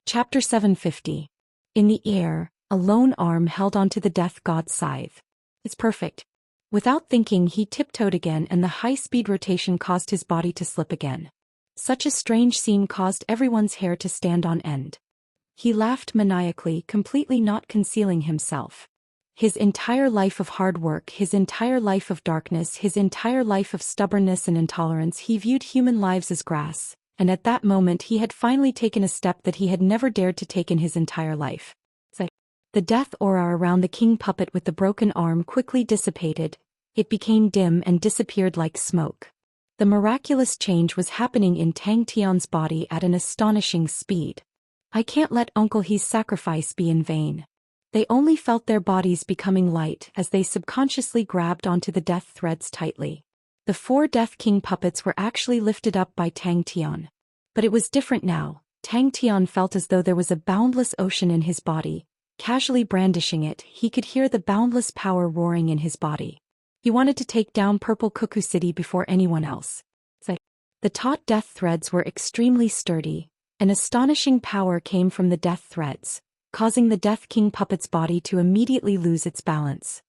Chapter 750. In the air, a lone arm held onto the death god's scythe. It's perfect. Without thinking, he tiptoed again, and the high-speed rotation caused his body to slip again. Such a strange scene caused everyone's hair to stand on end. He laughed maniacally, completely not concealing himself. His entire life of hard work, his entire life of darkness, his entire life of stubbornness and intolerance, he viewed human lives as grass, and at that moment he had finally taken a step that he had never dared to take in his entire life. The death aura around the king puppet with the broken arm quickly dissipated. It became dim and disappeared like smoke. The miraculous change was happening in Tang Tian's body at an astonishing speed. I can't let Uncle He's sacrifice be in vain. They only felt their bodies becoming light as they subconsciously grabbed onto the death threads tightly. The 4 Death King puppets were actually lifted up by Tang Tian. But it was different now. Tang Tian felt as though there was a boundless ocean in his body. Casually brandishing it, he could hear the boundless power roaring in his body. He wanted to take down Purple Cuckoo City before anyone else. The taut death threads were extremely sturdy. An astonishing power came from the death threads, causing the Death King puppet's body to immediately lose its balance.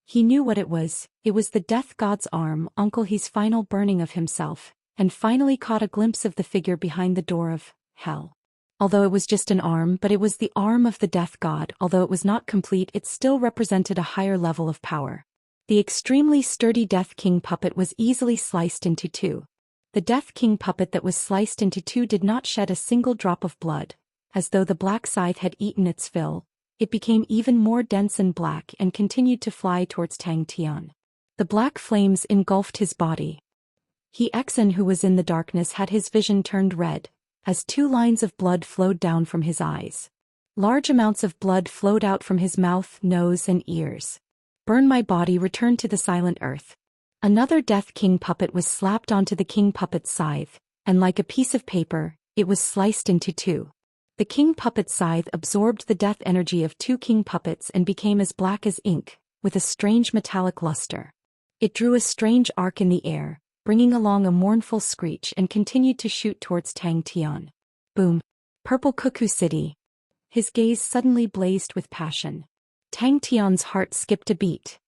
He knew what it was the death god's arm, Uncle He's final burning of himself, and finally caught a glimpse of the figure behind the door of hell. Although it was just an arm, but it was the arm of the death god. Although it was not complete, it still represented a higher level of power. The extremely sturdy Death King puppet was easily sliced into 2. The Death King puppet that was sliced into 2 did not shed a single drop of blood. As though the black scythe had eaten its fill, it became even more dense and black and continued to fly towards Tang Tian. The black flames engulfed his body. Xianxia, who was in the darkness, had his vision turned red, as 2 lines of blood flowed down from his eyes. Large amounts of blood flowed out from his mouth, nose, and ears. Burn my body, return to the silent earth. Another Death King puppet was slapped onto the king puppet's scythe, and like a piece of paper, it was sliced into 2. The king puppet's scythe absorbed the death energy of 2 king puppets and became as black as ink, with a strange metallic luster. It drew a strange arc in the air, bringing along a mournful screech, and continued to shoot towards Tang Tian. Boom! Purple Cuckoo City. His gaze suddenly blazed with passion. Tang Tian's heart skipped a beat.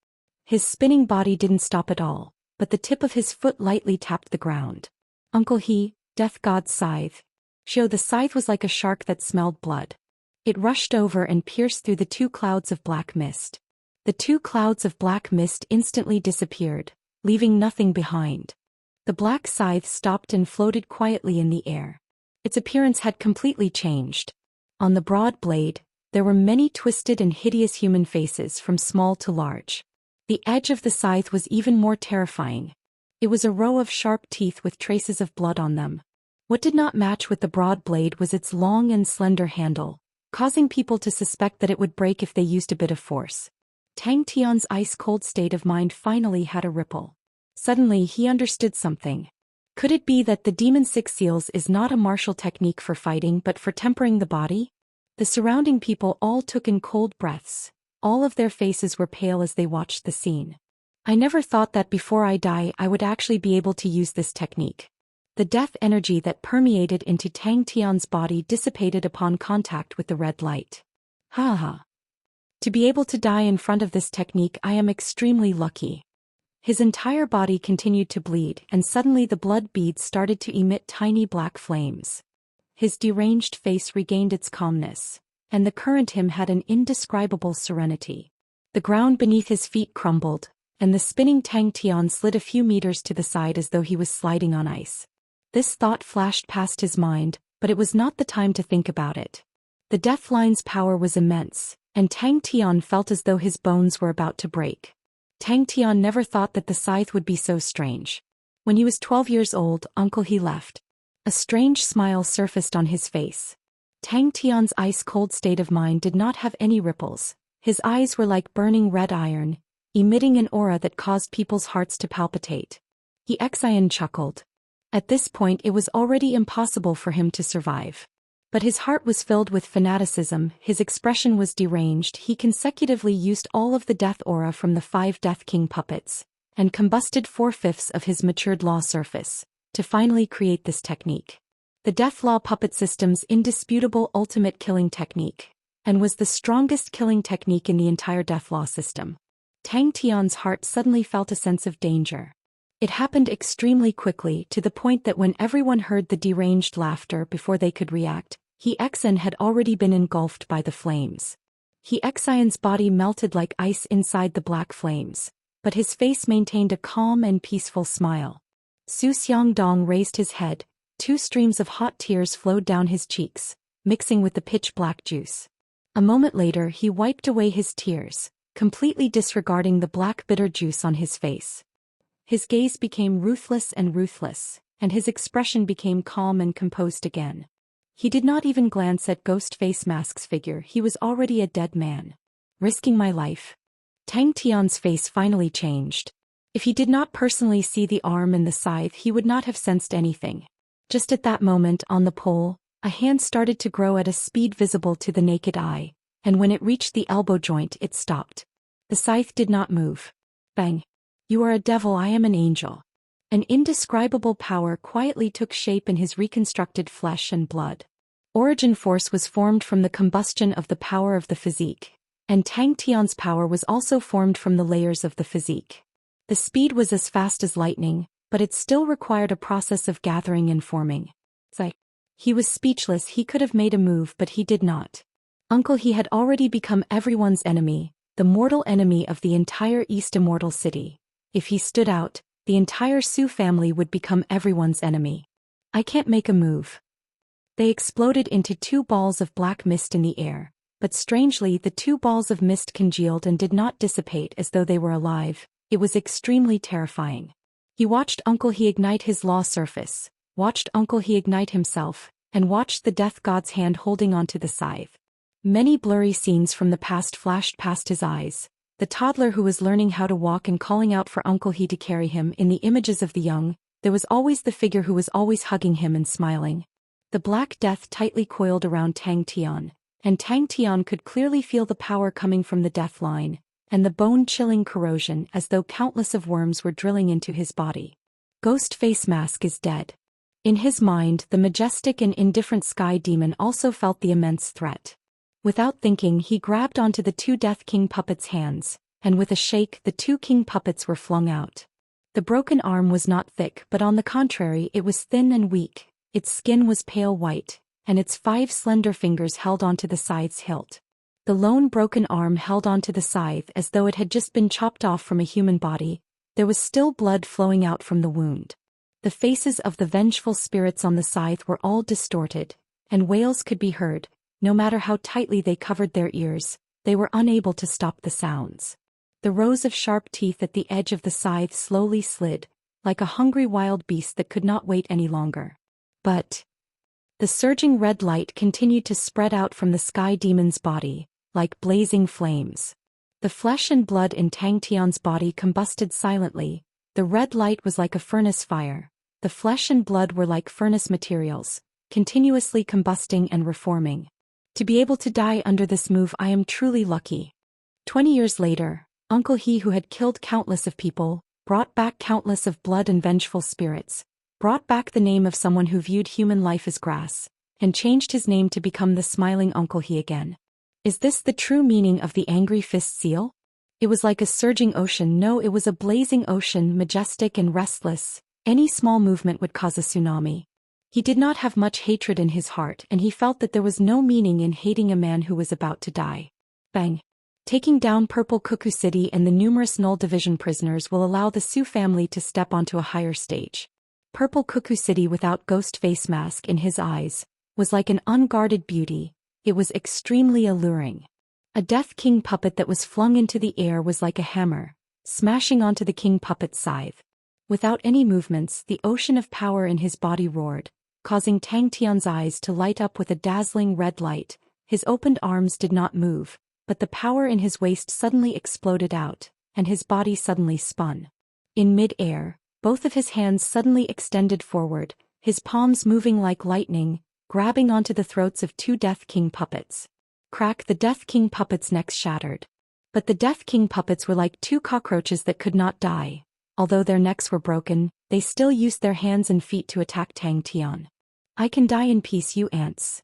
His spinning body didn't stop at all, but the tip of his foot lightly tapped the ground. Uncle He, Death God's scythe. The scythe was like a shark that smelled blood. It rushed over and pierced through the 2 clouds of black mist. The 2 clouds of black mist instantly disappeared, leaving nothing behind. The black scythe stopped and floated quietly in the air. Its appearance had completely changed. On the broad blade, there were many twisted and hideous human faces from small to large. The edge of the scythe was even more terrifying. It was a row of sharp teeth with traces of blood on them. What did not match with the broad blade was its long and slender handle, causing people to suspect that it would break if they used a bit of force. Tang Tian's ice-cold state of mind finally had a ripple. Suddenly he understood something. Could it be that the Demon Six Seals is not a martial technique for fighting but for tempering the body? The surrounding people all took in cold breaths. All of their faces were pale as they watched the scene. I never thought that before I die I would actually be able to use this technique. The death energy that permeated into Tang Tian's body dissipated upon contact with the red light. Ha ha. To be able to die in front of this technique, I am extremely lucky. His entire body continued to bleed, and suddenly the blood beads started to emit tiny black flames. His deranged face regained its calmness, and the current him had an indescribable serenity. The ground beneath his feet crumbled, and the spinning Tang Tian slid a few meters to the side as though he was sliding on ice. This thought flashed past his mind, but it was not the time to think about it. The death line's power was immense, and Tang Tian felt as though his bones were about to break. Tang Tian never thought that the scythe would be so strange. When he was 12 years old, Uncle He left. A strange smile surfaced on his face. Tang Tian's ice-cold state of mind did not have any ripples. His eyes were like burning red iron, emitting an aura that caused people's hearts to palpitate. Xian chuckled. At this point it was already impossible for him to survive. But his heart was filled with fanaticism, his expression was deranged. He consecutively used all of the death aura from the 5 Death King puppets, and combusted 4/5 of his matured law surface, to finally create this technique. the Deathlaw puppet system's indisputable ultimate killing technique, and was the strongest killing technique in the entire Deathlaw system. Tang Tian's heart suddenly felt a sense of danger. It happened extremely quickly, to the point that when everyone heard the deranged laughter before they could react, He Xian had already been engulfed by the flames. He Xian's body melted like ice inside the black flames, but his face maintained a calm and peaceful smile. Su Xiangdong raised his head, 2 streams of hot tears flowed down his cheeks, mixing with the pitch-black juice. A moment later he wiped away his tears, completely disregarding the black bitter juice on his face. His gaze became ruthless, and his expression became calm and composed again. He did not even glance at Ghost Face Mask's figure. He was already a dead man. Risking my life? Tang Tian's face finally changed. If he did not personally see the arm and the scythe, he would not have sensed anything. Just at that moment, on the pole, a hand started to grow at a speed visible to the naked eye, and when it reached the elbow joint it stopped. The scythe did not move. Bang! You are a devil, I am an angel. An indescribable power quietly took shape in his reconstructed flesh and blood. Origin force was formed from the combustion of the power of the physique, and Tang Tian's power was also formed from the layers of the physique. The speed was as fast as lightning, but it still required a process of gathering and forming. He was speechless. He could have made a move, but he did not. Uncle He had already become everyone's enemy, the mortal enemy of the entire East Immortal City. If he stood out, the entire Su family would become everyone's enemy. I can't make a move. They exploded into 2 balls of black mist in the air, but strangely the 2 balls of mist congealed and did not dissipate as though they were alive. It was extremely terrifying. He watched Uncle He ignite his law surface, watched Uncle He ignite himself, and watched the death god's hand holding onto the scythe. Many blurry scenes from the past flashed past his eyes. The toddler who was learning how to walk and calling out for Uncle He to carry him. In the images of the young, there was always the figure who was always hugging him and smiling. The black death tightly coiled around Tang Tian, and Tang Tian could clearly feel the power coming from the death line, and the bone-chilling corrosion as though countless of worms were drilling into his body. Ghost Face Mask is dead. In his mind, the majestic and indifferent sky demon also felt the immense threat. Without thinking, he grabbed onto the 2 Death King puppets' hands, and with a shake the 2 king puppets were flung out. The broken arm was not thick, but on the contrary it was thin and weak, its skin was pale white, and its 5 slender fingers held onto the scythe's hilt. The lone broken arm held onto the scythe as though it had just been chopped off from a human body. There was still blood flowing out from the wound. The faces of the vengeful spirits on the scythe were all distorted, and wails could be heard. No matter how tightly they covered their ears, they were unable to stop the sounds. The rows of sharp teeth at the edge of the scythe slowly slid, like a hungry wild beast that could not wait any longer. But the surging red light continued to spread out from the sky demon's body, like blazing flames. The flesh and blood in Tang Tian's body combusted silently. The red light was like a furnace fire. The flesh and blood were like furnace materials, continuously combusting and reforming. To be able to die under this move, I am truly lucky. 20 years later, Uncle He, who had killed countless of people, brought back countless of blood and vengeful spirits, brought back the name of someone who viewed human life as grass, and changed his name to become the smiling Uncle He again. Is this the true meaning of the angry fist seal? It was like a surging ocean. No, it was a blazing ocean, majestic and restless. Any small movement would cause a tsunami. He did not have much hatred in his heart, and he felt that there was no meaning in hating a man who was about to die. Bang! Taking down Purple Cuckoo City and the numerous Null Division prisoners will allow the Su family to step onto a higher stage. Purple Cuckoo City, without Ghost Face Mask in his eyes, was like an unguarded beauty. It was extremely alluring. A Death King puppet that was flung into the air was like a hammer, smashing onto the king puppet's scythe. Without any movements, the ocean of power in his body roared, causing Tang Tian's eyes to light up with a dazzling red light. His opened arms did not move, but the power in his waist suddenly exploded out, and his body suddenly spun. In mid-air, both of his hands suddenly extended forward, his palms moving like lightning, grabbing onto the throats of 2 Death King puppets. Crack! The Death King puppets' necks shattered. But the Death King puppets were like 2 cockroaches that could not die. Although their necks were broken, they still used their hands and feet to attack Tang Tian. I can die in peace, you ants.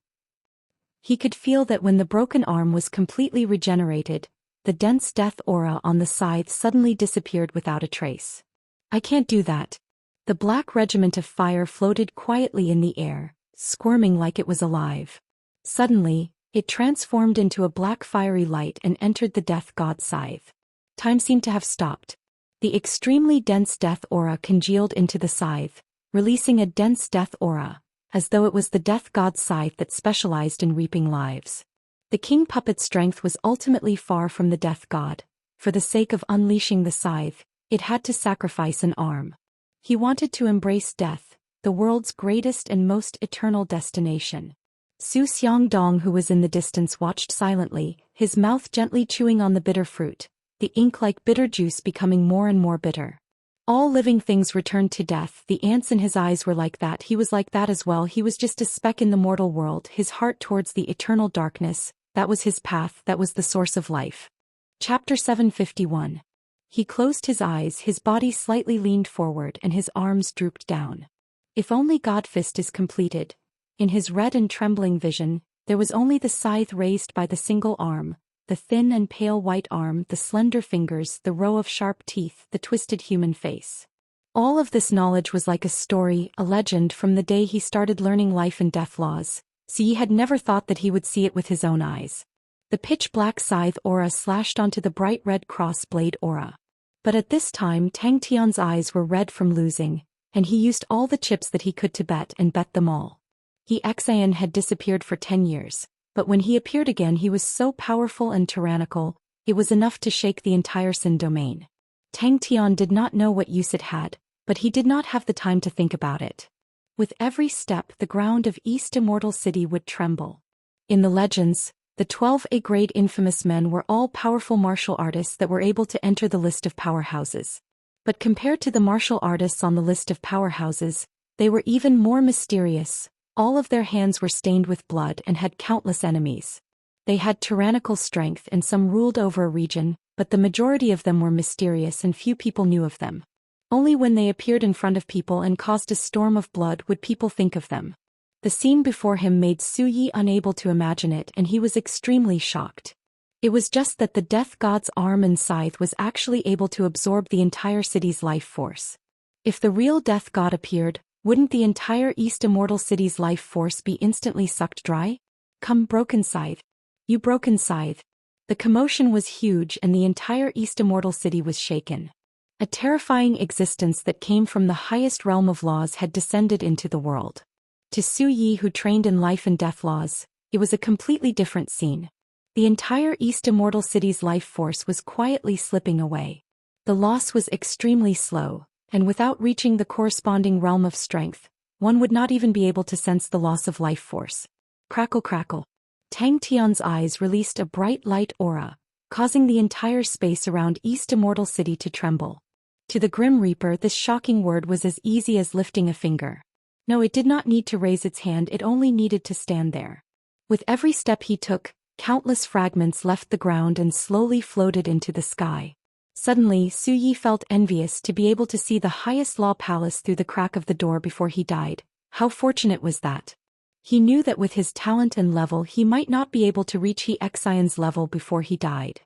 He could feel that when the broken arm was completely regenerated, the dense death aura on the scythe suddenly disappeared without a trace. I can't do that. The black regiment of fire floated quietly in the air, squirming like it was alive. Suddenly, it transformed into a black fiery light and entered the death god scythe. Time seemed to have stopped. The extremely dense death aura congealed into the scythe, releasing a dense death aura, as though it was the death god's scythe that specialized in reaping lives. The king puppet's strength was ultimately far from the death god. For the sake of unleashing the scythe, it had to sacrifice an arm. He wanted to embrace death, the world's greatest and most eternal destination. Su Xiangdong, who was in the distance, watched silently, his mouth gently chewing on the bitter fruit, the ink-like bitter juice becoming more and more bitter. All living things returned to death. The ants in his eyes were like that. He was like that as well. He was just a speck in the mortal world, his heart towards the eternal darkness. That was his path, that was the source of life. Chapter 751. He closed his eyes, his body slightly leaned forward and his arms drooped down. If only Godfist is completed. In his red and trembling vision, there was only the scythe raised by the single arm, the thin and pale white arm, the slender fingers, the row of sharp teeth, the twisted human face. All of this knowledge was like a story, a legend from the day he started learning life and death laws. He had never thought that he would see it with his own eyes. The pitch-black scythe aura slashed onto the bright red cross blade aura. But at this time Tang Tian's eyes were red from losing, and he used all the chips that he could to bet and bet them all. Xian had disappeared for 10 years, but when he appeared again he was so powerful and tyrannical, it was enough to shake the entire Xin domain. Tang Tian did not know what use it had, but he did not have the time to think about it. With every step the ground of East Immortal City would tremble. In the legends, the 12 A-grade infamous men were all powerful martial artists that were able to enter the list of powerhouses. But compared to the martial artists on the list of powerhouses, they were even more mysterious. All of their hands were stained with blood and had countless enemies. They had tyrannical strength and some ruled over a region, but the majority of them were mysterious and few people knew of them. Only when they appeared in front of people and caused a storm of blood would people think of them. The scene before him made Su Yi unable to imagine it, and he was extremely shocked. It was just that the death god's arm and scythe was actually able to absorb the entire city's life force. If the real death god appeared, wouldn't the entire East Immortal City's life force be instantly sucked dry? Come, broken scythe. You broken scythe. The commotion was huge and the entire East Immortal City was shaken. A terrifying existence that came from the highest realm of laws had descended into the world. To Su Yi, who trained in life and death laws, it was a completely different scene. The entire East Immortal City's life force was quietly slipping away. The loss was extremely slow, and without reaching the corresponding realm of strength, one would not even be able to sense the loss of life force. Crackle crackle. Tang Tian's eyes released a bright light aura, causing the entire space around East Immortal City to tremble. To the Grim Reaper, this shocking word was as easy as lifting a finger. No, it did not need to raise its hand, it only needed to stand there. With every step he took, countless fragments left the ground and slowly floated into the sky. Suddenly, Su Yi felt envious to be able to see the highest law palace through the crack of the door before he died. How fortunate was that? He knew that with his talent and level he might not be able to reach Xian's level before he died.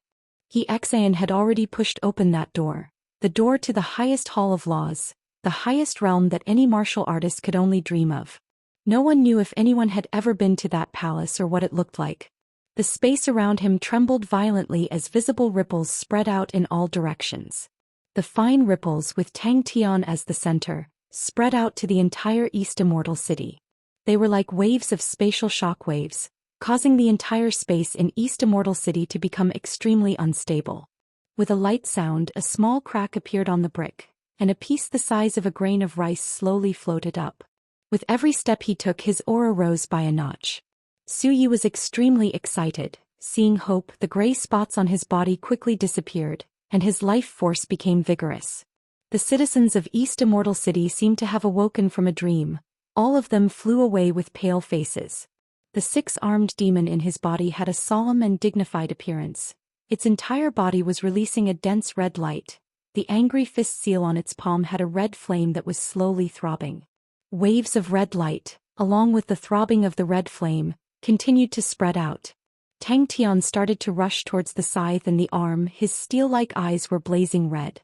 Xian had already pushed open that door, the door to the highest hall of laws, the highest realm that any martial artist could only dream of. No one knew if anyone had ever been to that palace or what it looked like. The space around him trembled violently as visible ripples spread out in all directions. The fine ripples, with Tang Tian as the center, spread out to the entire East Immortal City. They were like waves of spatial shock waves, causing the entire space in East Immortal City to become extremely unstable. With a light sound, a small crack appeared on the brick, and a piece the size of a grain of rice slowly floated up. With every step he took, his aura rose by a notch. Su Yi was extremely excited. Seeing hope, the gray spots on his body quickly disappeared, and his life force became vigorous. The citizens of East Immortal City seemed to have awoken from a dream. All of them flew away with pale faces. The six-armed demon in his body had a solemn and dignified appearance. Its entire body was releasing a dense red light. The angry fist seal on its palm had a red flame that was slowly throbbing. Waves of red light, along with the throbbing of the red flame, continued to spread out. Tang Tian started to rush towards the scythe and the arm, his steel-like eyes were blazing red.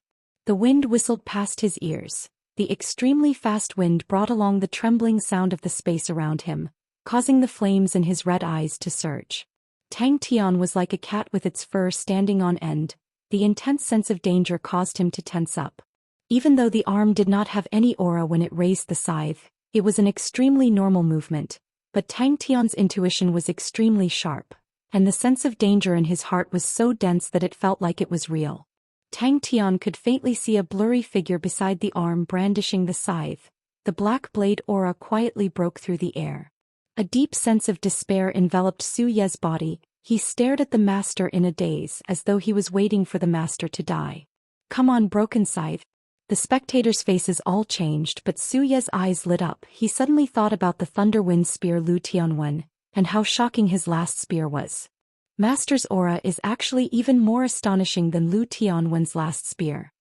The wind whistled past his ears. The extremely fast wind brought along the trembling sound of the space around him, causing the flames in his red eyes to surge. Tang Tian was like a cat with its fur standing on end. The intense sense of danger caused him to tense up. Even though the arm did not have any aura when it raised the scythe, it was an extremely normal movement, but Tang Tian's intuition was extremely sharp, and the sense of danger in his heart was so dense that it felt like it was real. Tang Tian could faintly see a blurry figure beside the arm brandishing the scythe. The black blade aura quietly broke through the air. A deep sense of despair enveloped Su Ye's body. He stared at the master in a daze as though he was waiting for the master to die. "Come on, broken scythe." The spectators' faces all changed, but Su Ye's eyes lit up. He suddenly thought about the Thunder Wind spear Lu Tianwen, and how shocking his last spear was. Master's aura is actually even more astonishing than Lu Tianwen's last spear.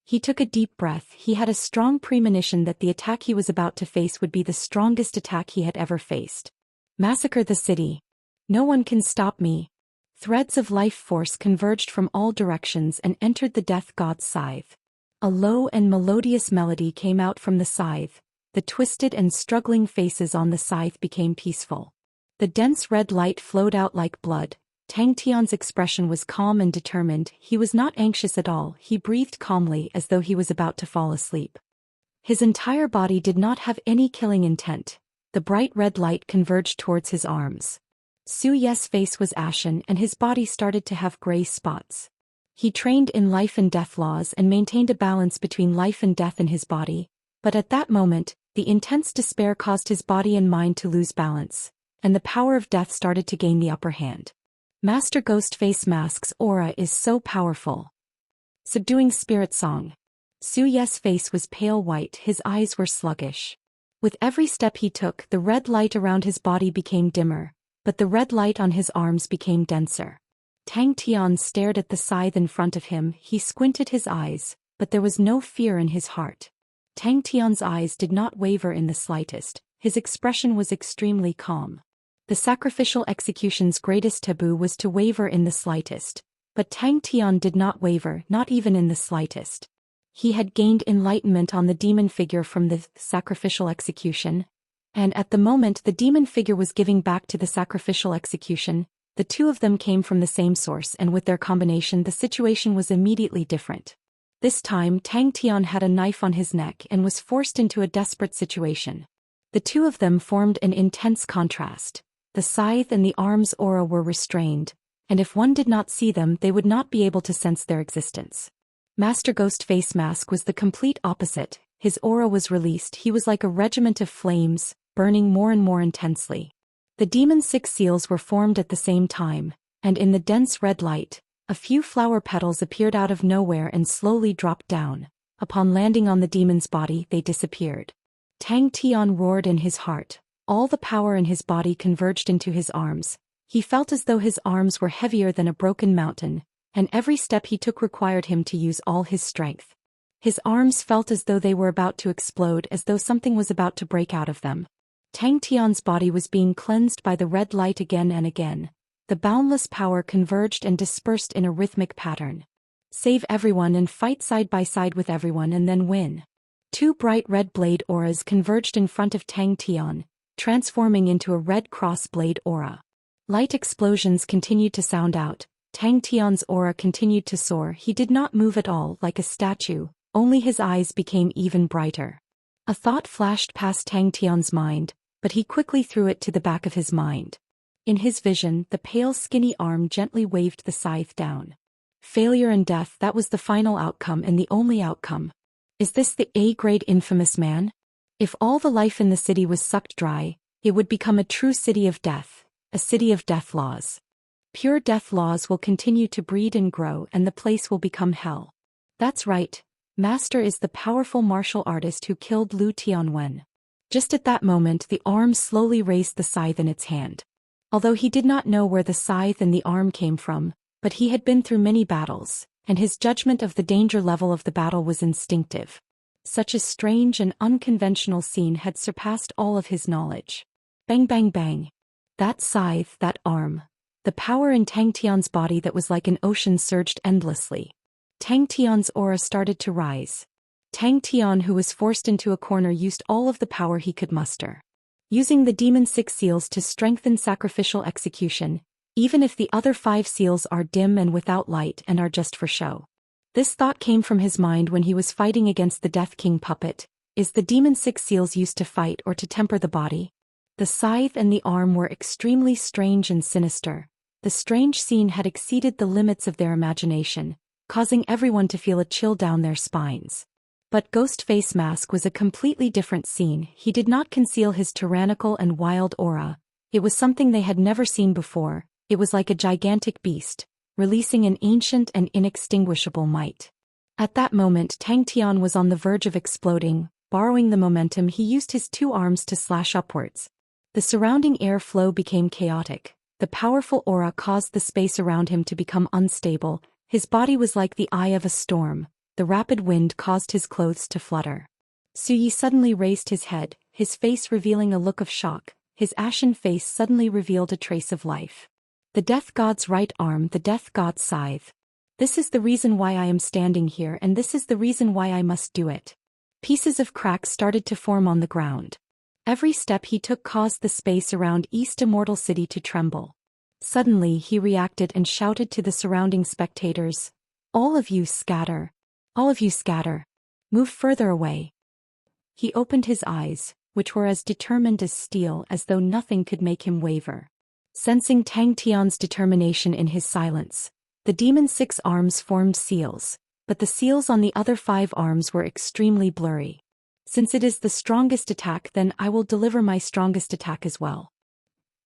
He took a deep breath. He had a strong premonition that the attack he was about to face would be the strongest attack he had ever faced. Massacre the city. No one can stop me. Threads of life force converged from all directions and entered the death god's scythe. A low and melodious melody came out from the scythe. The twisted and struggling faces on the scythe became peaceful. The dense red light flowed out like blood. Tang Tian's expression was calm and determined. He was not anxious at all. He breathed calmly as though he was about to fall asleep. His entire body did not have any killing intent. The bright red light converged towards his arms. Su Ye's face was ashen and his body started to have gray spots. He trained in life and death laws and maintained a balance between life and death in his body, but at that moment, the intense despair caused his body and mind to lose balance, and the power of death started to gain the upper hand. Master Ghostface Mask's aura is so powerful. Subduing Spirit Song. Su Ye's face was pale white, his eyes were sluggish. With every step he took, the red light around his body became dimmer, but the red light on his arms became denser. Tang Tian stared at the scythe in front of him. He squinted his eyes, but there was no fear in his heart. Tang Tian's eyes did not waver in the slightest. His expression was extremely calm. The sacrificial execution's greatest taboo was to waver in the slightest, but Tang Tian did not waver, not even in the slightest. He had gained enlightenment on the demon figure from the sacrificial execution, and at the moment the demon figure was giving back to the sacrificial execution. The two of them came from the same source, and with their combination the situation was immediately different. This time Tang Tian had a knife on his neck and was forced into a desperate situation. The two of them formed an intense contrast. The scythe and the arm's aura were restrained, and if one did not see them they would not be able to sense their existence. Master Ghostface Mask was the complete opposite. His aura was released. He was like a regiment of flames, burning more and more intensely. The demon's 6 seals were formed at the same time, and in the dense red light, a few flower petals appeared out of nowhere and slowly dropped down. Upon landing on the demon's body, they disappeared. Tang Tian roared in his heart. All the power in his body converged into his arms. He felt as though his arms were heavier than a broken mountain, and every step he took required him to use all his strength. His arms felt as though they were about to explode, as though something was about to break out of them. Tang Tian's body was being cleansed by the red light again and again. The boundless power converged and dispersed in a rhythmic pattern. Save everyone and fight side by side with everyone and then win. 2 bright red blade auras converged in front of Tang Tian, transforming into a red cross blade aura. Light explosions continued to sound out. Tang Tian's aura continued to soar. He did not move at all, like a statue, only his eyes became even brighter. A thought flashed past Tang Tian's mind, but he quickly threw it to the back of his mind. In his vision, the pale skinny arm gently waved the scythe down. Failure and death, that was the final outcome and the only outcome. Is this the A-grade infamous man? If all the life in the city was sucked dry, it would become a true city of death, a city of death laws. Pure death laws will continue to breed and grow and the place will become hell. That's right, Master is the powerful martial artist who killed Lu Tianwen. Just at that moment the arm slowly raised the scythe in its hand. Although he did not know where the scythe and the arm came from, but he had been through many battles, and his judgment of the danger level of the battle was instinctive. Such a strange and unconventional scene had surpassed all of his knowledge. Bang bang bang. That scythe, that arm. The power in Tang Tian's body that was like an ocean surged endlessly. Tang Tian's aura started to rise. Tang Tian, who was forced into a corner, used all of the power he could muster. Using the Demon 6 seals to strengthen sacrificial execution, even if the other 5 seals are dim and without light and are just for show. This thought came from his mind when he was fighting against the Death King puppet. Is the Demon 6 seals used to fight or to temper the body? The scythe and the arm were extremely strange and sinister. The strange scene had exceeded the limits of their imagination, causing everyone to feel a chill down their spines. But Ghost Face Mask was a completely different scene. He did not conceal his tyrannical and wild aura. It was something they had never seen before. It was like a gigantic beast, releasing an ancient and inextinguishable might. At that moment, Tang Tian was on the verge of exploding. Borrowing the momentum, he used his 2 arms to slash upwards. The surrounding air flow became chaotic. The powerful aura caused the space around him to become unstable. His body was like the eye of a storm. The rapid wind caused his clothes to flutter. Suyi suddenly raised his head, his face revealing a look of shock. His ashen face suddenly revealed a trace of life. The Death God's right arm, the Death God's scythe. This is the reason why I am standing here, and this is the reason why I must do it. Pieces of cracks started to form on the ground. Every step he took caused the space around East Immortal City to tremble. Suddenly he reacted and shouted to the surrounding spectators, "All of you scatter. All of you scatter. Move further away." He opened his eyes, which were as determined as steel, as though nothing could make him waver. Sensing Tang Tian's determination in his silence, the Demon 6 arms formed seals, but the seals on the other 5 arms were extremely blurry. Since it is the strongest attack, then I will deliver my strongest attack as well.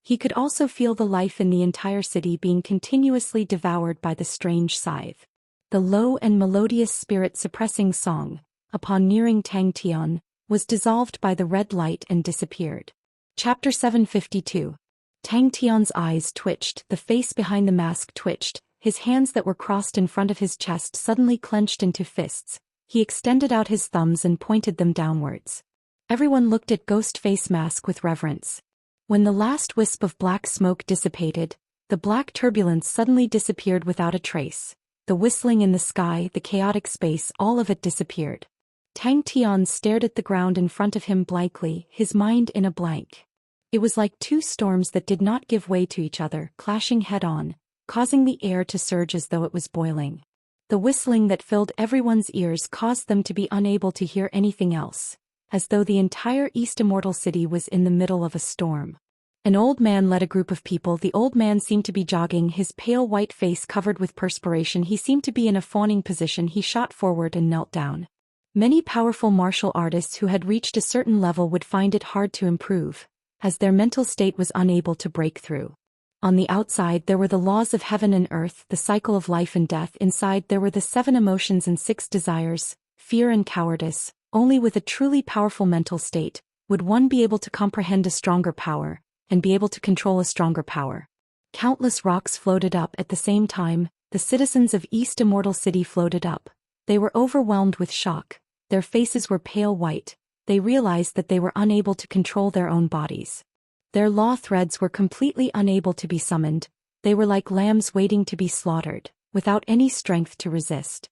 He could also feel the life in the entire city being continuously devoured by the strange scythe. The low and melodious spirit-suppressing song, upon nearing Tang Tian, was dissolved by the red light and disappeared. Chapter 752. Tang Tian's eyes twitched, the face behind the mask twitched, his hands that were crossed in front of his chest suddenly clenched into fists. He extended out his thumbs and pointed them downwards. Everyone looked at Ghost Face Mask with reverence. When the last wisp of black smoke dissipated, the black turbulence suddenly disappeared without a trace. The whistling in the sky, the chaotic space, all of it disappeared. Tang Tian stared at the ground in front of him blankly, his mind in a blank. It was like 2 storms that did not give way to each other, clashing head-on, causing the air to surge as though it was boiling. The whistling that filled everyone's ears caused them to be unable to hear anything else, as though the entire East Immortal City was in the middle of a storm. An old man led a group of people. The old man seemed to be jogging, his pale white face covered with perspiration. He seemed to be in a fawning position. He shot forward and knelt down. Many powerful martial artists who had reached a certain level would find it hard to improve, as their mental state was unable to break through. On the outside there were the laws of heaven and earth, the cycle of life and death. Inside there were the 7 emotions and 6 desires, fear and cowardice. Only with a truly powerful mental state would one be able to comprehend a stronger power, and be able to control a stronger power. Countless rocks floated up at the same time. The citizens of East Immortal City floated up. They were overwhelmed with shock. Their faces were pale white. They realized that they were unable to control their own bodies. Their law threads were completely unable to be summoned. They were like lambs waiting to be slaughtered, without any strength to resist.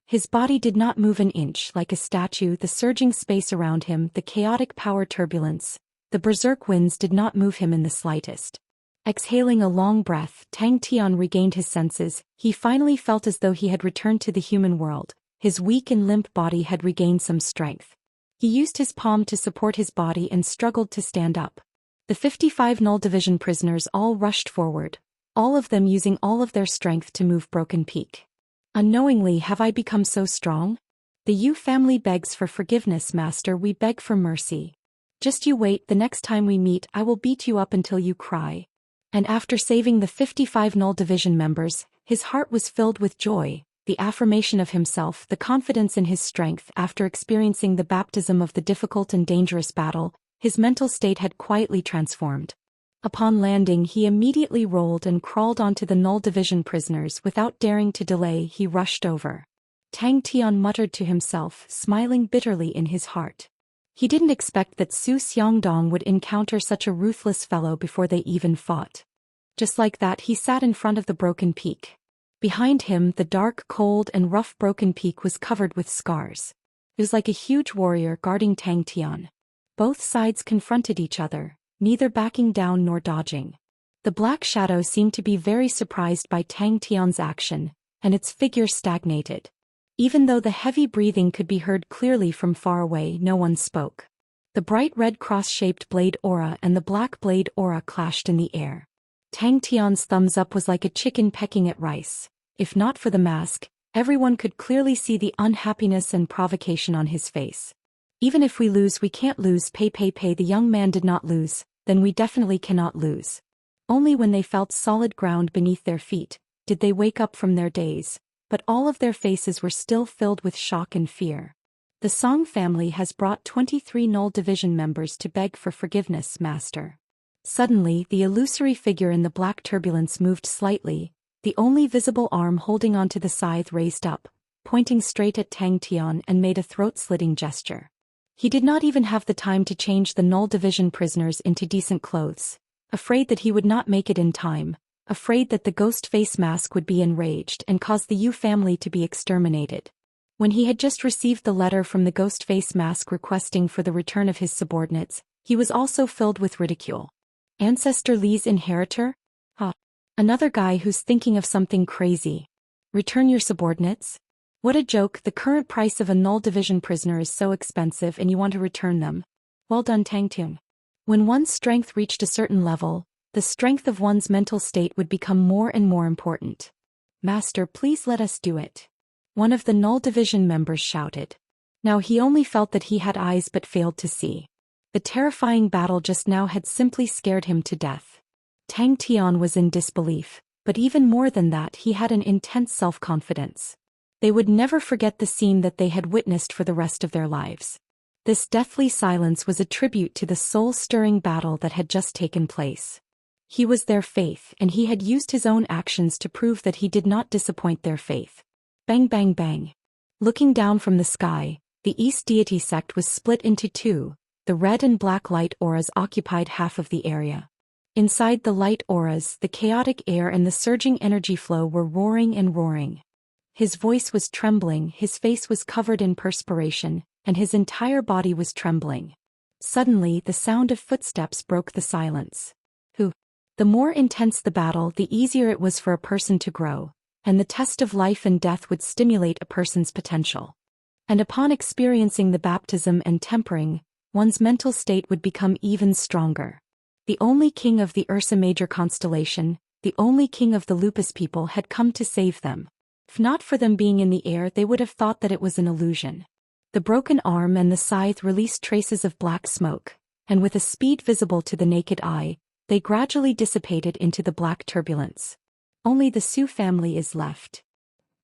His body did not move an inch, like a statue. The surging space around him, the chaotic power turbulence, the berserk winds did not move him in the slightest. Exhaling a long breath, Tang Tian regained his senses. He finally felt as though he had returned to the human world. His weak and limp body had regained some strength. He used his palm to support his body and struggled to stand up. The 55 Null Division prisoners all rushed forward, all of them using all of their strength to move Broken Peak. Unknowingly, have I become so strong? The Yu family begs for forgiveness, Master. We beg for mercy. Just you wait, the next time we meet I will beat you up until you cry. And after saving the 55 Null Division members, his heart was filled with joy, the affirmation of himself, the confidence in his strength. After experiencing the baptism of the difficult and dangerous battle, his mental state had quietly transformed. Upon landing, he immediately rolled and crawled onto the Null Division prisoners. Without daring to delay, he rushed over. Tang Tian muttered to himself, smiling bitterly in his heart. He didn't expect that Su Xiangdong would encounter such a ruthless fellow before they even fought. Just like that, he sat in front of the broken peak. Behind him, the dark, cold, and rough broken peak was covered with scars. It was like a huge warrior guarding Tang Tian. Both sides confronted each other, neither backing down nor dodging. The black shadow seemed to be very surprised by Tang Tian's action, and its figure stagnated. Even though the heavy breathing could be heard clearly from far away, no one spoke. The bright red cross-shaped blade aura and the black blade aura clashed in the air. Tang Tian's thumbs up was like a chicken pecking at rice. If not for the mask, everyone could clearly see the unhappiness and provocation on his face. Even if we lose, we can't lose. Pay. The young man did not lose, then we definitely cannot lose. Only when they felt solid ground beneath their feet did they wake up from their daze, but all of their faces were still filled with shock and fear. The Song family has brought 23 Null Division members to beg for forgiveness, Master. Suddenly, the illusory figure in the black turbulence moved slightly, the only visible arm holding onto the scythe raised up, pointing straight at Tang Tian, and made a throat-slitting gesture. He did not even have the time to change the Null Division prisoners into decent clothes, afraid that he would not make it in time, afraid that the ghost face mask would be enraged and cause the Yu family to be exterminated. When he had just received the letter from the ghost face mask requesting for the return of his subordinates, he was also filled with ridicule. Ancestor Li's inheritor? Another guy who's thinking of something crazy. Return your subordinates? What a joke. The current price of a Null Division prisoner is so expensive and you want to return them. Well done, Tang Tian. When one's strength reached a certain level, the strength of one's mental state would become more and more important. Master, please let us do it. One of the Null Division members shouted. Now he only felt that he had eyes but failed to see. The terrifying battle just now had simply scared him to death. Tang Tian was in disbelief, but even more than that, he had an intense self-confidence. They would never forget the scene that they had witnessed for the rest of their lives. This deathly silence was a tribute to the soul-stirring battle that had just taken place. He was their faith, and he had used his own actions to prove that he did not disappoint their faith. Bang bang bang. Looking down from the sky, the East Deity sect was split into two. The red and black light auras occupied half of the area. Inside the light auras, the chaotic air and the surging energy flow were roaring and roaring. His voice was trembling, his face was covered in perspiration, and his entire body was trembling. Suddenly, the sound of footsteps broke the silence. The more intense the battle, the easier it was for a person to grow, and the test of life and death would stimulate a person's potential. And upon experiencing the baptism and tempering, one's mental state would become even stronger. The only king of the Ursa Major constellation, the only king of the Lupus people, had come to save them. If not for them being in the air, they would have thought that it was an illusion. The broken arm and the scythe released traces of black smoke, and with a speed visible to the naked eye, they gradually dissipated into the black turbulence. Only the Su family is left.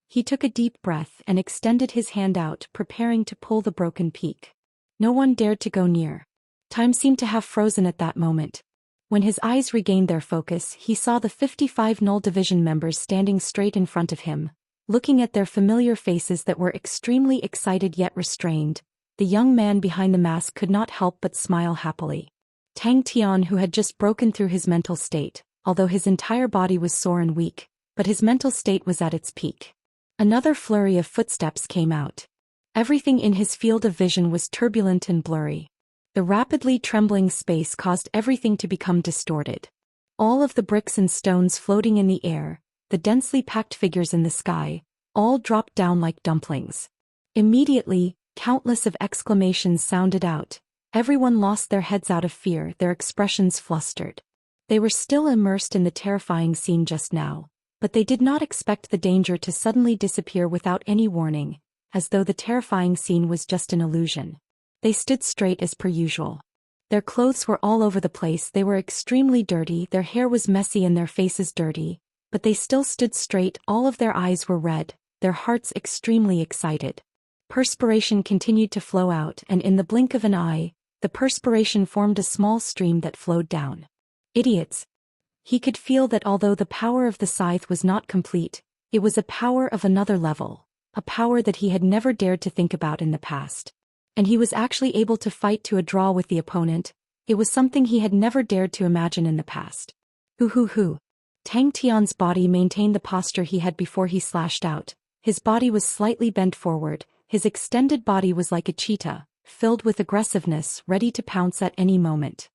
He took a deep breath and extended his hand out, preparing to pull the broken peak. No one dared to go near. Time seemed to have frozen at that moment. When his eyes regained their focus, he saw the 55 Null Division members standing straight in front of him, looking at their familiar faces that were extremely excited yet restrained. The young man behind the mask could not help but smile happily. Tang Tian, who had just broken through his mental state, although his entire body was sore and weak, but his mental state was at its peak. Another flurry of footsteps came out. Everything in his field of vision was turbulent and blurry. The rapidly trembling space caused everything to become distorted. All of the bricks and stones floating in the air, the densely packed figures in the sky, all dropped down like dumplings. Immediately, countless of exclamations sounded out. Everyone lost their heads out of fear, their expressions flustered. They were still immersed in the terrifying scene just now, but they did not expect the danger to suddenly disappear without any warning, as though the terrifying scene was just an illusion. They stood straight as per usual. Their clothes were all over the place, they were extremely dirty, their hair was messy and their faces dirty, but they still stood straight, all of their eyes were red, their hearts extremely excited. Perspiration continued to flow out, and in the blink of an eye, the perspiration formed a small stream that flowed down. Idiots! He could feel that although the power of the scythe was not complete, it was a power of another level. a power that he had never dared to think about in the past. And he was actually able to fight to a draw with the opponent. It was something he had never dared to imagine in the past. Hoo. Tang Tian's body maintained the posture he had before he slashed out. His body was slightly bent forward, his extended body was like a cheetah, filled with aggressiveness, ready to pounce at any moment.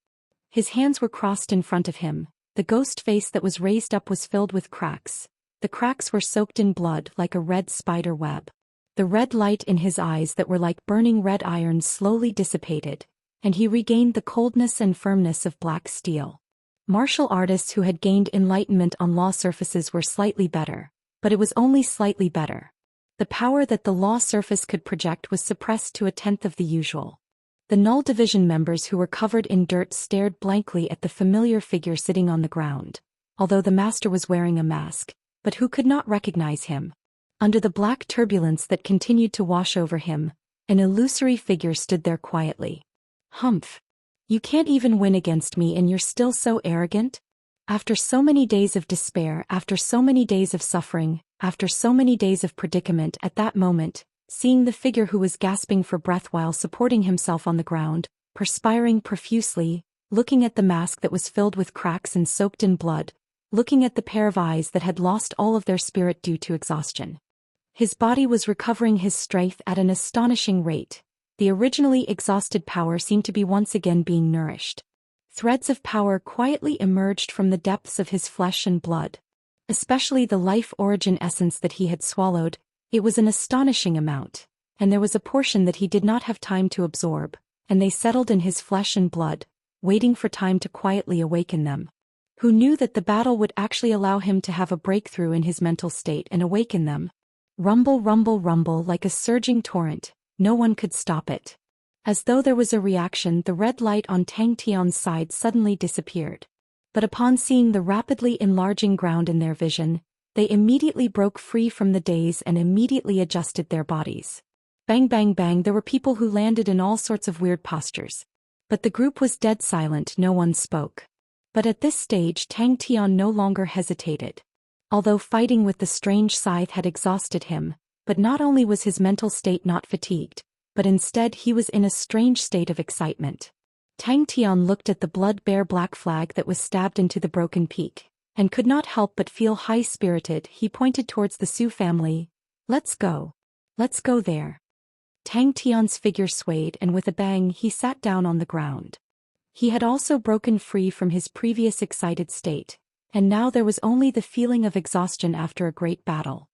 His hands were crossed in front of him, the ghost face that was raised up was filled with cracks. The cracks were soaked in blood like a red spider web. The red light in his eyes that were like burning red iron slowly dissipated, and he regained the coldness and firmness of black steel. Martial artists who had gained enlightenment on law surfaces were slightly better, but it was only slightly better. The power that the law surface could project was suppressed to 1/10 of the usual. The Null Division members who were covered in dirt stared blankly at the familiar figure sitting on the ground, although the master was wearing a mask, but who could not recognize him. Under the black turbulence that continued to wash over him, an illusory figure stood there quietly. Humph! You can't even win against me and you're still so arrogant? After so many days of despair, after so many days of suffering, after so many days of predicament, at that moment, seeing the figure who was gasping for breath while supporting himself on the ground, perspiring profusely, looking at the mask that was filled with cracks and soaked in blood, looking at the pair of eyes that had lost all of their spirit due to exhaustion. His body was recovering his strength at an astonishing rate. The originally exhausted power seemed to be once again being nourished. Threads of power quietly emerged from the depths of his flesh and blood. Especially the life origin essence that he had swallowed, it was an astonishing amount, and there was a portion that he did not have time to absorb, and they settled in his flesh and blood, waiting for time to quietly awaken them. Who knew that the battle would actually allow him to have a breakthrough in his mental state and awaken them? Rumble, rumble, rumble like a surging torrent, no one could stop it. As though there was a reaction, the red light on Tang Tian's side suddenly disappeared. But upon seeing the rapidly enlarging ground in their vision, they immediately broke free from the daze and immediately adjusted their bodies. Bang bang bang, there were people who landed in all sorts of weird postures. But the group was dead silent, no one spoke. But at this stage Tang Tian no longer hesitated. Although fighting with the strange scythe had exhausted him, but not only was his mental state not fatigued, but instead he was in a strange state of excitement. Tang Tian looked at the blood-bare black flag that was stabbed into the broken peak, and could not help but feel high-spirited. He pointed towards the Su family. Let's go. Let's go there. Tang Tian's figure swayed and with a bang he sat down on the ground. He had also broken free from his previous excited state, and now there was only the feeling of exhaustion after a great battle.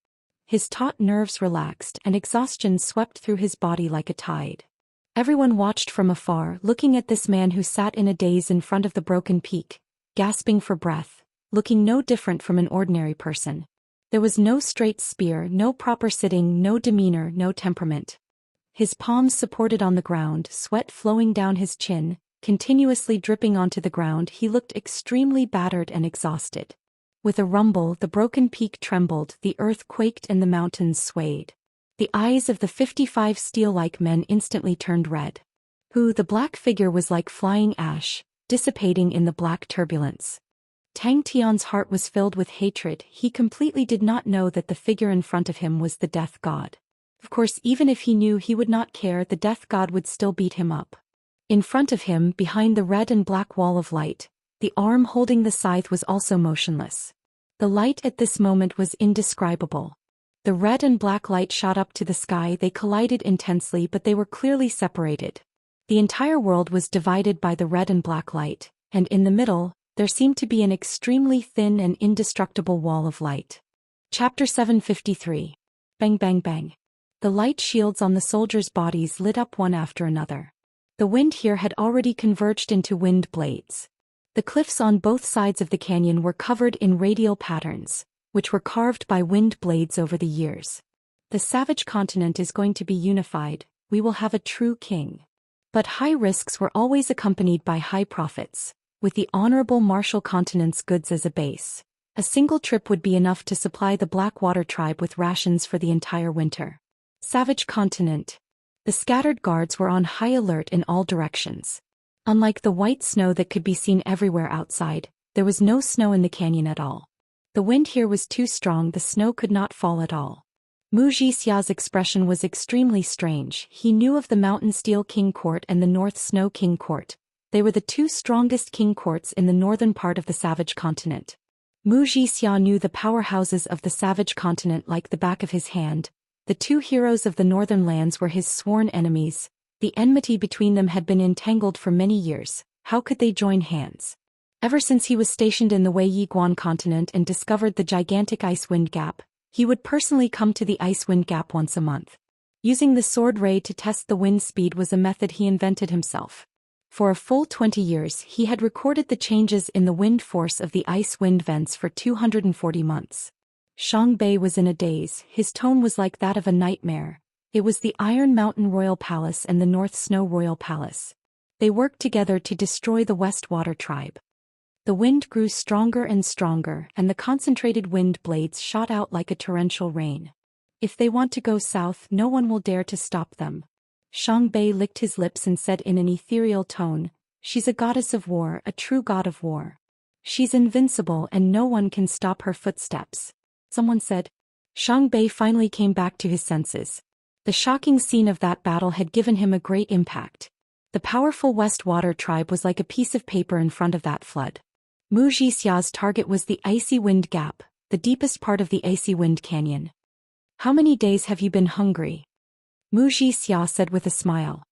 His taut nerves relaxed and exhaustion swept through his body like a tide. Everyone watched from afar, looking at this man who sat in a daze in front of the broken peak, gasping for breath, looking no different from an ordinary person. There was no straight spear, no proper sitting, no demeanor, no temperament. His palms supported on the ground, sweat flowing down his chin, continuously dripping onto the ground. He looked extremely battered and exhausted. With a rumble, the broken peak trembled, the earth quaked and the mountains swayed. The eyes of the 55 steel-like men instantly turned red. The black figure was like flying ash, dissipating in the black turbulence. Tang Tian's heart was filled with hatred. He completely did not know that the figure in front of him was the death god. Of course, even if he knew, he would not care. The death god would still beat him up. In front of him, behind the red and black wall of light, the arm holding the scythe was also motionless. The light at this moment was indescribable. The red and black light shot up to the sky. They collided intensely, but they were clearly separated. The entire world was divided by the red and black light, and in the middle, there seemed to be an extremely thin and indestructible wall of light. Chapter 753. Bang bang bang. The light shields on the soldiers' bodies lit up one after another. The wind here had already converged into wind blades. The cliffs on both sides of the canyon were covered in radial patterns, which were carved by wind blades over the years. The savage continent is going to be unified. We will have a true king. But high risks were always accompanied by high profits. With the honorable martial continent's goods as a base, a single trip would be enough to supply the Blackwater tribe with rations for the entire winter. Savage continent. The scattered guards were on high alert in all directions. Unlike the white snow that could be seen everywhere outside, there was no snow in the canyon at all. The wind here was too strong, the snow could not fall at all. Mu Jixia's expression was extremely strange. He knew of the Mountain Steel King Court and the North Snow King Court. They were the two strongest king courts in the northern part of the Savage Continent. Mu Jixia knew the powerhouses of the Savage Continent like the back of his hand. The two heroes of the northern lands were his sworn enemies. The enmity between them had been entangled for many years. How could they join hands? Ever since he was stationed in the Wei Yiguan continent and discovered the gigantic ice wind gap, he would personally come to the ice wind gap once a month. Using the sword ray to test the wind speed was a method he invented himself. For a full 20 years he had recorded the changes in the wind force of the ice wind vents for 240 months. Xiang Bei was in a daze. His tone was like that of a nightmare. It was the Iron Mountain Royal Palace and the North Snow Royal Palace. They worked together to destroy the West Water tribe. The wind grew stronger and stronger, and the concentrated wind blades shot out like a torrential rain. If they want to go south, no one will dare to stop them. Xiang Bei licked his lips and said in an ethereal tone, "She's a goddess of war, a true god of war. She's invincible and no one can stop her footsteps." Someone said. Xiang Bei finally came back to his senses. The shocking scene of that battle had given him a great impact. The powerful West Water tribe was like a piece of paper in front of that flood. Mu Jixia's target was the Icy Wind Gap, the deepest part of the Icy Wind Canyon. "How many days have you been hungry?" Mu Jixia said with a smile.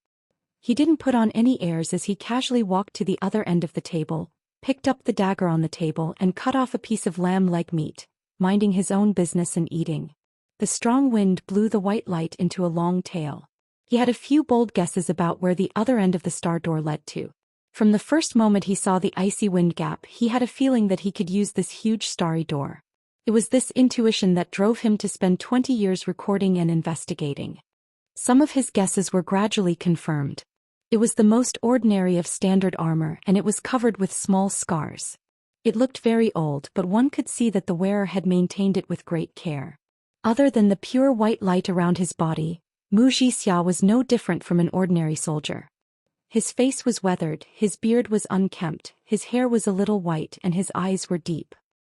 He didn't put on any airs as he casually walked to the other end of the table, picked up the dagger on the table and cut off a piece of lamb leg meat, minding his own business and eating. The strong wind blew the white light into a long tail. He had a few bold guesses about where the other end of the star door led to. From the first moment he saw the icy wind gap, he had a feeling that he could use this huge starry door. It was this intuition that drove him to spend 20 years recording and investigating. Some of his guesses were gradually confirmed. It was the most ordinary of standard armor and it was covered with small scars. It looked very old, but one could see that the wearer had maintained it with great care. Other than the pure white light around his body, Mu Jixia was no different from an ordinary soldier. His face was weathered, his beard was unkempt, his hair was a little white and his eyes were deep.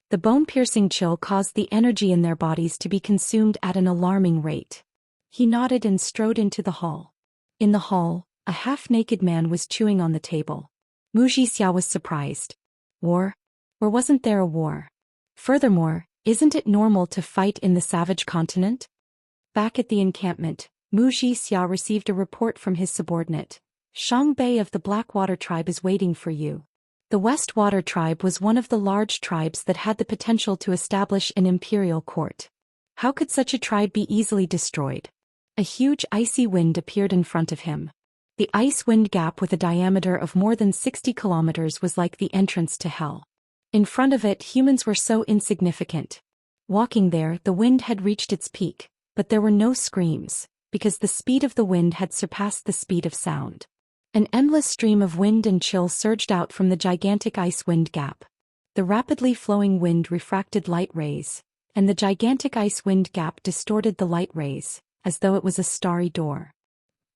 The bone-piercing chill caused the energy in their bodies to be consumed at an alarming rate. He nodded and strode into the hall. In the hall, a half-naked man was chewing on the table. Mu Jixia was surprised. War? Or wasn't there a war? Furthermore, isn't it normal to fight in the Savage Continent? Back at the encampment, Mu Jixia received a report from his subordinate. "Xiang Bei of the Blackwater tribe is waiting for you." The West Water tribe was one of the large tribes that had the potential to establish an imperial court. How could such a tribe be easily destroyed? A huge icy wind appeared in front of him. The ice wind gap with a diameter of more than 60 kilometers was like the entrance to hell. In front of it, humans were so insignificant. Walking there, the wind had reached its peak, but there were no screams, because the speed of the wind had surpassed the speed of sound. An endless stream of wind and chill surged out from the gigantic ice wind gap. The rapidly flowing wind refracted light rays, and the gigantic ice wind gap distorted the light rays, as though it was a starry door.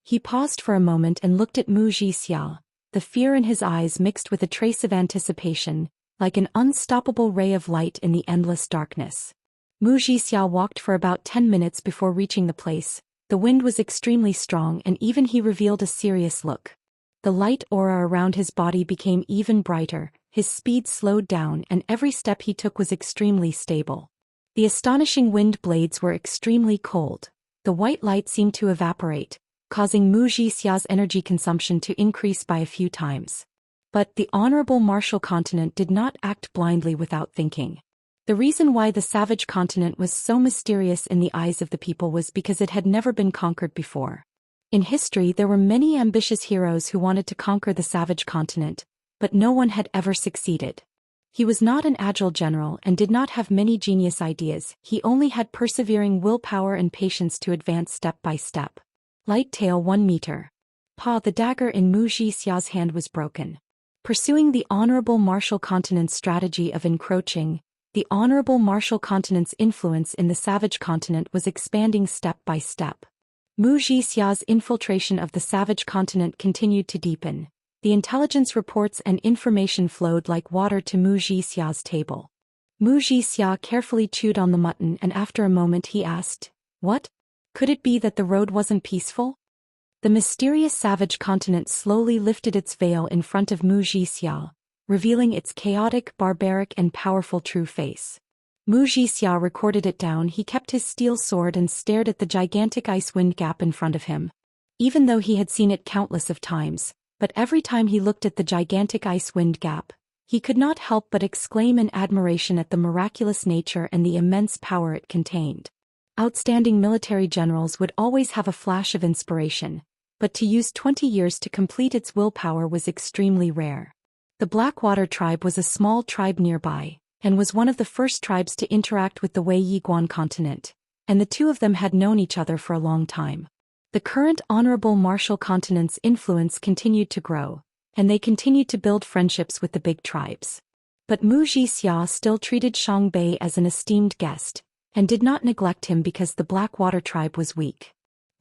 He paused for a moment and looked at Mu Jixia, the fear in his eyes mixed with a trace of anticipation, like an unstoppable ray of light in the endless darkness. Mu Jixia walked for about 10 minutes before reaching the place. The wind was extremely strong and even he revealed a serious look. The light aura around his body became even brighter, his speed slowed down and every step he took was extremely stable. The astonishing wind blades were extremely cold. The white light seemed to evaporate, causing Mu Jixia's energy consumption to increase by a few times. But the Honorable Martial Continent did not act blindly without thinking. The reason why the Savage Continent was so mysterious in the eyes of the people was because it had never been conquered before. In history there were many ambitious heroes who wanted to conquer the Savage Continent, but no one had ever succeeded. He was not an agile general and did not have many genius ideas, he only had persevering willpower and patience to advance step by step. Light tail 1 meter. The dagger in Mu Jixia's hand was broken. Pursuing the Honorable Martial Continent's strategy of encroaching, the Honorable Martial Continent's influence in the Savage Continent was expanding step by step. Mu Jixia's infiltration of the Savage Continent continued to deepen. The intelligence reports and information flowed like water to Mu Jixia's table. Mu Jixia carefully chewed on the mutton and after a moment he asked, What? Could it be that the road wasn't peaceful? The mysterious savage continent slowly lifted its veil in front of Wuxia, revealing its chaotic, barbaric and powerful true face. Wuxia recorded it down. He kept his steel sword and stared at the gigantic ice wind gap in front of him. Even though he had seen it countless of times, but every time he looked at the gigantic ice wind gap, he could not help but exclaim in admiration at the miraculous nature and the immense power it contained. Outstanding military generals would always have a flash of inspiration, but to use 20 years to complete its willpower was extremely rare. The Blackwater tribe was a small tribe nearby, and was one of the first tribes to interact with the Wei Yiguan continent, and the two of them had known each other for a long time. The current honorable martial continent's influence continued to grow, and they continued to build friendships with the big tribes. But Wuxia still treated Xiangbei as an esteemed guest, and did not neglect him because the Blackwater tribe was weak.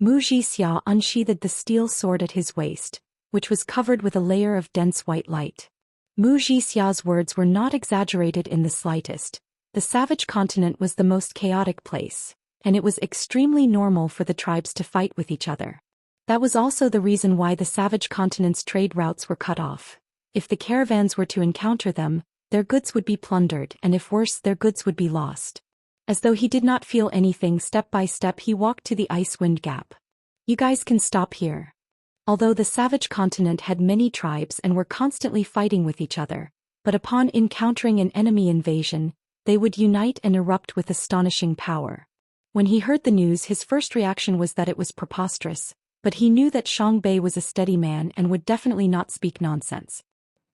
Wuxia unsheathed the steel sword at his waist, which was covered with a layer of dense white light. Wuxia's words were not exaggerated in the slightest. The savage continent was the most chaotic place, and it was extremely normal for the tribes to fight with each other. That was also the reason why the savage continent's trade routes were cut off. If the caravans were to encounter them, their goods would be plundered, and if worse, their goods would be lost. As though he did not feel anything, step by step he walked to the ice wind gap. You guys can stop here. Although the savage continent had many tribes and were constantly fighting with each other, but upon encountering an enemy invasion, they would unite and erupt with astonishing power. When he heard the news, his first reaction was that it was preposterous, but he knew that Xiangbei was a steady man and would definitely not speak nonsense.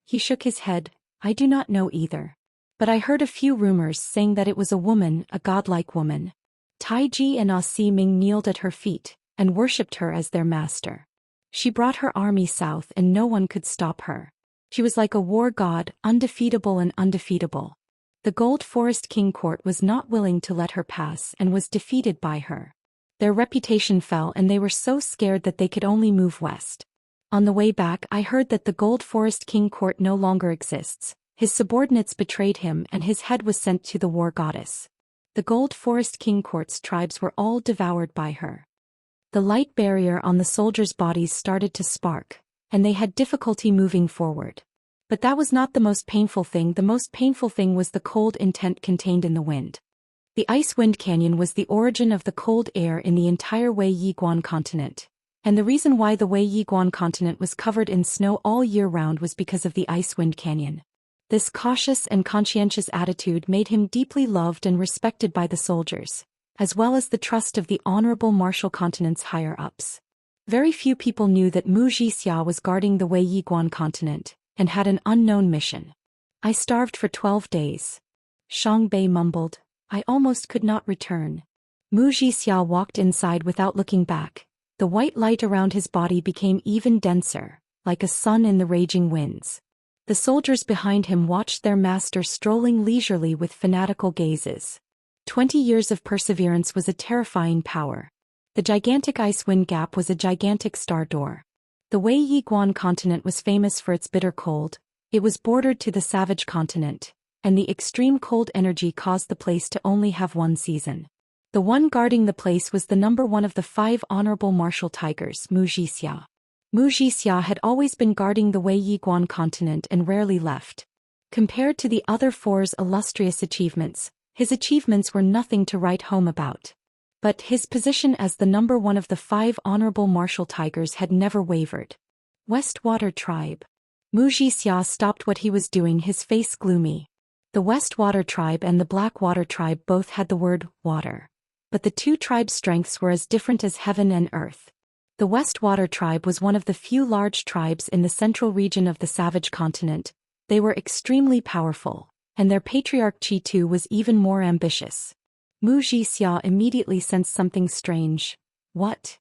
He shook his head. I do not know either. But I heard a few rumors saying that it was a woman, a godlike woman. Taiji and Asi Ming kneeled at her feet, and worshipped her as their master. She brought her army south and no one could stop her. She was like a war god, undefeatable and undefeatable. The Gold Forest King Court was not willing to let her pass and was defeated by her. Their reputation fell and they were so scared that they could only move west. On the way back I heard that the Gold Forest King Court no longer exists. His subordinates betrayed him and his head was sent to the war goddess. The Gold Forest King Court's tribes were all devoured by her. The light barrier on the soldiers' bodies started to spark, and they had difficulty moving forward. But that was not the most painful thing. The most painful thing was the cold intent contained in the wind. The Ice Wind Canyon was the origin of the cold air in the entire Wei Yiguan continent, and the reason why the Wei Yiguan continent was covered in snow all year round was because of the Ice Wind Canyon. This cautious and conscientious attitude made him deeply loved and respected by the soldiers, as well as the trust of the honorable martial continent's higher-ups. Very few people knew that Wuxia was guarding the Wei Yiguan continent, and had an unknown mission. I starved for 12 days. Xiangbei mumbled. I almost could not return. Wuxia walked inside without looking back. The white light around his body became even denser, like a sun in the raging winds. The soldiers behind him watched their master strolling leisurely with fanatical gazes. 20 years of perseverance was a terrifying power. The gigantic ice wind gap was a gigantic star door. The Wei Yiguan continent was famous for its bitter cold. It was bordered to the savage continent, and the extreme cold energy caused the place to only have one season. The one guarding the place was the number one of the 5 honorable martial tigers, Wuxia. Wuxia had always been guarding the Wei Yiguan continent and rarely left. Compared to the other 4's illustrious achievements, his achievements were nothing to write home about. But his position as the number one of the 5 honorable martial tigers had never wavered. Westwater tribe. Wuxia stopped what he was doing, his face gloomy. The Westwater tribe and the Blackwater tribe both had the word water. But the two tribes' strengths were as different as heaven and earth. The Westwater tribe was one of the few large tribes in the central region of the savage continent. They were extremely powerful, and their patriarch Chi-Tu was even more ambitious. Wuxia immediately sensed something strange. What?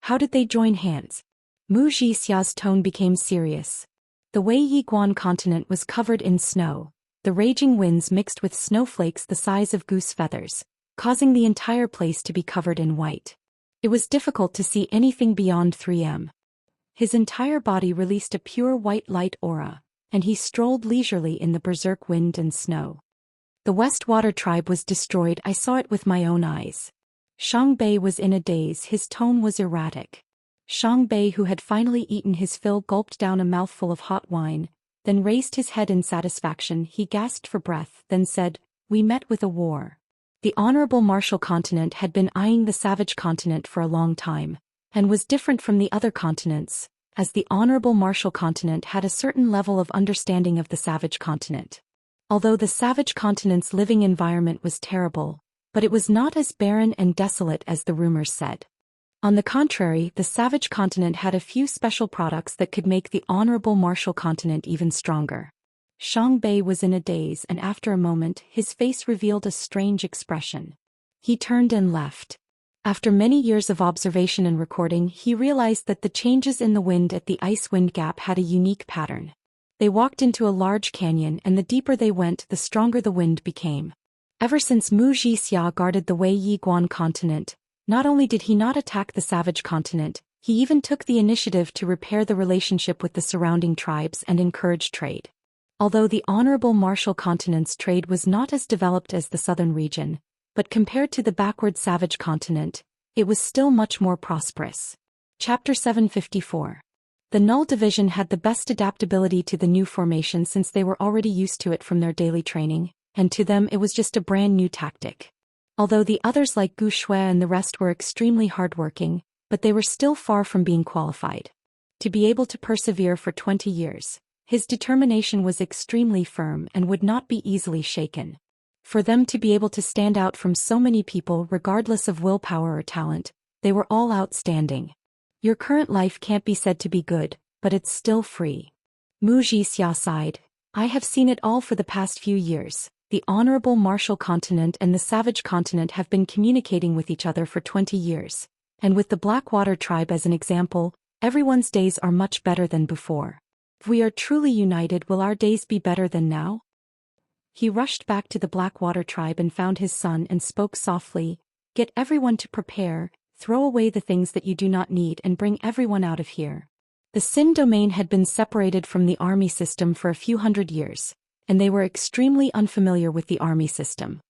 How did they join hands? Wuxia's tone became serious. The Wei Yiguan continent was covered in snow. The raging winds mixed with snowflakes the size of goose feathers, causing the entire place to be covered in white. It was difficult to see anything beyond 3 m. His entire body released a pure white light aura, and he strolled leisurely in the berserk wind and snow. The Westwater tribe was destroyed. I saw it with my own eyes. Xiangbei was in a daze, his tone was erratic. Xiangbei, who had finally eaten his fill, gulped down a mouthful of hot wine, then raised his head in satisfaction. He gasped for breath, then said, "We met with a war." The honorable martial continent had been eyeing the savage continent for a long time, and was different from the other continents, as the honorable martial continent had a certain level of understanding of the savage continent. Although the savage continent's living environment was terrible, but it was not as barren and desolate as the rumors said. On the contrary, the savage continent had a few special products that could make the honorable martial continent even stronger. Xiangbei was in a daze, and after a moment, his face revealed a strange expression. He turned and left. After many years of observation and recording, he realized that the changes in the wind at the ice-wind gap had a unique pattern. They walked into a large canyon, and the deeper they went, the stronger the wind became. Ever since Wuxia guarded the Wei Yiguan continent, not only did he not attack the savage continent, he even took the initiative to repair the relationship with the surrounding tribes and encourage trade. Although the honorable martial continent's trade was not as developed as the southern region, but compared to the backward savage continent, it was still much more prosperous. Chapter 754. The Null Division had the best adaptability to the new formation since they were already used to it from their daily training, and to them it was just a brand new tactic. Although the others like Gu Shui and the rest were extremely hardworking, but they were still far from being qualified. To be able to persevere for 20 years, his determination was extremely firm and would not be easily shaken. For them to be able to stand out from so many people regardless of willpower or talent, they were all outstanding. Your current life can't be said to be good, but it's still free. Wuxia sighed. I have seen it all for the past few years. The honorable martial continent and the savage continent have been communicating with each other for 20 years. And with the Blackwater tribe as an example, everyone's days are much better than before. If we are truly united, will our days be better than now? He rushed back to the Blackwater tribe and found his son and spoke softly, "Get everyone to prepare, throw away the things that you do not need and bring everyone out of here." The Sin domain had been separated from the army system for a few hundred years, and they were extremely unfamiliar with the army system.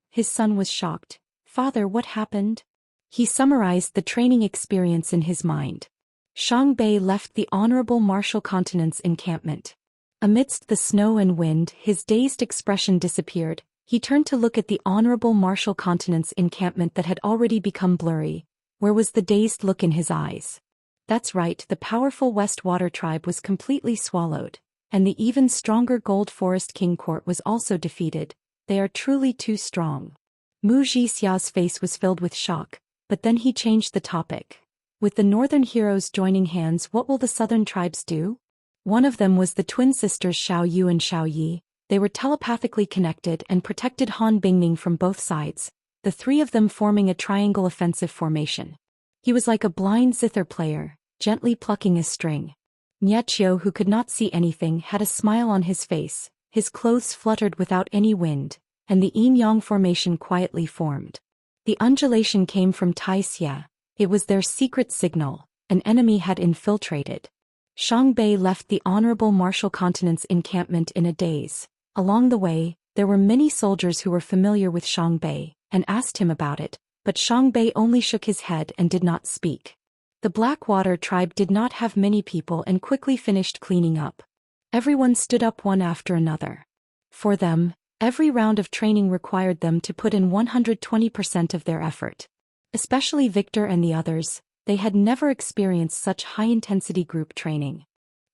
His son was shocked. "Father, what happened?" He summarized the training experience in his mind. Xiangbei left the honorable martial continent's encampment. Amidst the snow and wind, his dazed expression disappeared. He turned to look at the honorable martial continent's encampment that had already become blurry. Where was the dazed look in his eyes? That's right, the powerful Westwater tribe was completely swallowed. And the even stronger Gold Forest King Court was also defeated. They are truly too strong. Wuxia's face was filled with shock, but then he changed the topic. With the northern heroes joining hands, what will the southern tribes do? One of them was the twin sisters Xiao Yu and Xiao Yi. They were telepathically connected and protected Han Bingning from both sides, the three of them forming a triangle offensive formation. He was like a blind zither player, gently plucking a string. Niechio, who could not see anything, had a smile on his face, his clothes fluttered without any wind, and the yin-yang formation quietly formed. The undulation came from Taixia. It was their secret signal. An enemy had infiltrated. Xiangbei left the honorable martial continent's encampment in a daze. Along the way, there were many soldiers who were familiar with Xiangbei, and asked him about it, but Xiangbei only shook his head and did not speak. The Blackwater tribe did not have many people and quickly finished cleaning up. Everyone stood up one after another. For them, every round of training required them to put in 120% of their effort. Especially Victor and the others, they had never experienced such high-intensity group training.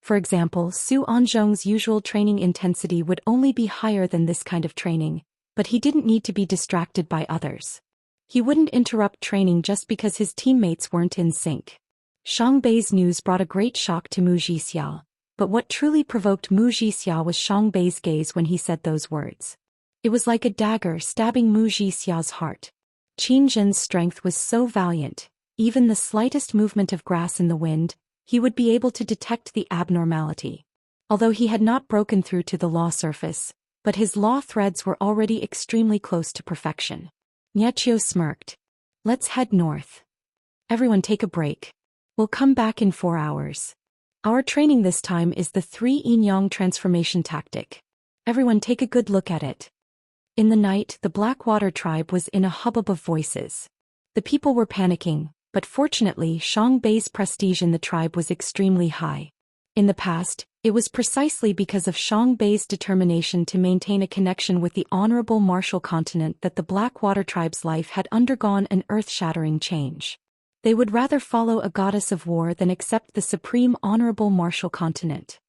For example, Su Anzhong's usual training intensity would only be higher than this kind of training, but he didn't need to be distracted by others. He wouldn't interrupt training just because his teammates weren't in sync. Xiangbei's news brought a great shock to Wuxia, but what truly provoked Wuxia was Xiangbei's gaze when he said those words. It was like a dagger stabbing Wuxia's heart. Qin Zhen's strength was so valiant, even the slightest movement of grass in the wind, he would be able to detect the abnormality. Although he had not broken through to the law surface, but his law threads were already extremely close to perfection. Niechio smirked. Let's head north. Everyone take a break. We'll come back in 4 hours. Our training this time is the 3 yin-yang transformation tactic. Everyone take a good look at it. In the night, the Blackwater tribe was in a hubbub of voices. The people were panicking, but fortunately Xiangbei's prestige in the tribe was extremely high. In the past, it was precisely because of Xiangbei's determination to maintain a connection with the honorable martial continent that the Blackwater tribe's life had undergone an earth-shattering change. They would rather follow a goddess of war than accept the supreme honorable martial continent.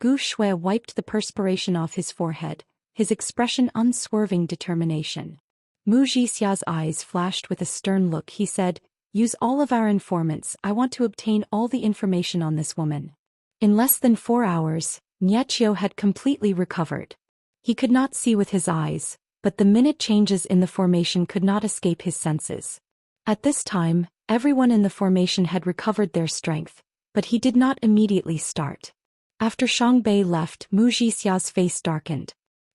Gu Shui wiped the perspiration off his forehead, his expression unswerving determination. Mu Jixia's eyes flashed with a stern look. He said, "Use all of our informants. I want to obtain all the information on this woman." In less than 4 hours, Niechio had completely recovered. He could not see with his eyes, but the minute changes in the formation could not escape his senses. At this time, everyone in the formation had recovered their strength, but he did not immediately start. After Xiangbei left, Mu Jixia's face darkened.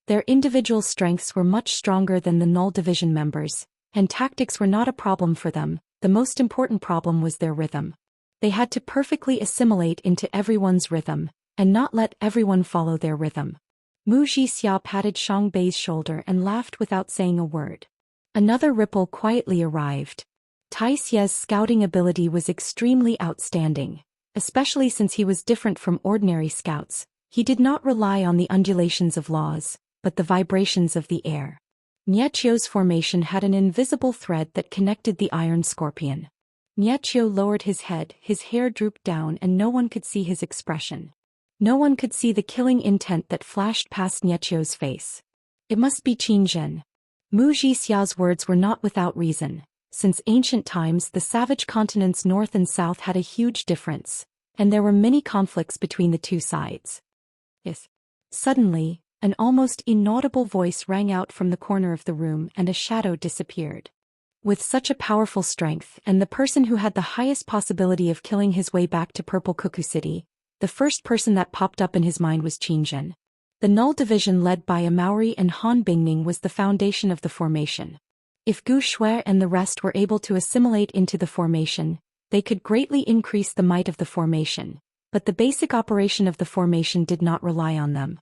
Their individual strengths were much stronger than the Null Division members, and tactics were not a problem for them. The most important problem was their rhythm. They had to perfectly assimilate into everyone's rhythm, and not let everyone follow their rhythm. Mu Jixia patted Xiangbei's shoulder and laughed without saying a word. Another ripple quietly arrived. Tai Xie's scouting ability was extremely outstanding, especially since he was different from ordinary scouts. He did not rely on the undulations of laws, but the vibrations of the air. Niechio's formation had an invisible thread that connected the iron scorpion. Niechio lowered his head, his hair drooped down and no one could see his expression. No one could see the killing intent that flashed past Niechio's face. It must be Qinzhen. Mu Jixia's words were not without reason. Since ancient times the savage continents north and south had a huge difference, and there were many conflicts between the two sides. Yes. Suddenly, an almost inaudible voice rang out from the corner of the room and a shadow disappeared. With such a powerful strength and the person who had the highest possibility of killing his way back to Purple Cuckoo City, the first person that popped up in his mind was Qinzhen. The Null Division led by Amauri and Han Bingning was the foundation of the formation. If Gu Shui and the rest were able to assimilate into the formation, they could greatly increase the might of the formation, but the basic operation of the formation did not rely on them.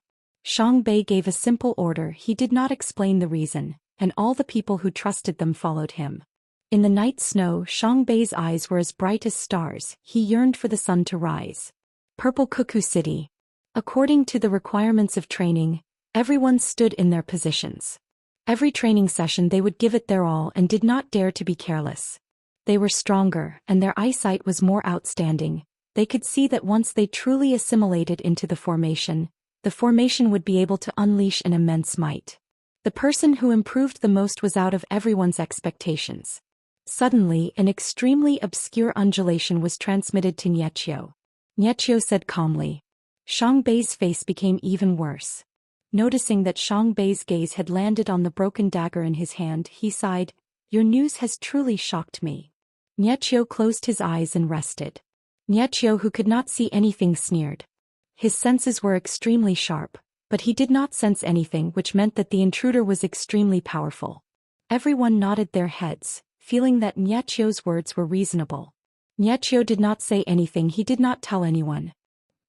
Xiangbei gave a simple order. He did not explain the reason, and all the people who trusted them followed him. In the night snow, Xiangbei's eyes were as bright as stars. He yearned for the sun to rise. Purple Cuckoo City. According to the requirements of training, everyone stood in their positions. Every training session they would give it their all and did not dare to be careless. They were stronger, and their eyesight was more outstanding. They could see that once they truly assimilated into the formation would be able to unleash an immense might. The person who improved the most was out of everyone's expectations. Suddenly, an extremely obscure undulation was transmitted to Niechio. Niechio said calmly. Xiangbei's face became even worse. Noticing that Xiangbei's gaze had landed on the broken dagger in his hand, he sighed, "Your news has truly shocked me." Niechio closed his eyes and rested. Niechio, who could not see anything, sneered. His senses were extremely sharp, but he did not sense anything, which meant that the intruder was extremely powerful. Everyone nodded their heads, feeling that Niechio's words were reasonable. Niechio did not say anything. He did not tell anyone.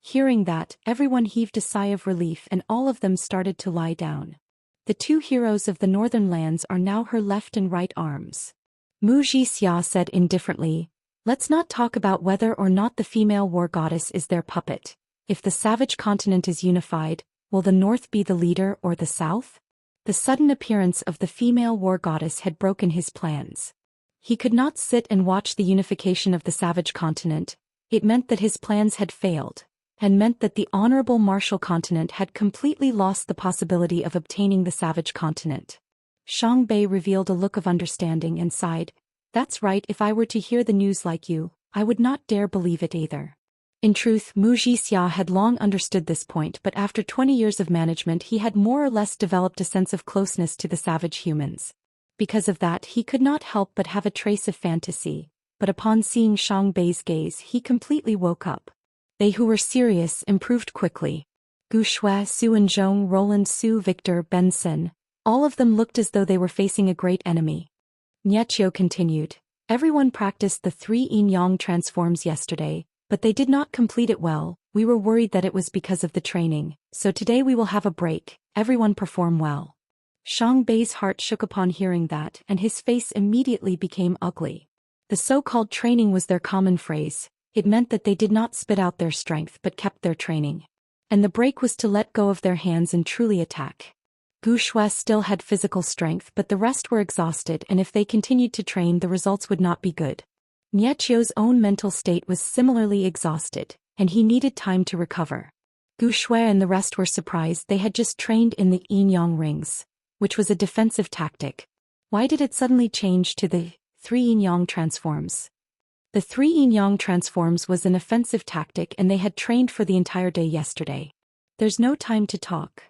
Hearing that, everyone heaved a sigh of relief and all of them started to lie down. The two heroes of the northern lands are now her left and right arms. Mu Jixia said indifferently, "Let's not talk about whether or not the female war goddess is their puppet. If the savage continent is unified, will the north be the leader or the south?" The sudden appearance of the female war goddess had broken his plans. He could not sit and watch the unification of the savage continent. It meant that his plans had failed, and meant that the honorable martial continent had completely lost the possibility of obtaining the savage continent. Xiangbei revealed a look of understanding and sighed, "That's right. If I were to hear the news like you, I would not dare believe it either." In truth, Mu Jixia had long understood this point, but after 20 years of management he had more or less developed a sense of closeness to the savage humans. Because of that he could not help but have a trace of fantasy, but upon seeing Xiangbei's gaze he completely woke up. They who were serious improved quickly. Gu Shui, Su Zhong, Roland, Su, Victor, Benson, all of them looked as though they were facing a great enemy. Niechio continued, "Everyone practiced the 3 yin-yang transforms yesterday, but they did not complete it well. We were worried that it was because of the training, so today we will have a break. Everyone perform well." Xiang Bei's heart shook upon hearing that, and his face immediately became ugly. The so-called training was their common phrase. It meant that they did not spit out their strength but kept their training. And the break was to let go of their hands and truly attack. Gu Shui still had physical strength, but the rest were exhausted, and if they continued to train, the results would not be good. Niechio's own mental state was similarly exhausted, and he needed time to recover. Gu Shui and the rest were surprised. They had just trained in the yin-yang rings, which was a defensive tactic. Why did it suddenly change to the 3 yin-yang transforms? The 3 yin-yang transforms was an offensive tactic, and they had trained for the entire day yesterday. There's no time to talk.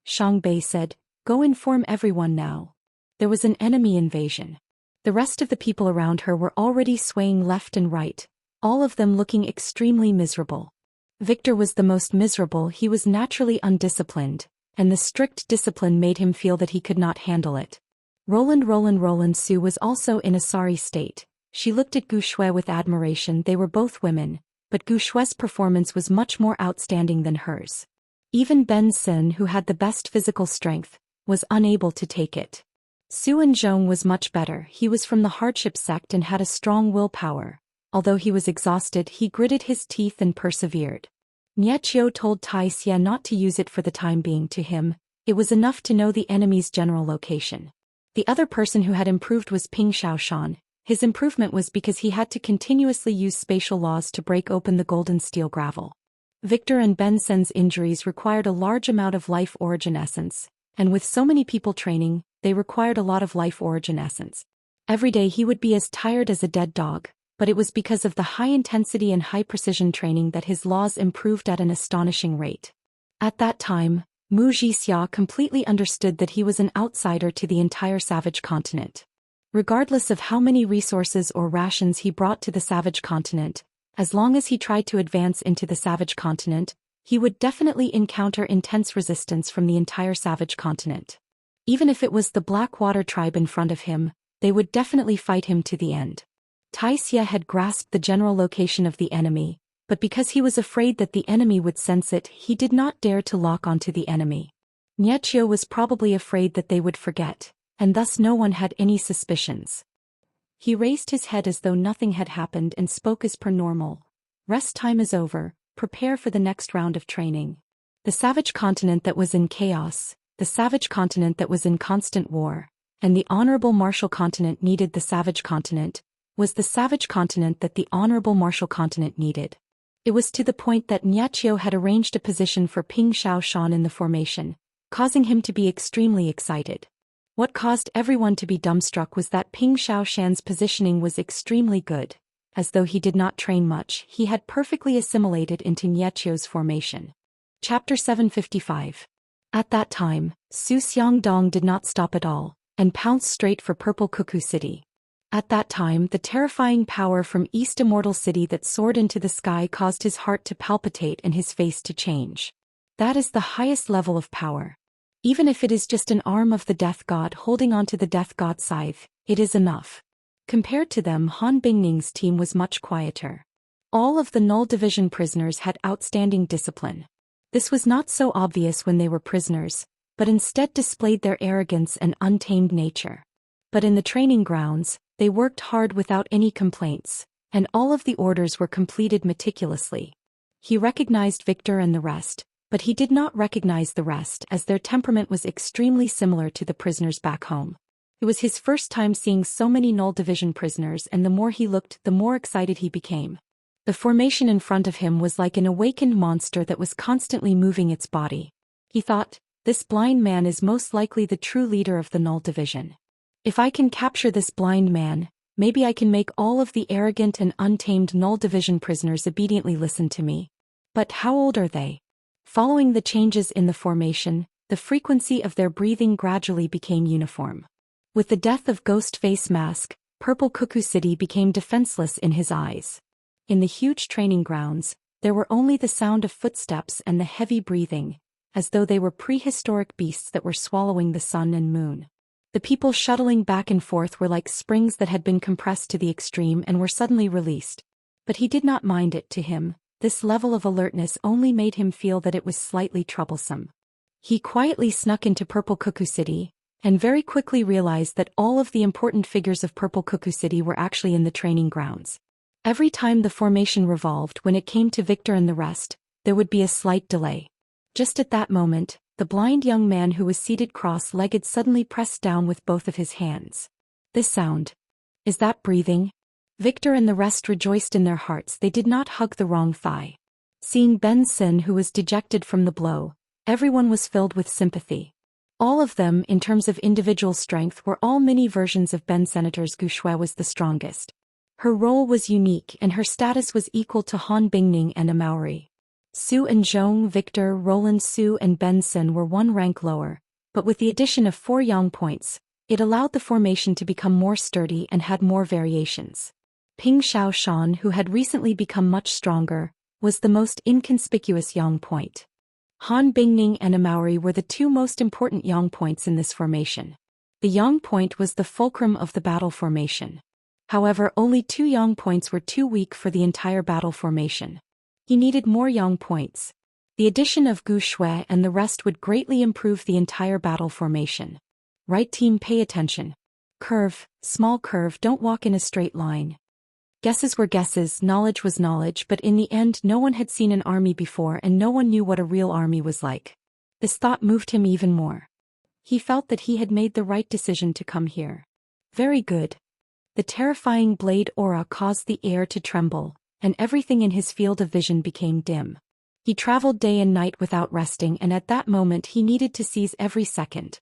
Xiang Bei said, go inform everyone now. There was an enemy invasion. The rest of the people around her were already swaying left and right, all of them looking extremely miserable. Victor was the most miserable. He was naturally undisciplined, and the strict discipline made him feel that he could not handle it. Roland Su was also in a sorry state. She looked at Gu Shui with admiration. They were both women, but Gu Shui's performance was much more outstanding than hers. Even Ben Sin, who had the best physical strength, was unable to take it. Su Zhong was much better. He was from the hardship sect and had a strong willpower. Although he was exhausted, he gritted his teeth and persevered. Niechio told Tai Xia not to use it for the time being. To him, it was enough to know the enemy's general location. The other person who had improved was Ping Xiaoshan. His improvement was because he had to continuously use spatial laws to break open the golden steel gravel. Victor and Ben Sen's injuries required a large amount of life origin essence, and with so many people training, they required a lot of life origin essence. Every day he would be as tired as a dead dog, but it was because of the high intensity and high precision training that his laws improved at an astonishing rate. At that time, Mu Jixia completely understood that he was an outsider to the entire savage continent. Regardless of how many resources or rations he brought to the savage continent, as long as he tried to advance into the savage continent, he would definitely encounter intense resistance from the entire savage continent. Even if it was the Blackwater tribe in front of him, they would definitely fight him to the end. Tai Xia had grasped the general location of the enemy, but because he was afraid that the enemy would sense it, he did not dare to lock onto the enemy. Niechio was probably afraid that they would forget, and thus no one had any suspicions. He raised his head as though nothing had happened and spoke as per normal. Rest time is over, prepare for the next round of training. The savage continent that was in chaos, the savage continent that was in constant war, and the honorable martial continent needed the savage continent, was the savage continent that the honorable martial continent needed. It was to the point that Niechio had arranged a position for Ping Xiaoshan in the formation, causing him to be extremely excited. What caused everyone to be dumbstruck was that Ping Xiaoshan's positioning was extremely good. As though he did not train much, he had perfectly assimilated into Niechio's formation. Chapter 755. At that time, Su Xiangdong did not stop at all, and pounced straight for Purple Cuckoo City. At that time, the terrifying power from East Immortal City that soared into the sky caused his heart to palpitate and his face to change. That is the highest level of power. Even if it is just an arm of the Death God holding onto the Death God scythe, it is enough. Compared to them, Han Bingning's team was much quieter. All of the Null Division prisoners had outstanding discipline. This was not so obvious when they were prisoners, but instead displayed their arrogance and untamed nature. But in the training grounds, they worked hard without any complaints, and all of the orders were completed meticulously. He recognized Victor and the rest, but he did not recognize the rest as their temperament was extremely similar to the prisoners back home. It was his first time seeing so many Null Division prisoners, and the more he looked, the more excited he became. The formation in front of him was like an awakened monster that was constantly moving its body. He thought, this blind man is most likely the true leader of the Null Division. If I can capture this blind man, maybe I can make all of the arrogant and untamed Null Division prisoners obediently listen to me. But how old are they? Following the changes in the formation, the frequency of their breathing gradually became uniform. With the death of Ghost Face Mask, Purple Cuckoo City became defenseless in his eyes. In the huge training grounds, there were only the sound of footsteps and the heavy breathing, as though they were prehistoric beasts that were swallowing the sun and moon. The people shuttling back and forth were like springs that had been compressed to the extreme and were suddenly released. But he did not mind it. To him, this level of alertness only made him feel that it was slightly troublesome. He quietly snuck into Purple Cuckoo City, and very quickly realized that all of the important figures of Purple Cuckoo City were actually in the training grounds. Every time the formation revolved, when it came to Victor and the rest, there would be a slight delay. Just at that moment, the blind young man who was seated cross-legged suddenly pressed down with both of his hands. This sound. Is that breathing? Victor and the rest rejoiced in their hearts. They did not hug the wrong thigh. Seeing Benson, who was dejected from the blow, everyone was filled with sympathy. All of them, in terms of individual strength, were all mini versions of Ben. Senator's Zhou Xian was the strongest. Her role was unique and her status was equal to Han Bingning and Amauri. Su and Zhong, Victor, Roland, Su and Benson were one rank lower, but with the addition of 4 yang points, it allowed the formation to become more sturdy and had more variations. Ping Xiaoshan, who had recently become much stronger, was the most inconspicuous yang point. Han Bingning and Amauri were the 2 most important yang points in this formation. The yang point was the fulcrum of the battle formation. However, only 2 yang points were too weak for the entire battle formation. He needed more yang points. The addition of Gu Shui and the rest would greatly improve the entire battle formation. Right team, pay attention. Curve, small curve, don't walk in a straight line. Guesses were guesses, knowledge was knowledge, but in the end no one had seen an army before and no one knew what a real army was like. This thought moved him even more. He felt that he had made the right decision to come here. Very good. The terrifying blade aura caused the air to tremble, and everything in his field of vision became dim. He traveled day and night without resting, and at that moment he needed to seize every second.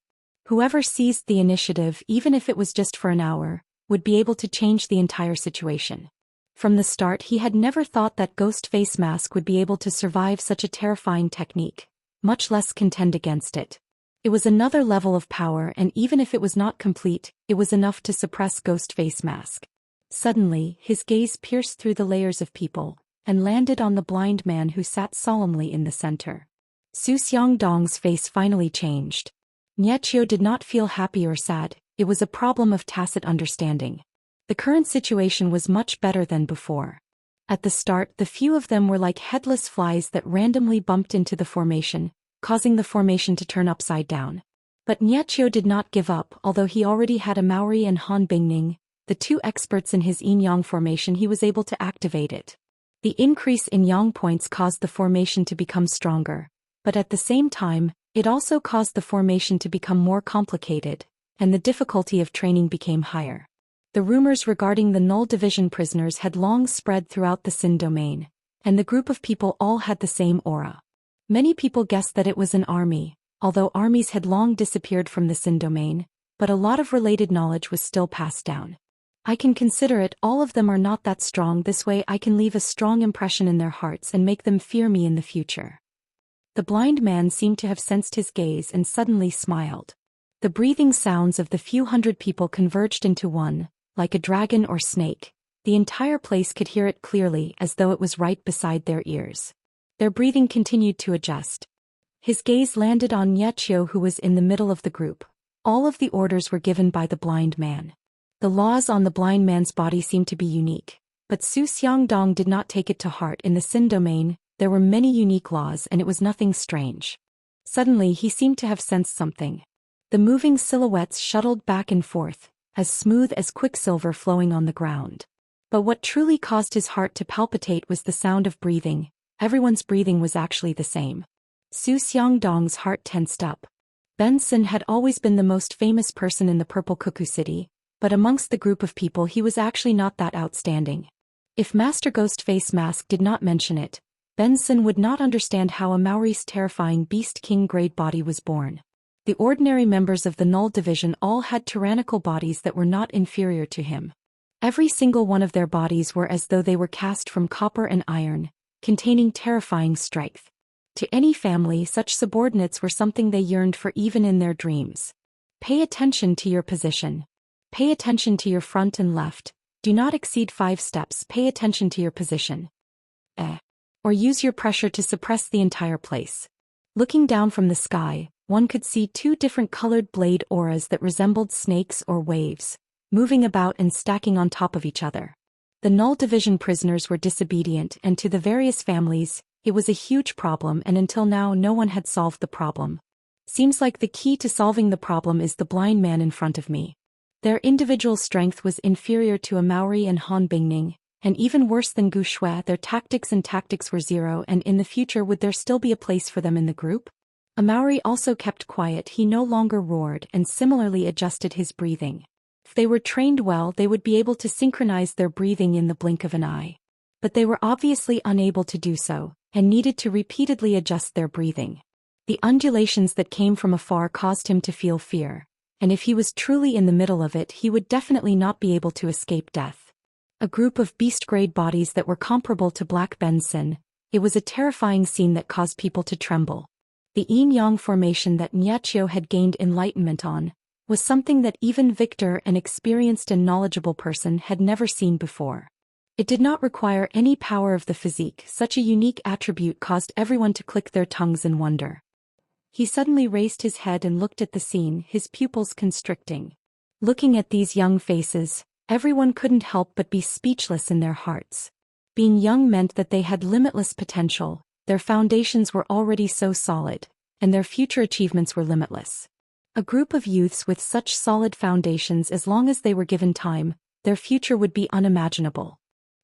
Whoever seized the initiative, even if it was just for an hour, would be able to change the entire situation. From the start he had never thought that Ghost Face Mask would be able to survive such a terrifying technique, much less contend against it. It was another level of power, and even if it was not complete, it was enough to suppress Ghost Face Mask. Suddenly, his gaze pierced through the layers of people, and landed on the blind man who sat solemnly in the center. Su Xiangdong's face finally changed. Niechio did not feel happy or sad, it was a problem of tacit understanding. The current situation was much better than before. At the start, the few of them were like headless flies that randomly bumped into the formation, causing the formation to turn upside down. But Niechio did not give up. Although he already had Amauri and Han Bingning, the 2 experts in his yin-yang formation, he was able to activate it. The increase in yang points caused the formation to become stronger, but at the same time, it also caused the formation to become more complicated, and the difficulty of training became higher. The rumors regarding the Null Division prisoners had long spread throughout the Sin domain, and the group of people all had the same aura. Many people guessed that it was an army, although armies had long disappeared from the Sin domain, but a lot of related knowledge was still passed down. I can consider it, all of them are not that strong. This way I can leave a strong impression in their hearts and make them fear me in the future. The blind man seemed to have sensed his gaze and suddenly smiled. The breathing sounds of the few hundred people converged into one, like a dragon or snake. The entire place could hear it clearly, as though it was right beside their ears. Their breathing continued to adjust. His gaze landed on Niechio, who was in the middle of the group. All of the orders were given by the blind man. The laws on the blind man's body seemed to be unique, but Su Xiangdong did not take it to heart. In the Sin domain, there were many unique laws and it was nothing strange. Suddenly he seemed to have sensed something. The moving silhouettes shuttled back and forth, as smooth as quicksilver flowing on the ground. But what truly caused his heart to palpitate was the sound of breathing. Everyone's breathing was actually the same. Su Xiangdong's heart tensed up. Benson had always been the most famous person in the Purple Cuckoo City, but amongst the group of people he was actually not that outstanding. If Master Ghost Face Mask did not mention it, Benson would not understand how Amauri's terrifying Beast King grade body was born. The ordinary members of the Null Division all had tyrannical bodies that were not inferior to him. Every single one of their bodies were as though they were cast from copper and iron, containing terrifying strength. To any family, such subordinates were something they yearned for even in their dreams. Pay attention to your position. Pay attention to your front and left. Do not exceed 5 steps. Pay attention to your position. Or use your pressure to suppress the entire place. Looking down from the sky, one could see 2 different colored blade auras that resembled snakes or waves, moving about and stacking on top of each other. The Null Division prisoners were disobedient, and to the various families, it was a huge problem, and until now no one had solved the problem. Seems like the key to solving the problem is the blind man in front of me. Their individual strength was inferior to a Maori and Han Bingning, and even worse than Gu Shui, their tactics were zero, and in the future would there still be a place for them in the group? A Maori also kept quiet, he no longer roared and similarly adjusted his breathing. If they were trained well, they would be able to synchronize their breathing in the blink of an eye. But they were obviously unable to do so, and needed to repeatedly adjust their breathing. The undulations that came from afar caused him to feel fear, and if he was truly in the middle of it, he would definitely not be able to escape death. A group of beast-grade bodies that were comparable to Black Benson, it was a terrifying scene that caused people to tremble. The yin-yang formation that Xianxia had gained enlightenment on was something that even Victor, an experienced and knowledgeable person, had never seen before. It did not require any power of the physique, such a unique attribute caused everyone to click their tongues in wonder. He suddenly raised his head and looked at the scene, his pupils constricting. Looking at these young faces, everyone couldn't help but be speechless in their hearts. Being young meant that they had limitless potential, their foundations were already so solid, and their future achievements were limitless. A group of youths with such solid foundations, as long as they were given time, their future would be unimaginable.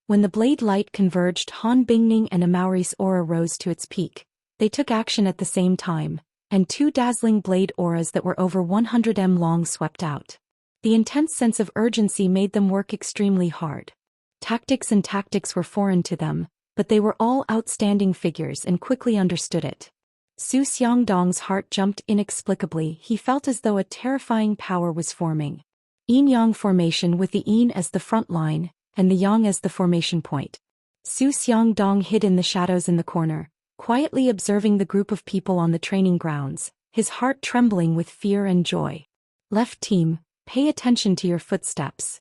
When the blade light converged, Han Bingning and Amauri's aura rose to its peak. They took action at the same time, and two dazzling blade auras that were over 100 m long swept out. The intense sense of urgency made them work extremely hard. Tactics were foreign to them, but they were all outstanding figures and quickly understood it. Su Xiangdong's heart jumped inexplicably, he felt as though a terrifying power was forming. Yin-yang formation with the yin as the front line, and the yang as the formation point. Su Xiangdong hid in the shadows in the corner, quietly observing the group of people on the training grounds, his heart trembling with fear and joy. Left team, pay attention to your footsteps.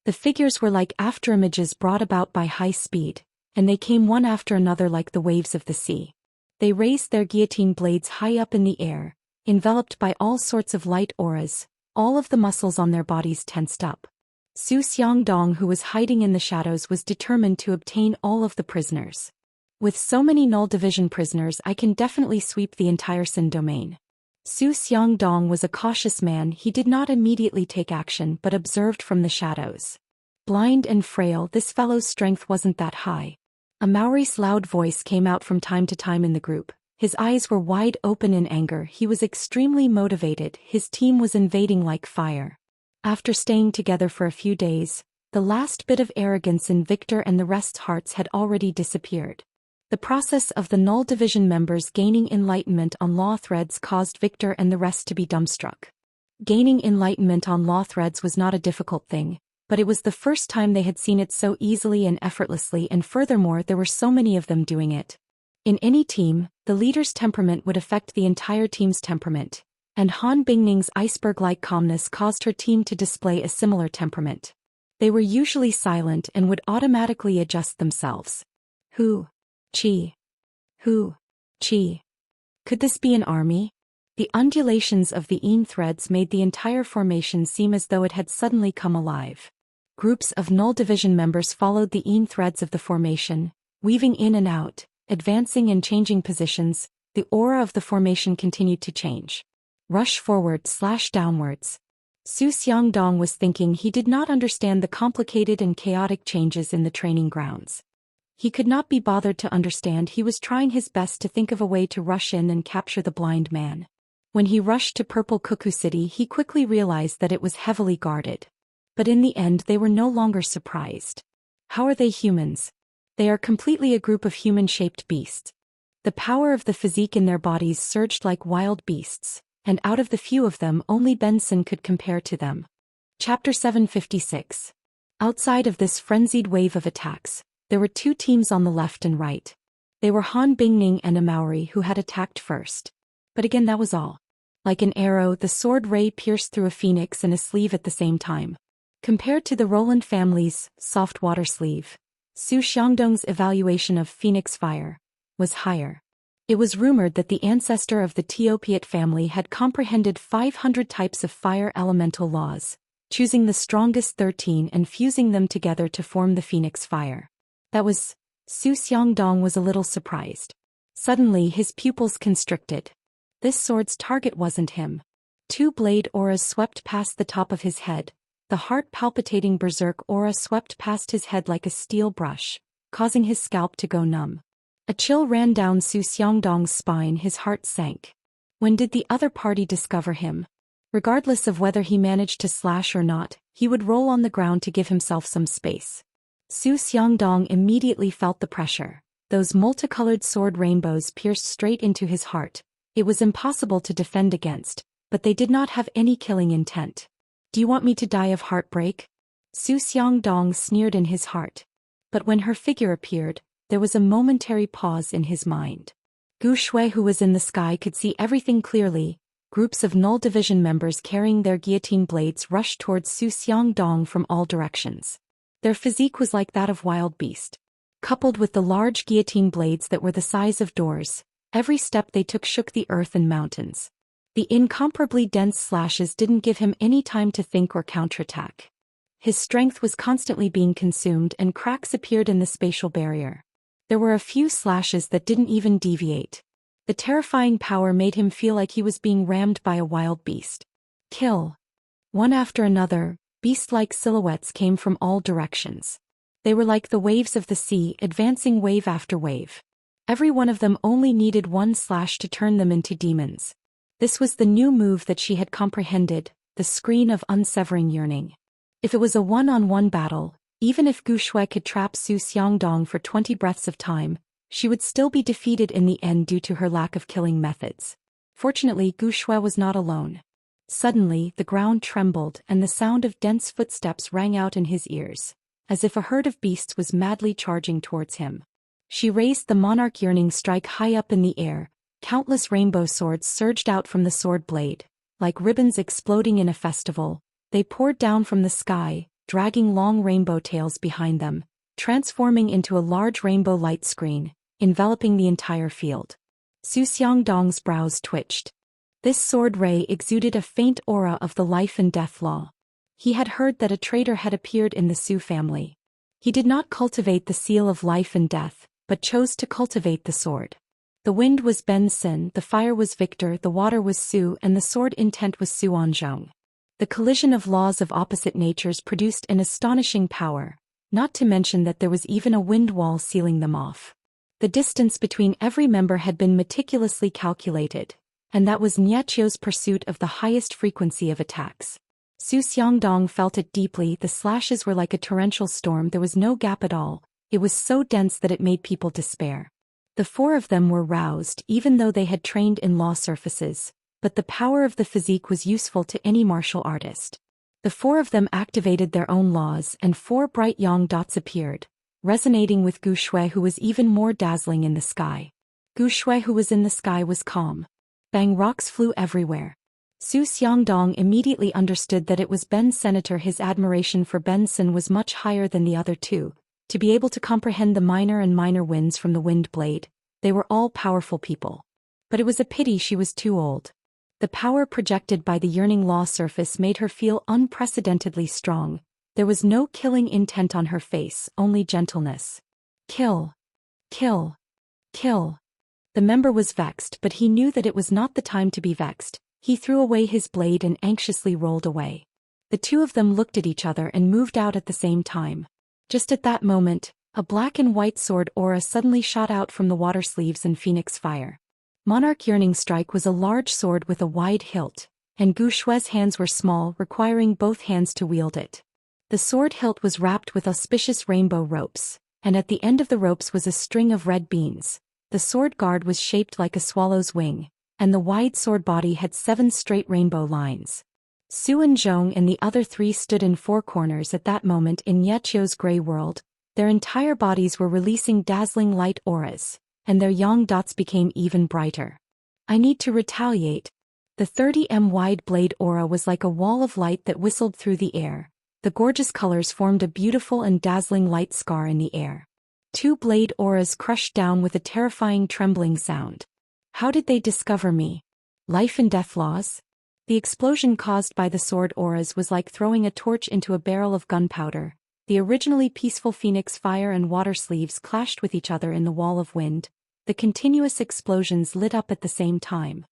The figures were like afterimages brought about by high speed, and they came one after another like the waves of the sea. They raised their guillotine blades high up in the air, enveloped by all sorts of light auras, all of the muscles on their bodies tensed up. Su Xiangdong, who was hiding in the shadows, was determined to obtain all of the prisoners. With so many null division prisoners, I can definitely sweep the entire Sin domain. Su Xiangdong was a cautious man, he did not immediately take action but observed from the shadows. Blind and frail, this fellow's strength wasn't that high. A Maori's loud voice came out from time to time in the group. His eyes were wide open in anger, he was extremely motivated, his team was invading like fire. After staying together for a few days, the last bit of arrogance in Victor and the rest's hearts had already disappeared. The process of the null division members gaining enlightenment on law threads caused Victor and the rest to be dumbstruck. Gaining enlightenment on law threads was not a difficult thing, but it was the first time they had seen it so easily and effortlessly, and furthermore there were so many of them doing it. In any team, the leader's temperament would affect the entire team's temperament, and Han Bingning's iceberg-like calmness caused her team to display a similar temperament. They were usually silent and would automatically adjust themselves. Hu Chi. Hu Chi. Could this be an army? The undulations of the yin threads made the entire formation seem as though it had suddenly come alive. Groups of null division members followed the yin threads of the formation, weaving in and out, advancing and changing positions. The aura of the formation continued to change. Rush forward/downwards. Su Xiangdong was thinking he did not understand the complicated and chaotic changes in the training grounds. He could not be bothered to understand, he was trying his best to think of a way to rush in and capture the blind man. When he rushed to Purple Cuckoo City, he quickly realized that it was heavily guarded. But in the end they were no longer surprised. How are they humans? They are completely a group of human-shaped beasts. The power of the physique in their bodies surged like wild beasts, and out of the few of them only Benson could compare to them. Chapter 756. Outside of this frenzied wave of attacks, there were two teams on the left and right. They were Han Bingning and a Maori who had attacked first. But again that was all. Like an arrow, the sword ray pierced through a phoenix and a sleeve at the same time. Compared to the Roland family's soft water sleeve, Su Xiangdong's evaluation of phoenix fire was higher. It was rumored that the ancestor of the Teopiot family had comprehended 500 types of fire elemental laws, choosing the strongest 13 and fusing them together to form the phoenix fire. That was... Su Xiangdong was a little surprised. Suddenly his pupils constricted. This sword's target wasn't him. Two blade auras swept past the top of his head. The heart-palpitating berserk aura swept past his head like a steel brush, causing his scalp to go numb. A chill ran down Zhou Xian's spine, his heart sank. When did the other party discover him? Regardless of whether he managed to slash or not, he would roll on the ground to give himself some space. Zhou Xian immediately felt the pressure. Those multicolored sword rainbows pierced straight into his heart. It was impossible to defend against, but they did not have any killing intent. Do you want me to die of heartbreak? Zhou Xian sneered in his heart. But when her figure appeared, there was a momentary pause in his mind. Gu Shui, who was in the sky, could see everything clearly. Groups of Null Division members carrying their guillotine blades rushed towards Zhou Xian from all directions. Their physique was like that of wild beast. Coupled with the large guillotine blades that were the size of doors, every step they took shook the earth and mountains. The incomparably dense slashes didn't give him any time to think or counterattack. His strength was constantly being consumed and cracks appeared in the spatial barrier. There were a few slashes that didn't even deviate. The terrifying power made him feel like he was being rammed by a wild beast. Kill. One after another, beast-like silhouettes came from all directions. They were like the waves of the sea, advancing wave after wave. Every one of them only needed one slash to turn them into demons. This was the new move that she had comprehended, the screen of unsevering yearning. If it was a one-on-one battle, even if Gu Shui could trap Zhou Xian for 20 breaths of time, she would still be defeated in the end due to her lack of killing methods. Fortunately, Gu Shui was not alone. Suddenly, the ground trembled and the sound of dense footsteps rang out in his ears, as if a herd of beasts was madly charging towards him. She raised the monarch yearning strike high up in the air. Countless rainbow swords surged out from the sword blade. Like ribbons exploding in a festival, they poured down from the sky, dragging long rainbow tails behind them, transforming into a large rainbow light screen, enveloping the entire field. Zhou Xian's brows twitched. This sword ray exuded a faint aura of the life and death law. He had heard that a traitor had appeared in the Zhou family. He did not cultivate the seal of life and death, but chose to cultivate the sword. The wind was Ben Sin, the fire was Victor, the water was Zhou, and the sword intent was Zhou. The collision of laws of opposite natures produced an astonishing power, not to mention that there was even a wind wall sealing them off. The distance between every member had been meticulously calculated, and that was Niechio's pursuit of the highest frequency of attacks. Zhou Xian felt it deeply. The slashes were like a torrential storm. There was no gap at all. It was so dense that it made people despair. The four of them were roused, even though they had trained in law surfaces, but the power of the physique was useful to any martial artist. The four of them activated their own laws, and four bright yang dots appeared, resonating with Gu Shui, who was even more dazzling in the sky. Gu Shui, who was in the sky, was calm. Bang, rocks flew everywhere. Zhou Xian immediately understood that it was Ben Senator. His admiration for Ben Sin was much higher than the other two. To be able to comprehend the minor and minor winds from the wind blade, they were all powerful people. But it was a pity she was too old. The power projected by the yearning law surface made her feel unprecedentedly strong. There was no killing intent on her face, only gentleness. Kill. Kill. Kill. The member was vexed, but he knew that it was not the time to be vexed. He threw away his blade and anxiously rolled away. The two of them looked at each other and moved out at the same time. Just at that moment, a black and white sword aura suddenly shot out from the water sleeves and phoenix fire. Monarch Yearning Strike was a large sword with a wide hilt, and Gu Shui's hands were small, requiring both hands to wield it. The sword hilt was wrapped with auspicious rainbow ropes, and at the end of the ropes was a string of red beans. The sword guard was shaped like a swallow's wing, and the wide sword body had 7 straight rainbow lines. Su and Zhong and the other 3 stood in 4 corners at that moment in Niechio's gray world. Their entire bodies were releasing dazzling light auras, and their yang dots became even brighter. I need to retaliate. The 30 wide blade aura was like a wall of light that whistled through the air. The gorgeous colors formed a beautiful and dazzling light scar in the air. 2 blade auras crushed down with a terrifying trembling sound. How did they discover me? Life and death laws? The explosion caused by the sword auras was like throwing a torch into a barrel of gunpowder. The originally peaceful phoenix fire and water sleeves clashed with each other in the wall of wind. The continuous explosions lit up at the same time.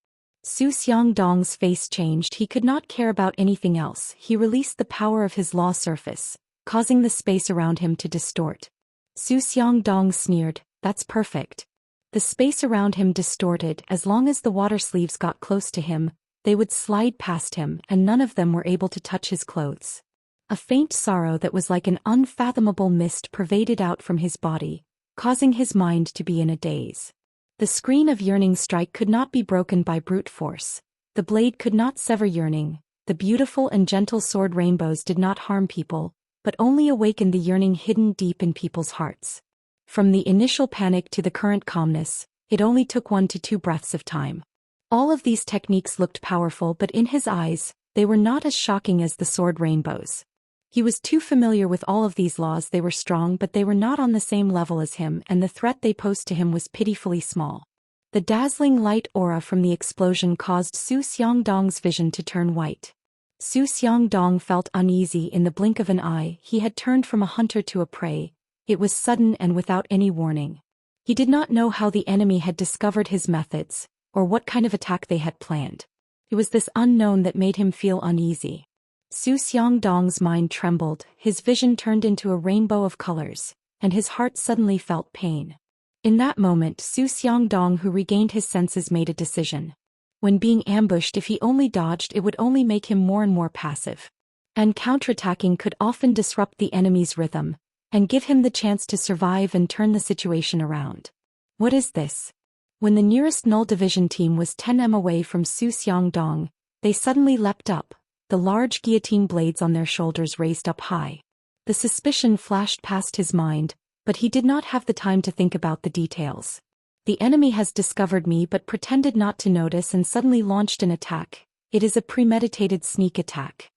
Su Xiangdong's face changed. He could not care about anything else. He released the power of his law surface, causing the space around him to distort. Su Xiangdong sneered, "That's perfect." The space around him distorted. As long as the water sleeves got close to him, they would slide past him, and none of them were able to touch his clothes. A faint sorrow that was like an unfathomable mist pervaded out from his body, causing his mind to be in a daze. The screen of yearning strike could not be broken by brute force. The blade could not sever yearning. The beautiful and gentle sword rainbows did not harm people, but only awakened the yearning hidden deep in people's hearts. From the initial panic to the current calmness, it only took 1 to 2 breaths of time. All of these techniques looked powerful, but in his eyes, they were not as shocking as the sword rainbows. He was too familiar with all of these laws. They were strong, but they were not on the same level as him, and the threat they posed to him was pitifully small. The dazzling light aura from the explosion caused Su Xiangdong's vision to turn white. Su Xiangdong felt uneasy. In the blink of an eye, he had turned from a hunter to a prey. It was sudden and without any warning. He did not know how the enemy had discovered his methods, or what kind of attack they had planned. It was this unknown that made him feel uneasy. Su Xiangdong's mind trembled, his vision turned into a rainbow of colors, and his heart suddenly felt pain. In that moment, Su Xiangdong, who regained his senses, made a decision. When being ambushed, if he only dodged, it would only make him more and more passive. And counterattacking could often disrupt the enemy's rhythm, and give him the chance to survive and turn the situation around. What is this? When the nearest Null Division team was 10 m away from Su Xiangdong, they suddenly leapt up, the large guillotine blades on their shoulders raised up high. The suspicion flashed past his mind, but he did not have the time to think about the details. The enemy has discovered me but pretended not to notice and suddenly launched an attack. It is a premeditated sneak attack.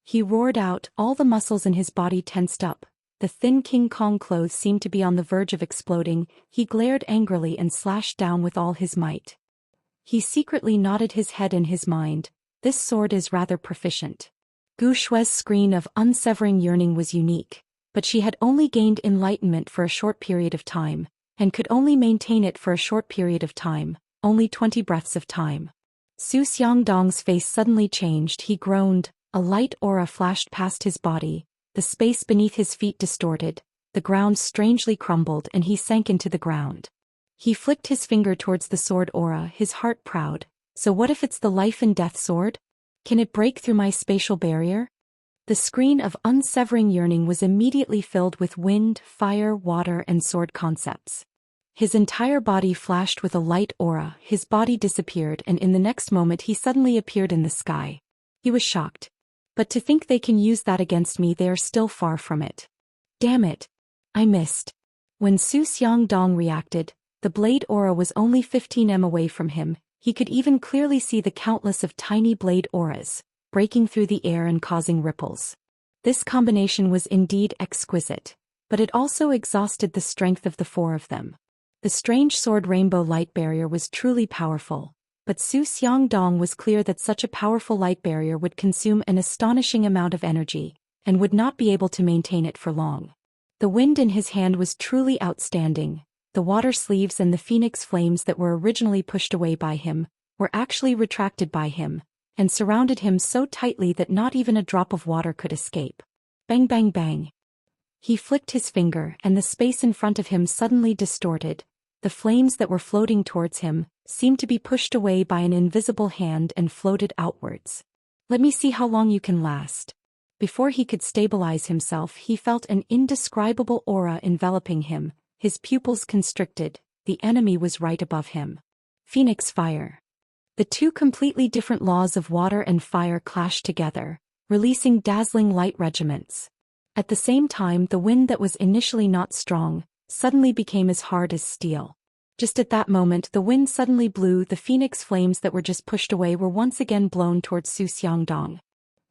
He roared out, all the muscles in his body tensed up. The thin King Kong clothes seemed to be on the verge of exploding. He glared angrily and slashed down with all his might. He secretly nodded his head in his mind. This sword is rather proficient. Gu Shui's screen of unsevering yearning was unique, but she had only gained enlightenment for a short period of time, and could only maintain it for a short period of time, only 20 breaths of time. Su Xiangdong's face suddenly changed. He groaned, a light aura flashed past his body, the space beneath his feet distorted, the ground strangely crumbled and he sank into the ground. He flicked his finger towards the sword aura, his heart proud. So what if it's the life and death sword? Can it break through my spatial barrier? The screen of unsevering yearning was immediately filled with wind, fire, water, and sword concepts. His entire body flashed with a light aura, his body disappeared, and in the next moment he suddenly appeared in the sky. He was shocked. But to think they can use that against me, they are still far from it. Damn it! I missed. When Su Xiangdong reacted, the blade aura was only 15 m away from him. He could even clearly see the countless of tiny blade auras, breaking through the air and causing ripples. This combination was indeed exquisite, but it also exhausted the strength of the 4 of them. The strange sword rainbow light barrier was truly powerful, but Su Xiangdong was clear that such a powerful light barrier would consume an astonishing amount of energy, and would not be able to maintain it for long. The wind in his hand was truly outstanding. The water sleeves and the phoenix flames that were originally pushed away by him, were actually retracted by him, and surrounded him so tightly that not even a drop of water could escape. Bang bang bang. He flicked his finger, and the space in front of him suddenly distorted. The flames that were floating towards him seemed to be pushed away by an invisible hand and floated outwards. Let me see how long you can last. Before he could stabilize himself, he felt an indescribable aura enveloping him. His pupils constricted. The enemy was right above him. Phoenix fire. The 2 completely different laws of water and fire clashed together, releasing dazzling light regiments. At the same time, the wind that was initially not strong suddenly became as hard as steel. Just at that moment, the wind suddenly blew. The phoenix flames that were just pushed away were once again blown towards Su Xiangdong.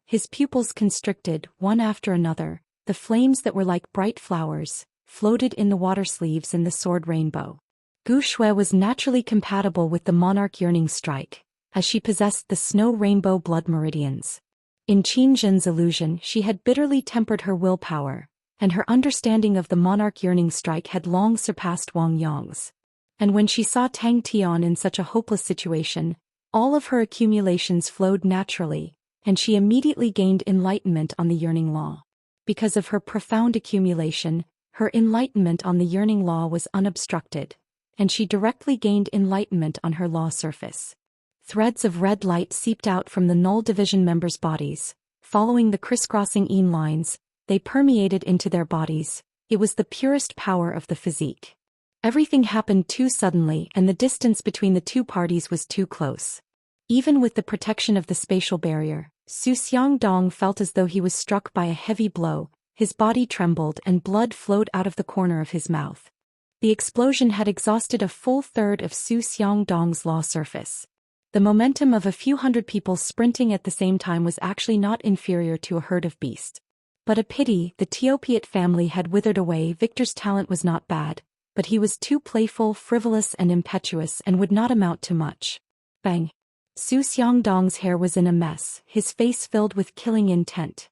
His pupils constricted, one after another. The flames that were like bright flowers floated in the water sleeves and the sword rainbow. Gu Shui was naturally compatible with the monarch yearning strike, as she possessed the snow rainbow blood meridians. In Qin Zhen's illusion, she had bitterly tempered her willpower, and her understanding of the monarch yearning strike had long surpassed Wang Yang's. And when she saw Tang Tian in such a hopeless situation, All of her accumulations flowed naturally, and she immediately gained enlightenment on the yearning law. Because of her profound accumulation, her enlightenment on the yearning law was unobstructed, and she directly gained enlightenment on her law surface. Threads of red light seeped out from the null division members' bodies. Following the crisscrossing yin lines, they permeated into their bodies. It was the purest power of the physique. Everything happened too suddenly, and the distance between the two parties was too close. Even with the protection of the spatial barrier, Zhou Xian felt as though he was struck by a heavy blow. His body trembled and blood flowed out of the corner of his mouth. The explosion had exhausted a full third of Zhou Xian's law surface. The momentum of a few hundred people sprinting at the same time was actually not inferior to a herd of beasts. But a pity, the Teopiot family had withered away. Victor's talent was not bad, but he was too playful, frivolous and impetuous and would not amount to much. Bang! Zhou Xian's hair was in a mess, his face filled with killing intent.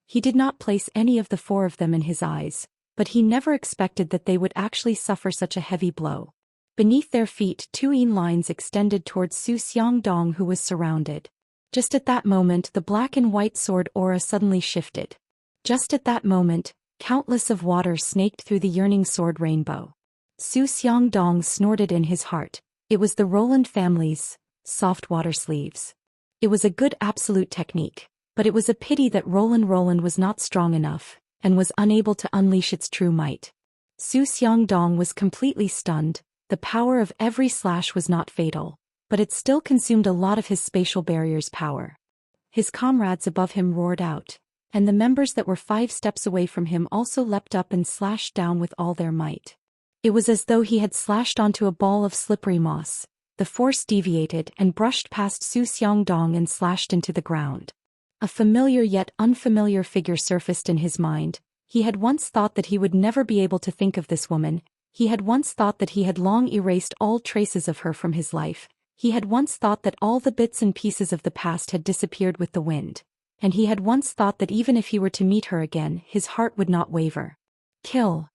He did not place any of the four of them in his eyes, but he never expected that they would actually suffer such a heavy blow. Beneath their feet 2 yin lines extended towards Zhou Xian, who was surrounded. Just at that moment the black and white sword aura suddenly shifted. Just at that moment, countless of water snaked through the yearning sword rainbow. Zhou Xian snorted in his heart. It was the Roland family's soft water sleeves. It was a good absolute technique, but it was a pity that Roland was not strong enough, and was unable to unleash its true might. Zhou Xian was completely stunned. The power of every slash was not fatal, but it still consumed a lot of his spatial barrier's power. His comrades above him roared out, and the members that were 5 steps away from him also leapt up and slashed down with all their might. It was as though he had slashed onto a ball of slippery moss. The force deviated and brushed past Zhou Xian and slashed into the ground. A familiar yet unfamiliar figure surfaced in his mind. He had once thought that he would never be able to think of this woman. He had once thought that he had long erased all traces of her from his life. He had once thought that all the bits and pieces of the past had disappeared with the wind. And he had once thought that even if he were to meet her again, his heart would not waver. Kill.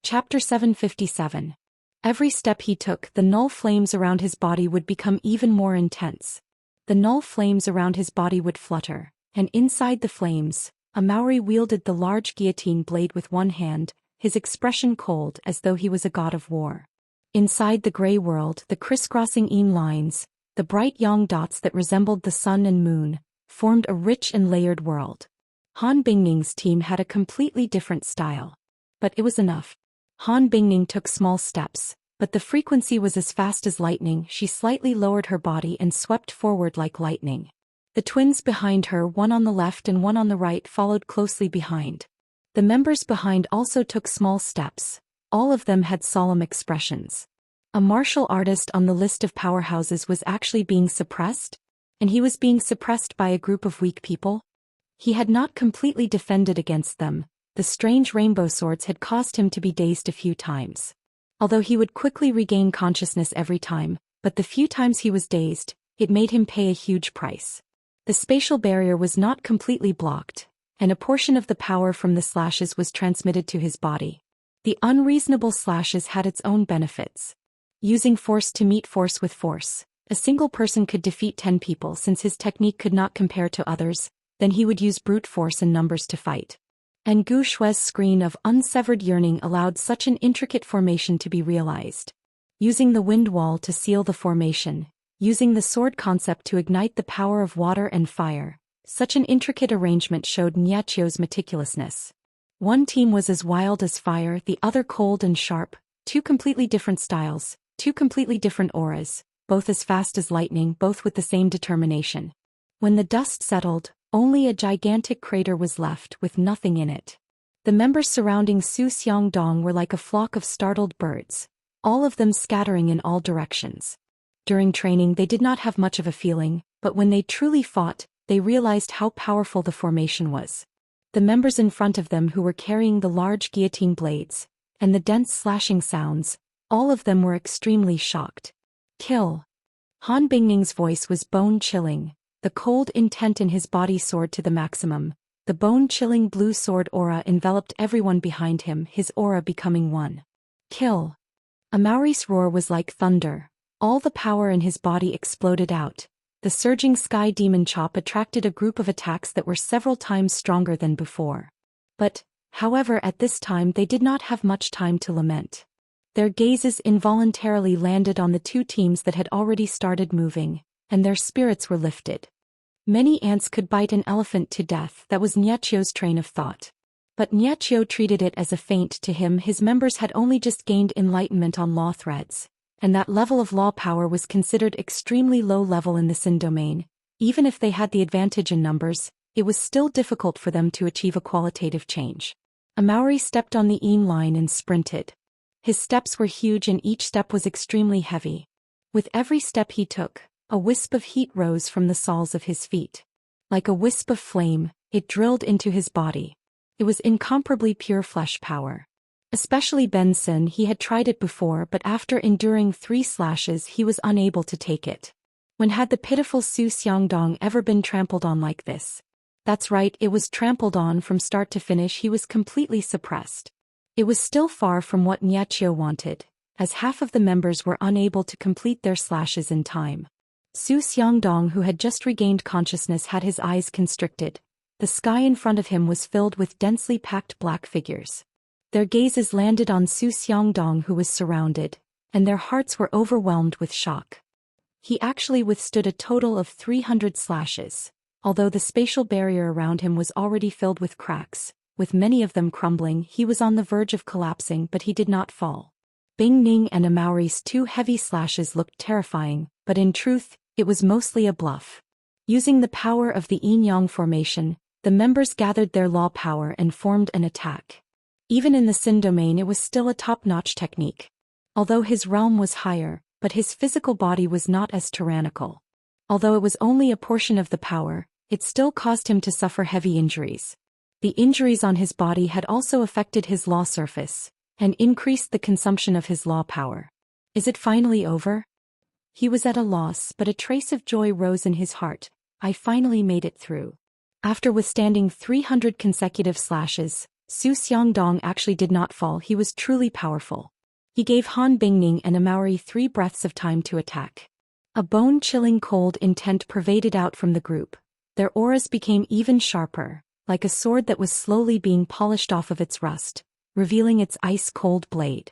Chapter 757. Every step he took, the null flames around his body would become even more intense. The null flames around his body would flutter, and inside the flames, a Maori wielded the large guillotine blade with one hand, his expression cold as though he was a god of war. Inside the grey world, the crisscrossing yin lines, the bright yang dots that resembled the sun and moon, formed a rich and layered world. Han Bingning's team had a completely different style. But it was enough. Han Bingning took small steps, but the frequency was as fast as lightning. She slightly lowered her body and swept forward like lightning. The twins behind her, one on the left and one on the right, followed closely behind. The members behind also took small steps. All of them had solemn expressions. A martial artist on the list of powerhouses was actually being suppressed, and he was being suppressed by a group of weak people. He had not completely defended against them. The strange rainbow swords had caused him to be dazed a few times. Although he would quickly regain consciousness every time, but the few times he was dazed, it made him pay a huge price. The spatial barrier was not completely blocked, and a portion of the power from the slashes was transmitted to his body. The unreasonable slashes had its own benefits. Using force to meet force with force, a single person could defeat 10 people. Since his technique could not compare to others, then he would use brute force and numbers to fight. And Gu Shui's screen of unsevered yearning allowed such an intricate formation to be realized. Using the wind wall to seal the formation, using the sword concept to ignite the power of water and fire, such an intricate arrangement showed Niachio's meticulousness. One team was as wild as fire, the other cold and sharp, 2 completely different styles, 2 completely different auras, both as fast as lightning, both with the same determination. When the dust settled, only a gigantic crater was left with nothing in it. The members surrounding Zhou Xian were like a flock of startled birds, all of them scattering in all directions. During training they did not have much of a feeling, but when they truly fought, they realized how powerful the formation was. The members in front of them who were carrying the large guillotine blades, and the dense slashing sounds, all of them were extremely shocked. Kill. Han Bingning's voice was bone-chilling. The cold intent in his body soared to the maximum. The bone-chilling blue sword aura enveloped everyone behind him, his aura becoming one. Kill. A Maori's roar was like thunder. All the power in his body exploded out. The surging sky demon chop attracted a group of attacks that were several times stronger than before. But, however, at this time they did not have much time to lament. Their gazes involuntarily landed on the two teams that had already started moving, and their spirits were lifted. Many ants could bite an elephant to death. That was Niechio's train of thought. But Niechio treated it as a feint. To him, his members had only just gained enlightenment on law threads, and that level of law power was considered extremely low level in the Sin domain. Even if they had the advantage in numbers, it was still difficult for them to achieve a qualitative change. Amauri stepped on the Yin line and sprinted. His steps were huge and each step was extremely heavy. With every step he took, a wisp of heat rose from the soles of his feet. Like a wisp of flame, it drilled into his body. It was incomparably pure flesh power. Especially Benson, he had tried it before, but after enduring 3 slashes he was unable to take it. When had the pitiful Su Xiangdong ever been trampled on like this? That's right, it was trampled on from start to finish. He was completely suppressed. It was still far from what Niechio wanted, as half of the members were unable to complete their slashes in time. Su Xiangdong, who had just regained consciousness, had his eyes constricted. The sky in front of him was filled with densely packed black figures. Their gazes landed on Su Xiangdong, who was surrounded, and their hearts were overwhelmed with shock. He actually withstood a total of 300 slashes, although the spatial barrier around him was already filled with cracks, with many of them crumbling. He was on the verge of collapsing, but he did not fall. Bing Ning and Amauri's 2 heavy slashes looked terrifying, but in truth, it was mostly a bluff. Using the power of the yin-yang formation, the members gathered their law power and formed an attack. Even in the Sin domain, it was still a top-notch technique. Although his realm was higher, but his physical body was not as tyrannical. Although it was only a portion of the power, it still caused him to suffer heavy injuries. The injuries on his body had also affected his law surface, and increased the consumption of his law power. Is it finally over? He was at a loss, but a trace of joy rose in his heart. I finally made it through. After withstanding 300 consecutive slashes, Su Xiangdong actually did not fall. He was truly powerful. He gave Han Bingning and Amauri 3 breaths of time to attack. A bone-chilling cold intent pervaded out from the group. Their auras became even sharper, like a sword that was slowly being polished off of its rust, revealing its ice-cold blade.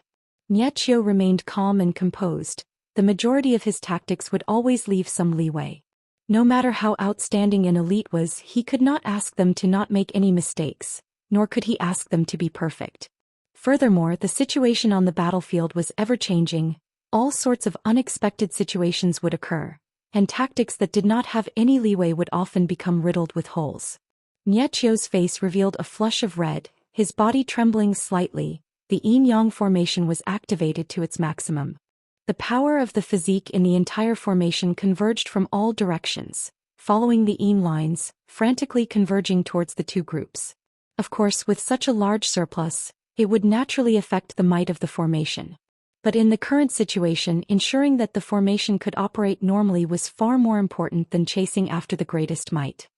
Niechio remained calm and composed. The majority of his tactics would always leave some leeway. No matter how outstanding an elite was, he could not ask them to not make any mistakes, nor could he ask them to be perfect. Furthermore, the situation on the battlefield was ever-changing. All sorts of unexpected situations would occur, and tactics that did not have any leeway would often become riddled with holes. Niechio's face revealed a flush of red, his body trembling slightly. The yin-yang formation was activated to its maximum. The power of the physique in the entire formation converged from all directions, following the yin lines, frantically converging towards the 2 groups. Of course, with such a large surplus, it would naturally affect the might of the formation. But in the current situation, ensuring that the formation could operate normally was far more important than chasing after the greatest might.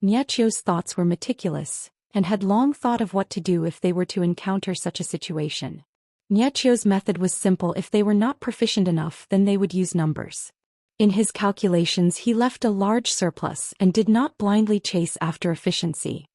Niechio's thoughts were meticulous, and had long thought of what to do if they were to encounter such a situation. Niechio's method was simple. If they were not proficient enough, then they would use numbers. In his calculations, he left a large surplus and did not blindly chase after efficiency.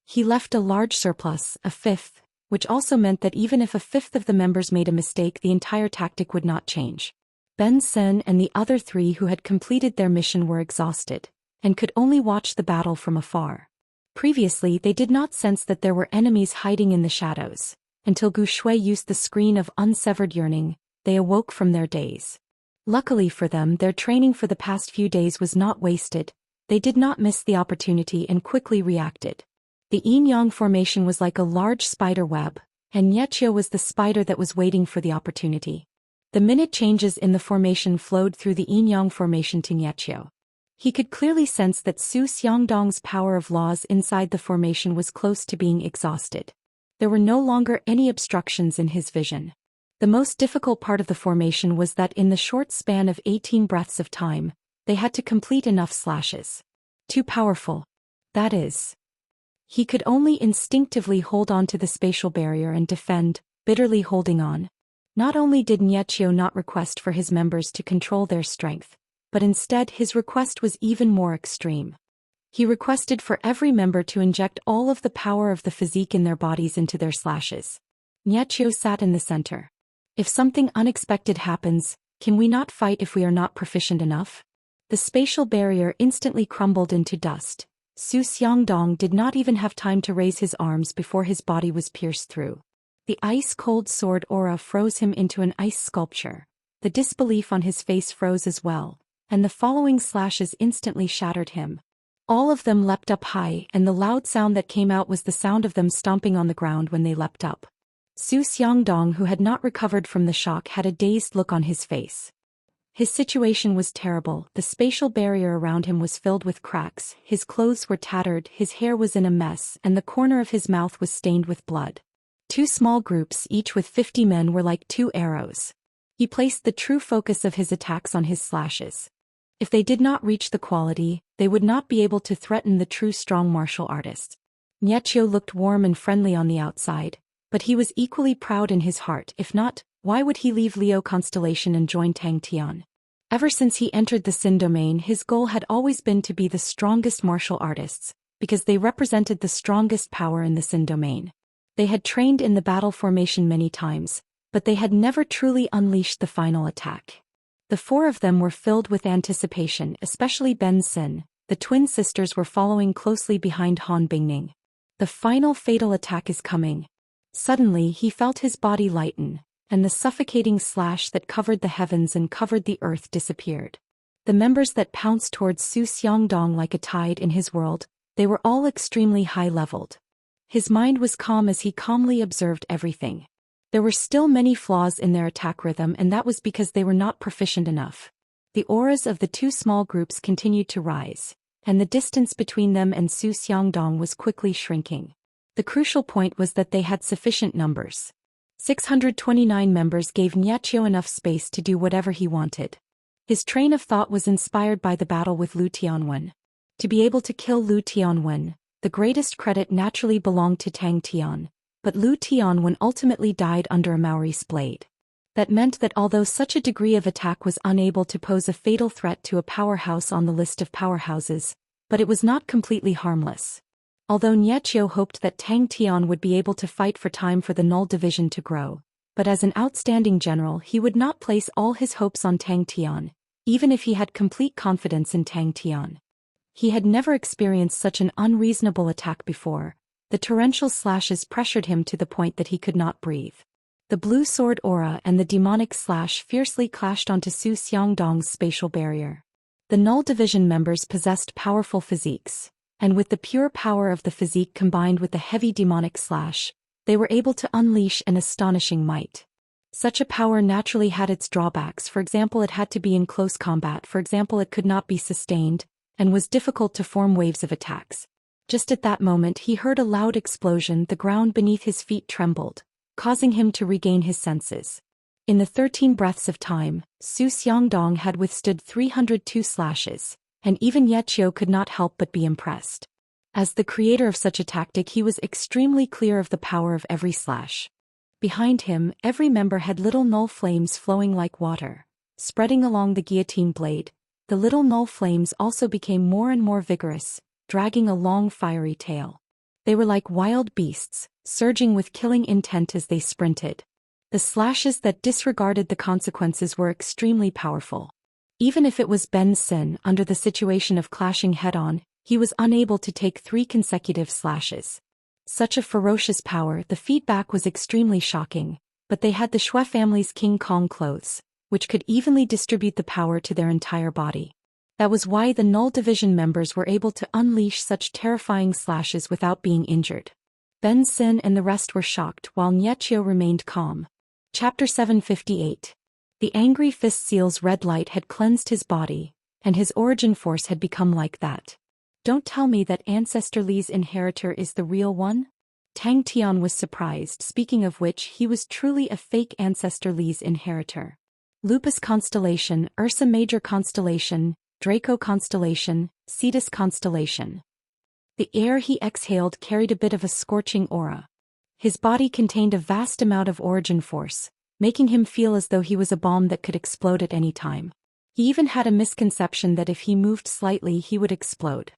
He left a large surplus, a fifth, which also meant that even if a fifth of the members made a mistake, the entire tactic would not change. Ben Sen and the other 3 who had completed their mission were exhausted, and could only watch the battle from afar. Previously, they did not sense that there were enemies hiding in the shadows. Until Gu Shui used the screen of unsevered yearning, they awoke from their daze. Luckily for them, their training for the past few days was not wasted. They did not miss the opportunity and quickly reacted. The yin-yang formation was like a large spider web, and Niechio was the spider that was waiting for the opportunity. The minute changes in the formation flowed through the yin-yang formation to Niechio. He could clearly sense that Su Xiangdong's power of laws inside the formation was close to being exhausted. There were no longer any obstructions in his vision. The most difficult part of the formation was that in the short span of 18 breaths of time, they had to complete enough slashes. Too powerful. That is. He could only instinctively hold on to the spatial barrier and defend, bitterly holding on. Not only did Niechio not request for his members to control their strength, but instead his request was even more extreme. He requested for every member to inject all of the power of the physique in their bodies into their slashes. Niechio sat in the center. If something unexpected happens, can we not fight if we are not proficient enough? The spatial barrier instantly crumbled into dust. Zhou Xian did not even have time to raise his arms before his body was pierced through. The ice-cold sword aura froze him into an ice sculpture. The disbelief on his face froze as well, and the following slashes instantly shattered him. All of them leapt up high, and the loud sound that came out was the sound of them stomping on the ground when they leapt up. Zhou Xian, who had not recovered from the shock, had a dazed look on his face. His situation was terrible. The spatial barrier around him was filled with cracks, his clothes were tattered, his hair was in a mess, and the corner of his mouth was stained with blood. Two small groups, each with 50 men, were like two arrows. He placed the true focus of his attacks on his slashes. If they did not reach the quality, they would not be able to threaten the true strong martial artists. Niechio looked warm and friendly on the outside, but he was equally proud in his heart. If not, why would he leave Leo Constellation and join Tang Tian? Ever since he entered the Sin domain, his goal had always been to be the strongest martial artists, because they represented the strongest power in the Sin domain. They had trained in the battle formation many times, but they had never truly unleashed the final attack. The four of them were filled with anticipation, especially Ben Sin. The twin sisters were following closely behind Han Bingning. The final fatal attack is coming. Suddenly he felt his body lighten, and the suffocating slash that covered the heavens and covered the earth disappeared. The members that pounced towards Zhou Xian like a tide in his world, they were all extremely high-leveled. His mind was calm as he calmly observed everything. There were still many flaws in their attack rhythm, and that was because they were not proficient enough. The auras of the two small groups continued to rise, and the distance between them and Zhou Xian was quickly shrinking. The crucial point was that they had sufficient numbers. 629 members gave Niechio enough space to do whatever he wanted. His train of thought was inspired by the battle with Lu Tianwen. To be able to kill Lu Tianwen, the greatest credit naturally belonged to Tang Tian, but Lu Tianwen ultimately died under a Maori's blade. That meant that although such a degree of attack was unable to pose a fatal threat to a powerhouse on the list of powerhouses, but it was not completely harmless. Although Niechio hoped that Tang Tian would be able to fight for time for the Null Division to grow, but as an outstanding general he would not place all his hopes on Tang Tian, even if he had complete confidence in Tang Tian. He had never experienced such an unreasonable attack before. The torrential slashes pressured him to the point that he could not breathe. The blue sword aura and the demonic slash fiercely clashed onto Zhou Xian spatial barrier. The Null Division members possessed powerful physiques, and with the pure power of the physique combined with the heavy demonic slash, they were able to unleash an astonishing might. Such a power naturally had its drawbacks. For example, it had to be in close combat. For example, it could not be sustained, and was difficult to form waves of attacks. Just at that moment he heard a loud explosion. The ground beneath his feet trembled, causing him to regain his senses. In the 13 breaths of time, Zhou Xian had withstood 302 slashes, and even Niechio could not help but be impressed. As the creator of such a tactic, he was extremely clear of the power of every slash. Behind him, every member had little null flames flowing like water, spreading along the guillotine blade. The little null flames also became more and more vigorous, dragging a long fiery tail. They were like wild beasts, surging with killing intent as they sprinted. The slashes that disregarded the consequences were extremely powerful. Even if it was Ben Sin, under the situation of clashing head-on, he was unable to take 3 consecutive slashes. Such a ferocious power, the feedback was extremely shocking, but they had the Shui family's King Kong clothes, which could evenly distribute the power to their entire body. That was why the Null Division members were able to unleash such terrifying slashes without being injured. Ben Sin and the rest were shocked while Niechio remained calm. Chapter 758. The angry fist seal's red light had cleansed his body, and his origin force had become like that. Don't tell me that Ancestor Li's inheritor is the real one? Tang Tian was surprised, speaking of which he was truly a fake Ancestor Li's inheritor. Lupus Constellation, Ursa Major Constellation, Draco Constellation, Cetus Constellation. The air he exhaled carried a bit of a scorching aura. His body contained a vast amount of origin force, making him feel as though he was a bomb that could explode at any time. He even had a misconception that if he moved slightly he would explode.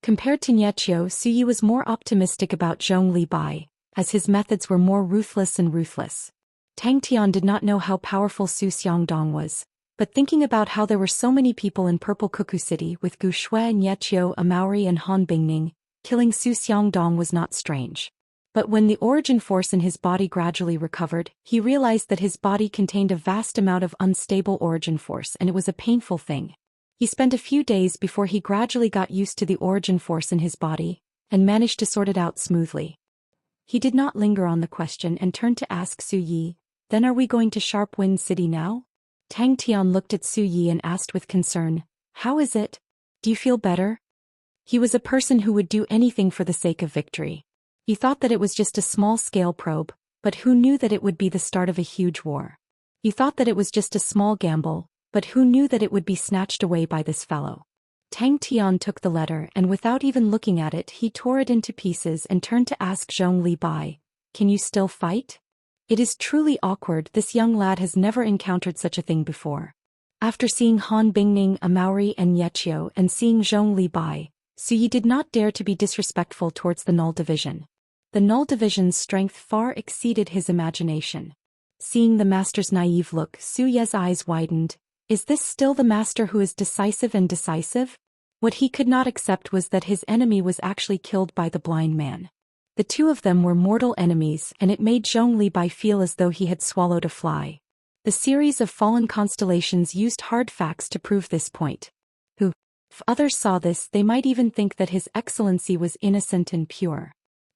Compared to Niechio, Su Yi was more optimistic about Zhong Li Bai, as his methods were more ruthless and ruthless. Tang Tian did not know how powerful Su Xiangdong was, but thinking about how there were so many people in Purple Cuckoo City with Gu Shui, Niechio, Amauri and Han Bingning, killing Su Xiangdong was not strange. But when the origin force in his body gradually recovered, he realized that his body contained a vast amount of unstable origin force, and it was a painful thing. He spent a few days before he gradually got used to the origin force in his body, and managed to sort it out smoothly. He did not linger on the question and turned to ask Su Yi, "Then are we going to Sharp Wind City now?" Tang Tian looked at Su Yi and asked with concern, "How is it? Do you feel better?" He was a person who would do anything for the sake of victory. He thought that it was just a small-scale probe, but who knew that it would be the start of a huge war? He thought that it was just a small gamble, but who knew that it would be snatched away by this fellow? Tang Tian took the letter and without even looking at it he tore it into pieces and turned to ask Zhong Li Bai, "Can you still fight?" It is truly awkward, this young lad has never encountered such a thing before. After seeing Han Bingning, Amauri and Niechio and seeing Zhong Li Bai, Su Yi did not dare to be disrespectful towards the Null Division. The Null Division's strength far exceeded his imagination. Seeing the master's naive look, Su Ye's eyes widened. Is this still the master who is decisive and decisive? What he could not accept was that his enemy was actually killed by the blind man. The two of them were mortal enemies, and it made Zhong Li Bai feel as though he had swallowed a fly. The series of fallen constellations used hard facts to prove this point. If others saw this, they might even think that His Excellency was innocent and pure.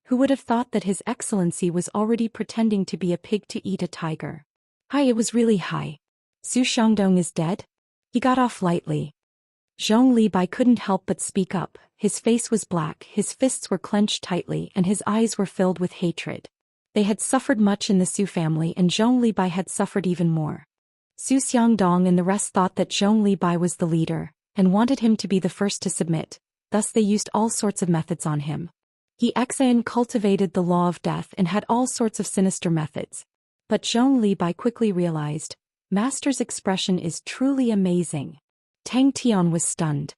Who would have thought that His Excellency was already pretending to be a pig to eat a tiger? Hi, it was really high. Su Xiangdong is dead? He got off lightly. Zhong Li Bai couldn't help but speak up. His face was black, his fists were clenched tightly, and his eyes were filled with hatred. They had suffered much in the Su family, and Zhong Li Bai had suffered even more. Su Xiangdong and the rest thought that Zhong Li Bai was the leader, and wanted him to be the first to submit, thus they used all sorts of methods on him. Xian cultivated the law of death and had all sorts of sinister methods. But Zhong Li Bai quickly realized, Master's expression is truly amazing. Tang Tian was stunned.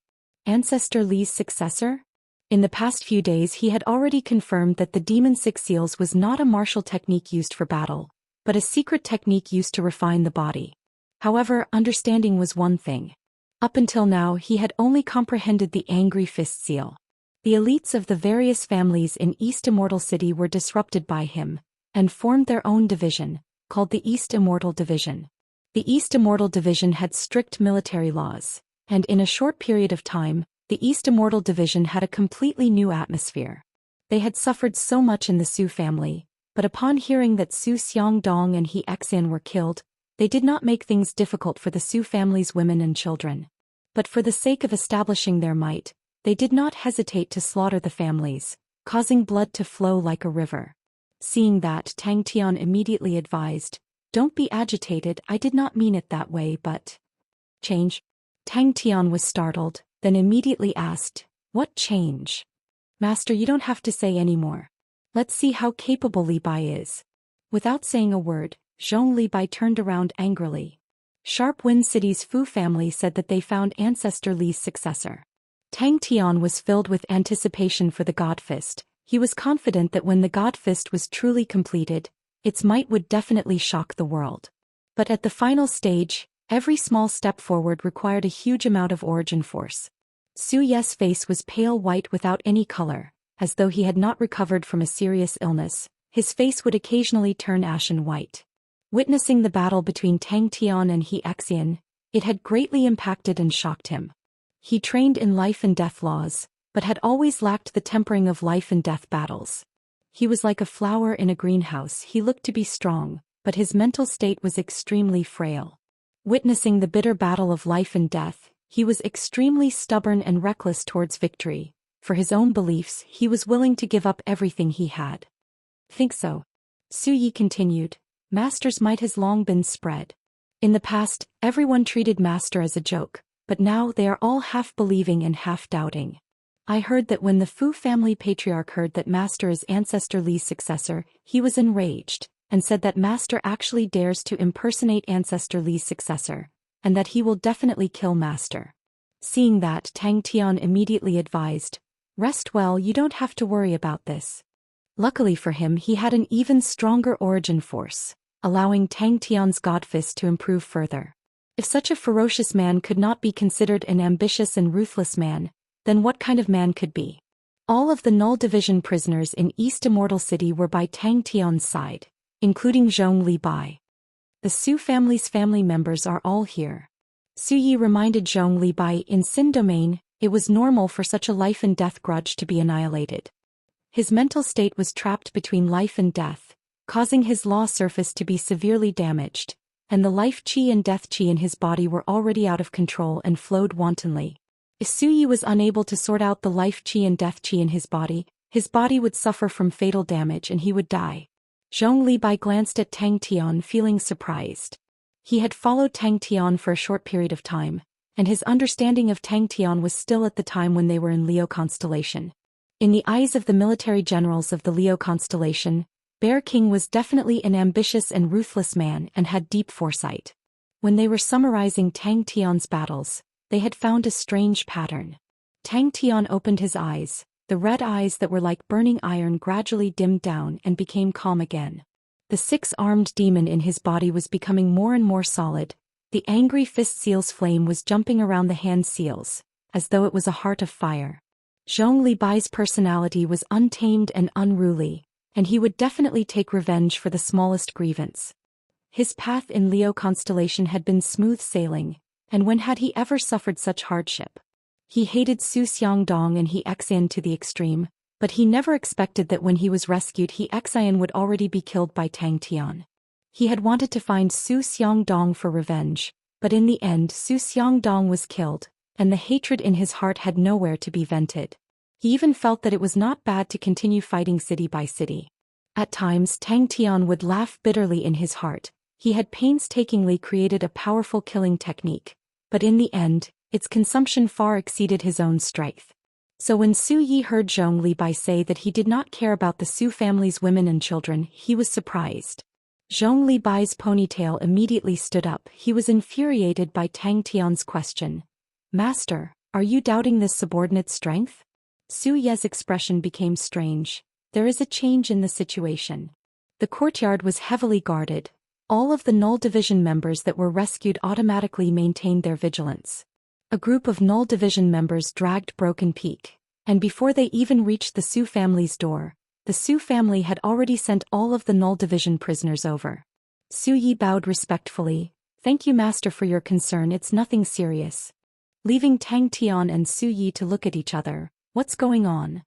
Ancestor Li's successor? In the past few days he had already confirmed that the Demon Six Seals was not a martial technique used for battle, but a secret technique used to refine the body. However, understanding was one thing. Up until now he had only comprehended the Angry Fist Seal. The elites of the various families in East Immortal City were disrupted by him, and formed their own division, called the East Immortal Division. The East Immortal Division had strict military laws, and in a short period of time, the East Immortal Division had a completely new atmosphere. They had suffered so much in the Su family, but upon hearing that Su Xiangdong and Xian were killed, they did not make things difficult for the Su family's women and children. But for the sake of establishing their might, they did not hesitate to slaughter the families, causing blood to flow like a river. Seeing that, Tang Tian immediately advised, "Don't be agitated, I did not mean it that way, but..." "Change?" Tang Tian was startled, then immediately asked, "What change?" "Master, you don't have to say any more. Let's see how capable Li Bai is." Without saying a word, Zhong Li Bai turned around angrily. Sharp Wind City's Fu family said that they found Ancestor Li's successor. Tang Tian was filled with anticipation for the God Fist. He was confident that when the God Fist was truly completed, its might would definitely shock the world. But at the final stage, every small step forward required a huge amount of origin force. Su Ye's face was pale white without any color, as though he had not recovered from a serious illness. His face would occasionally turn ashen white. Witnessing the battle between Tang Tian and Xian, it had greatly impacted and shocked him. He trained in life and death laws, but had always lacked the tempering of life and death battles. He was like a flower in a greenhouse. He looked to be strong, but his mental state was extremely frail. Witnessing the bitter battle of life and death, he was extremely stubborn and reckless towards victory. For his own beliefs, he was willing to give up everything he had. "Think so?" Su Yi continued. "Master's might has long been spread. In the past, everyone treated Master as a joke, but now they are all half believing and half doubting. I heard that when the Fu family patriarch heard that Master is Ancestor Li's successor, he was enraged, and said that Master actually dares to impersonate Ancestor Li's successor, and that he will definitely kill Master. Seeing that, Tang Tian immediately advised, "Rest well, you don't have to worry about this." Luckily for him, he had an even stronger origin force, allowing Tang Tian's Godfist to improve further. If such a ferocious man could not be considered an ambitious and ruthless man, then what kind of man could be? All of the Null Division prisoners in East Immortal City were by Tang Tian's side, including Zhong Li Bai. The Su family's family members are all here. Su Yi reminded Zhong Li Bai in Sin Domain, it was normal for such a life and death grudge to be annihilated. His mental state was trapped between life and death, causing his law surface to be severely damaged, and the life qi and death qi in his body were already out of control and flowed wantonly. If Su Yi was unable to sort out the life qi and death qi in his body would suffer from fatal damage and he would die. Zhong Li Bai glanced at Tang Tian, feeling surprised. He had followed Tang Tian for a short period of time, and his understanding of Tang Tian was still at the time when they were in Leo constellation. In the eyes of the military generals of the Leo constellation, Bear King was definitely an ambitious and ruthless man and had deep foresight. When they were summarizing Tang Tian's battles, they had found a strange pattern. Tang Tian opened his eyes, the red eyes that were like burning iron gradually dimmed down and became calm again. The six-armed demon in his body was becoming more and more solid, the angry fist seal's flame was jumping around the hand seals, as though it was a heart of fire. Zhong Li Bai's personality was untamed and unruly, and he would definitely take revenge for the smallest grievance. His path in Leo constellation had been smooth sailing, and when had he ever suffered such hardship? He hated Su Xiangdong and He Xian to the extreme, but he never expected that when he was rescued He Xian would already be killed by Tang Tian. He had wanted to find Su Xiangdong for revenge, but in the end Su Xiangdong was killed, and the hatred in his heart had nowhere to be vented. He even felt that it was not bad to continue fighting city by city. At times Tang Tian would laugh bitterly in his heart. He had painstakingly created a powerful killing technique, but in the end, its consumption far exceeded his own strength. So when Su Yi heard Zhong Li Bai say that he did not care about the Su family's women and children, he was surprised. Zhong Li Bai's ponytail immediately stood up. He was infuriated by Tang Tian's question. "Master, are you doubting this subordinate's strength?" Su Ye's expression became strange. There is a change in the situation. The courtyard was heavily guarded. All of the Null Division members that were rescued automatically maintained their vigilance. A group of Null Division members dragged Broken Peak, and before they even reached the Su family's door, the Su family had already sent all of the Null Division prisoners over. Su Yi bowed respectfully. "Thank you, Master, for your concern, it's nothing serious." Leaving Tang Tian and Su Yi to look at each other, "What's going on?"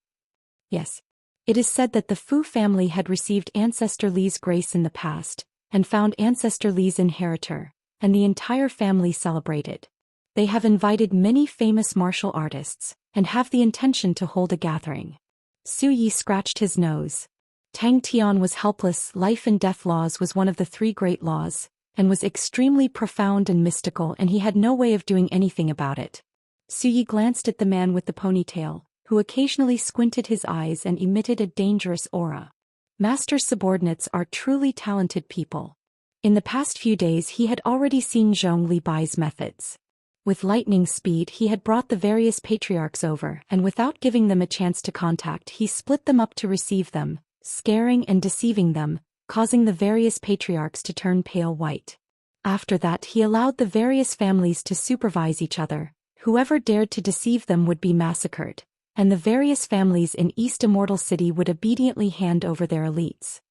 "Yes. It is said that the Fu family had received Ancestor Li's grace in the past, and found Ancestor Li's inheritor, and the entire family celebrated. They have invited many famous martial artists, and have the intention to hold a gathering." Su Yi scratched his nose. Tang Tian was helpless. Life and death laws was one of the three great laws, and was extremely profound and mystical, and he had no way of doing anything about it. Su Yi glanced at the man with the ponytail, who occasionally squinted his eyes and emitted a dangerous aura. Master's subordinates are truly talented people. In the past few days he had already seen Zhong Li Bai's methods. With lightning speed he had brought the various patriarchs over, and without giving them a chance to contact he split them up to receive them, scaring and deceiving them, causing the various patriarchs to turn pale white. After that he allowed the various families to supervise each other. Whoever dared to deceive them would be massacred, and the various families in East Immortal City would obediently hand over their elites.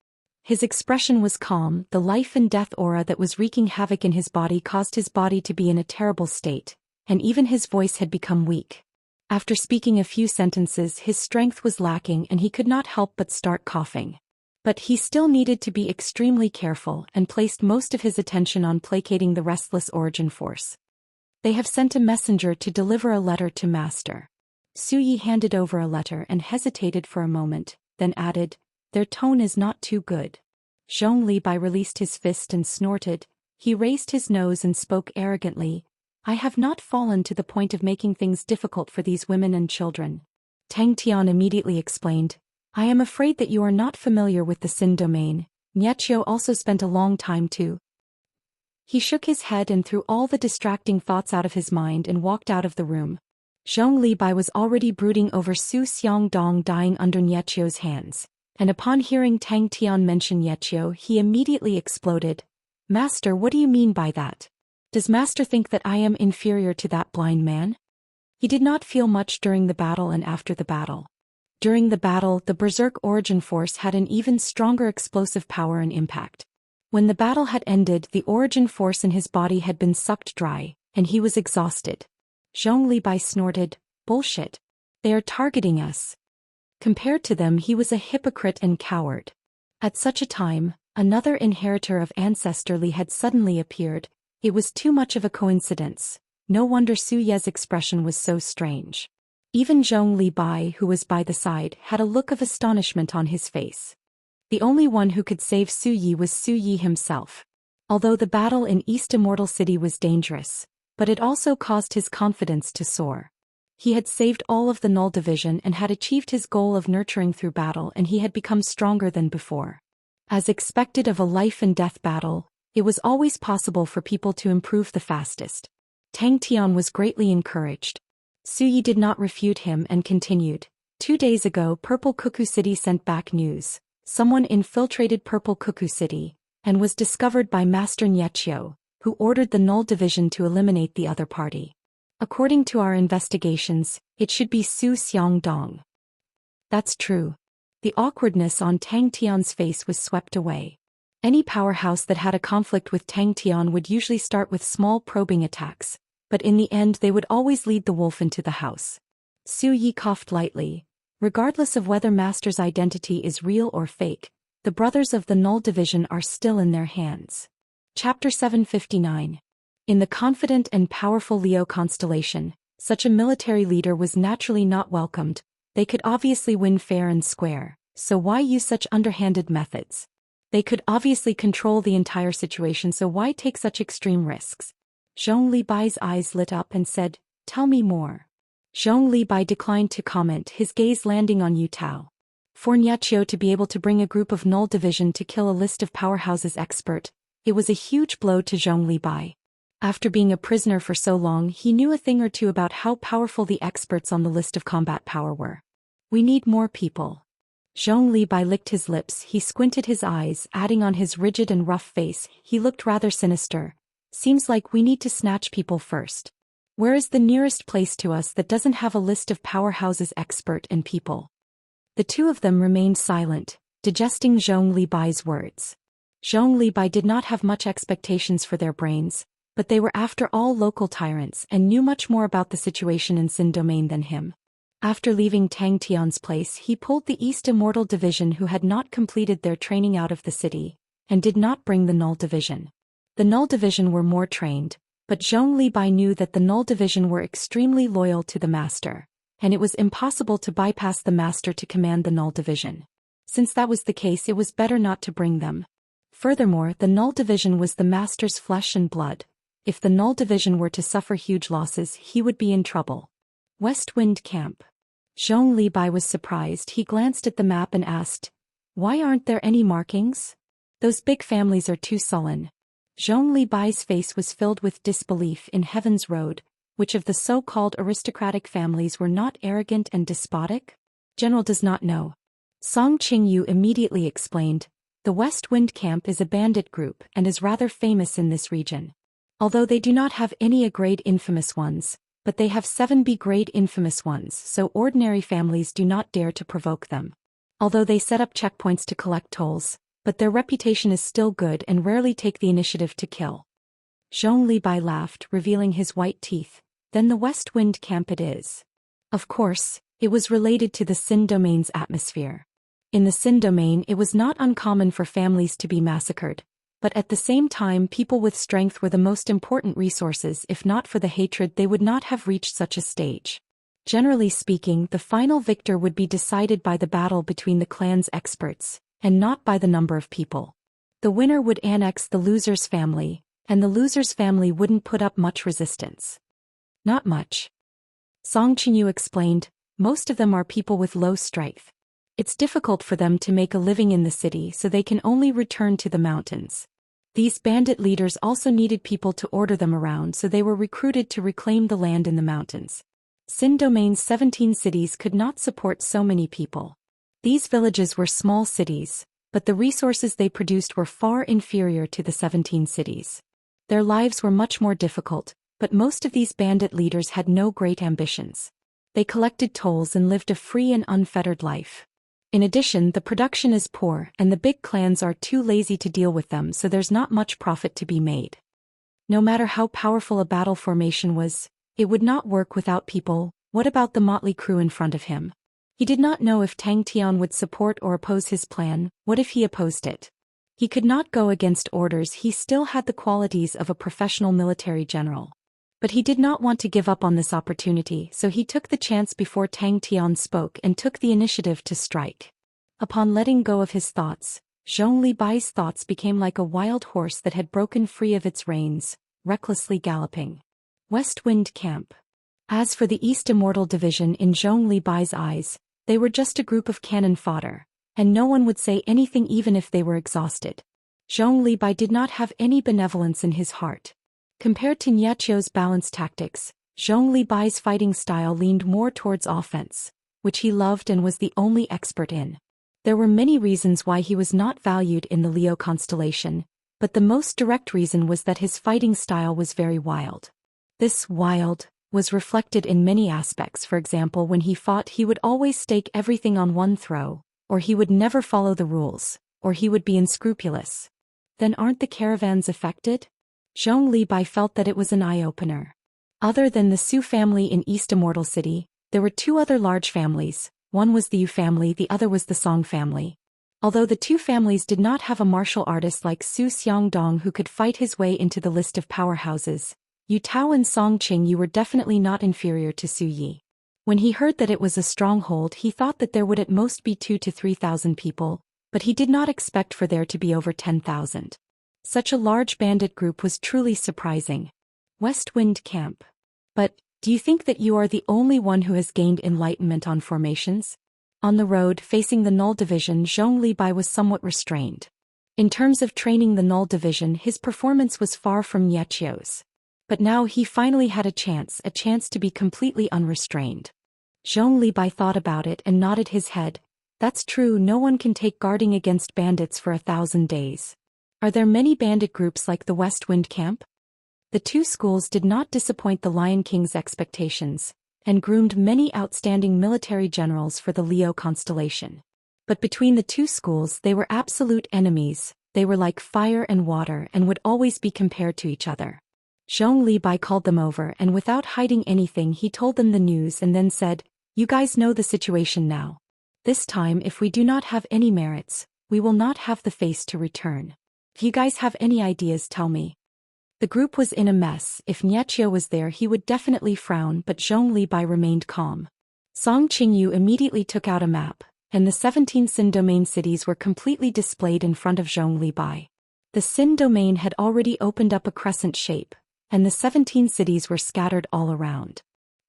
His expression was calm. The life and death aura that was wreaking havoc in his body caused his body to be in a terrible state, and even his voice had become weak. After speaking a few sentences his strength was lacking and he could not help but start coughing. But he still needed to be extremely careful and placed most of his attention on placating the restless origin force. "They have sent a messenger to deliver a letter to Master." Su Yi handed over a letter and hesitated for a moment, then added, "Their tone is not too good." Zhong Li Bai released his fist and snorted. He raised his nose and spoke arrogantly. "I have not fallen to the point of making things difficult for these women and children." Tang Tian immediately explained, "I am afraid that you are not familiar with the Sin domain. Niechio also spent a long time too. He shook his head and threw all the distracting thoughts out of his mind and walked out of the room. Zhong Libai was already brooding over Su Xiangdong dying under Niechio's hands, and upon hearing Tang Tian mention Niechio he immediately exploded. "Master, what do you mean by that? Does Master think that I am inferior to that blind man?" He did not feel much during the battle and after the battle. During the battle, the Berserk Origin Force had an even stronger explosive power and impact. When the battle had ended, the Origin Force in his body had been sucked dry, and he was exhausted. Zhong Libai snorted, "Bullshit. They are targeting us." Compared to them, he was a hypocrite and coward. At such a time, another inheritor of Ancestor Li had suddenly appeared. It was too much of a coincidence. No wonder Su Ye's expression was so strange. Even Zhong Libai, who was by the side, had a look of astonishment on his face. The only one who could save Su Yi was Su Yi himself. Although the battle in East Immortal City was dangerous, but it also caused his confidence to soar. He had saved all of the Null Division and had achieved his goal of nurturing through battle, and he had become stronger than before. As expected of a life-and-death battle, it was always possible for people to improve the fastest. Tang Tian was greatly encouraged. Su Yi did not refute him and continued. 2 days ago, Purple Cuckoo City sent back news. Someone infiltrated Purple Cuckoo City, and was discovered by Master Niechio, who ordered the Null Division to eliminate the other party. According to our investigations, it should be Su Xiangdong. That's true. The awkwardness on Tang Tian's face was swept away. Any powerhouse that had a conflict with Tang Tian would usually start with small probing attacks, but in the end they would always lead the wolf into the house. Su Yi coughed lightly. Regardless of whether Master's identity is real or fake, the brothers of the Null Division are still in their hands. Chapter 759. In the confident and powerful Leo constellation, such a military leader was naturally not welcomed. They could obviously win fair and square, so why use such underhanded methods? They could obviously control the entire situation, so why take such extreme risks? Zhong Libai's eyes lit up and said, "Tell me more." Zhong Libai declined to comment, his gaze landing on Yu Tao. For Niechio to be able to bring a group of Null Division to kill a list of powerhouses expert, it was a huge blow to Zhong Libai. After being a prisoner for so long, he knew a thing or two about how powerful the experts on the list of combat power were. "We need more people." Zhong Libai licked his lips, he squinted his eyes, adding on his rigid and rough face, he looked rather sinister. "Seems like we need to snatch people first. Where is the nearest place to us that doesn't have a list of powerhouses expert and people?" The two of them remained silent, digesting Zhong Libai's words. Zhong Libai did not have much expectations for their brains, but they were after all local tyrants and knew much more about the situation in Xin Domain than him. After leaving Tang Tian's place, he pulled the East Immortal Division who had not completed their training out of the city, and did not bring the Null Division. The Null Division were more trained, but Zhong Libai knew that the Null Division were extremely loyal to the Master, and it was impossible to bypass the Master to command the Null Division. Since that was the case, it was better not to bring them. Furthermore, the Null Division was the Master's flesh and blood. If the Null Division were to suffer huge losses, he would be in trouble. West Wind Camp. Zhong Libai was surprised. He glanced at the map and asked, "Why aren't there any markings? Those big families are too sullen." Zhong Libai's face was filled with disbelief. In Heaven's Road, which of the so-called aristocratic families were not arrogant and despotic? General does not know. Song Qingyu immediately explained, "The West Wind Camp is a bandit group and is rather famous in this region. Although they do not have any A-grade infamous ones, but they have 7 B-grade infamous ones, so ordinary families do not dare to provoke them. Although they set up checkpoints to collect tolls, but their reputation is still good and rarely take the initiative to kill." Zhong Libai laughed, revealing his white teeth. "Then the West Wind Camp it is." Of course, it was related to the Xin Domain's atmosphere. In the Xin Domain, it was not uncommon for families to be massacred, but at the same time people with strength were the most important resources. If not for the hatred, they would not have reached such a stage. Generally speaking, the final victor would be decided by the battle between the clan's experts, and not by the number of people. The winner would annex the loser's family, and the loser's family wouldn't put up much resistance. Not much. Song Qingyu explained, "Most of them are people with low strength. It's difficult for them to make a living in the city, so they can only return to the mountains. These bandit leaders also needed people to order them around, so they were recruited to reclaim the land in the mountains. Xin Domain's 17 cities could not support so many people. These villages were small cities, but the resources they produced were far inferior to the 17 cities. Their lives were much more difficult, but most of these bandit leaders had no great ambitions. They collected tolls and lived a free and unfettered life. In addition, the production is poor and the big clans are too lazy to deal with them, so there's not much profit to be made. No matter how powerful a battle formation was, it would not work without people. What about the motley crew in front of him? He did not know if Tang Tian would support or oppose his plan. What if he opposed it? He could not go against orders. He still had the qualities of a professional military general. But he did not want to give up on this opportunity, so he took the chance before Tang Tian spoke and took the initiative to strike. Upon letting go of his thoughts, Zhou Bai's thoughts became like a wild horse that had broken free of its reins, recklessly galloping. West Wind Camp. As for the East Immortal division, in Zhou Bai's eyes, they were just a group of cannon fodder, and no one would say anything even if they were exhausted. Zhou Bai did not have any benevolence in his heart. Compared to Niechio's balanced tactics, Zhou Bai's fighting style leaned more towards offense, which he loved and was the only expert in. There were many reasons why he was not valued in the Leo constellation, but the most direct reason was that his fighting style was very wild. This wild was reflected in many aspects. For example, when he fought, he would always stake everything on one throw, or he would never follow the rules, or he would be unscrupulous. Then aren't the caravans affected? Zhou Bai felt that it was an eye-opener. Other than the Su family in East Immortal City, there were two other large families. One was the Yu family, the other was the Song family. Although the two families did not have a martial artist like Su Xiangdong who could fight his way into the list of powerhouses, Yu Tao and Song Qingyu were definitely not inferior to Su Yi. When he heard that it was a stronghold, he thought that there would at most be 2,000 to 3,000 people, but he did not expect for there to be over 10,000. Such a large bandit group was truly surprising. West Wind Camp. But, do you think that you are the only one who has gained enlightenment on formations? On the road facing the Null Division, Zhou Bai was somewhat restrained. In terms of training the Null Division, his performance was far from Niechio's. But now he finally had a chance to be completely unrestrained. Zhou Bai thought about it and nodded his head. That's true, no one can take guarding against bandits for 1,000 days. Are there many bandit groups like the West Wind Camp? The two schools did not disappoint the Lion King's expectations, and groomed many outstanding military generals for the Leo constellation. But between the two schools they were absolute enemies. They were like fire and water and would always be compared to each other. Zhou Bai called them over and without hiding anything he told them the news and then said, "You guys know the situation now. This time if we do not have any merits, we will not have the face to return. If you guys have any ideas, tell me." The group was in a mess. If Niechio was there he would definitely frown, but Zhou Bai remained calm. Song Qingyu immediately took out a map, and the 17 Xin domain cities were completely displayed in front of Zhou Bai. The Xin domain had already opened up a crescent shape, and the 17 cities were scattered all around.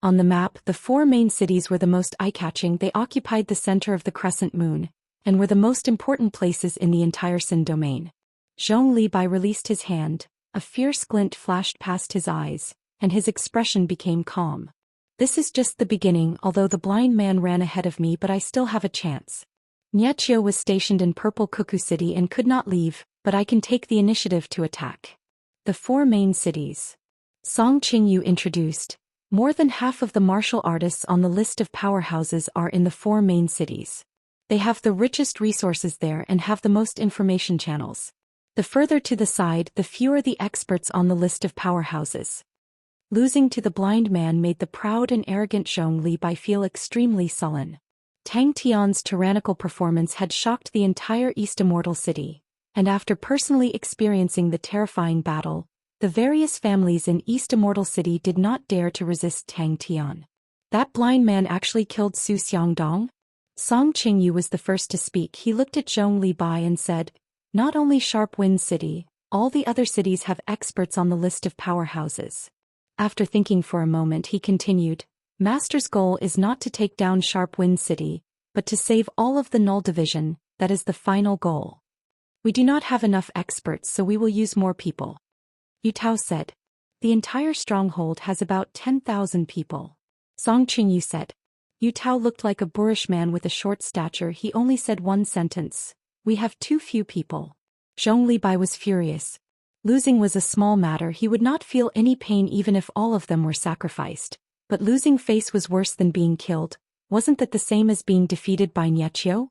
On the map, the 4 main cities were the most eye-catching. They occupied the center of the crescent moon, and were the most important places in the entire Xin domain. Zhou Bai released his hand, a fierce glint flashed past his eyes, and his expression became calm. This is just the beginning. Although the blind man ran ahead of me, but I still have a chance. Niechio was stationed in Purple Cuckoo City and could not leave, but I can take the initiative to attack. The 4 main cities. Song Qingyu introduced. More than half of the martial artists on the list of powerhouses are in the 4 main cities. They have the richest resources there and have the most information channels. The further to the side, the fewer the experts on the list of powerhouses. Losing to the blind man made the proud and arrogant Zhou Bai feel extremely sullen. Tang Tian's tyrannical performance had shocked the entire East Immortal City, and after personally experiencing the terrifying battle, the various families in East Immortal City did not dare to resist Tang Tian. That blind man actually killed Su Xiangdong? Song Qingyu was the first to speak. He looked at Zhou Bai and said, "Not only Sharp Wind City, all the other cities have experts on the list of powerhouses." After thinking for a moment he continued, "Master's goal is not to take down Sharp Wind City, but to save all of the null division, that is the final goal. We do not have enough experts, so we will use more people. Yu Tao said. The entire stronghold has about 10,000 people. Song Qingyu said. Yu Tao looked like a boorish man with a short stature. He only said one sentence. We have too few people. Zhong Libai was furious. Losing was a small matter. He would not feel any pain even if all of them were sacrificed. But losing face was worse than being killed. Wasn't that the same as being defeated by Niechio?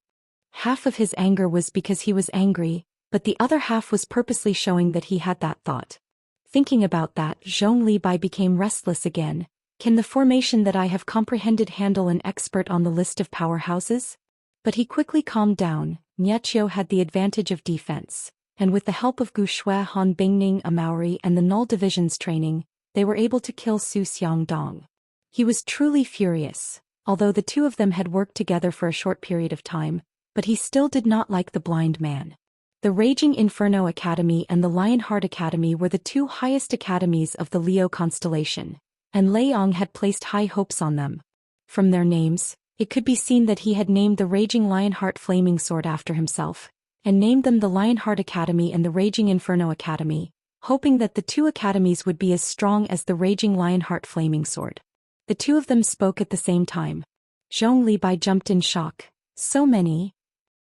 Half of his anger was because he was angry, but the other half was purposely showing that he had that thought. Thinking about that, Zhong Libai became restless again. Can the formation that I have comprehended handle an expert on the list of powerhouses? But he quickly calmed down. Niechio had the advantage of defense, and with the help of Gu Shui, Han Bingning, a Maori, and the Null Division's training, they were able to kill Su Xiangdong. He was truly furious, although the two of them had worked together for a short period of time, but he still did not like the blind man. The Raging Inferno Academy and the Lionheart Academy were the two highest academies of the Leo constellation, and Leong had placed high hopes on them. From their names, it could be seen that he had named the Raging Lionheart Flaming Sword after himself, and named them the Lionheart Academy and the Raging Inferno Academy, hoping that the two academies would be as strong as the Raging Lionheart Flaming Sword. The two of them spoke at the same time. Zhong Libai jumped in shock. So many?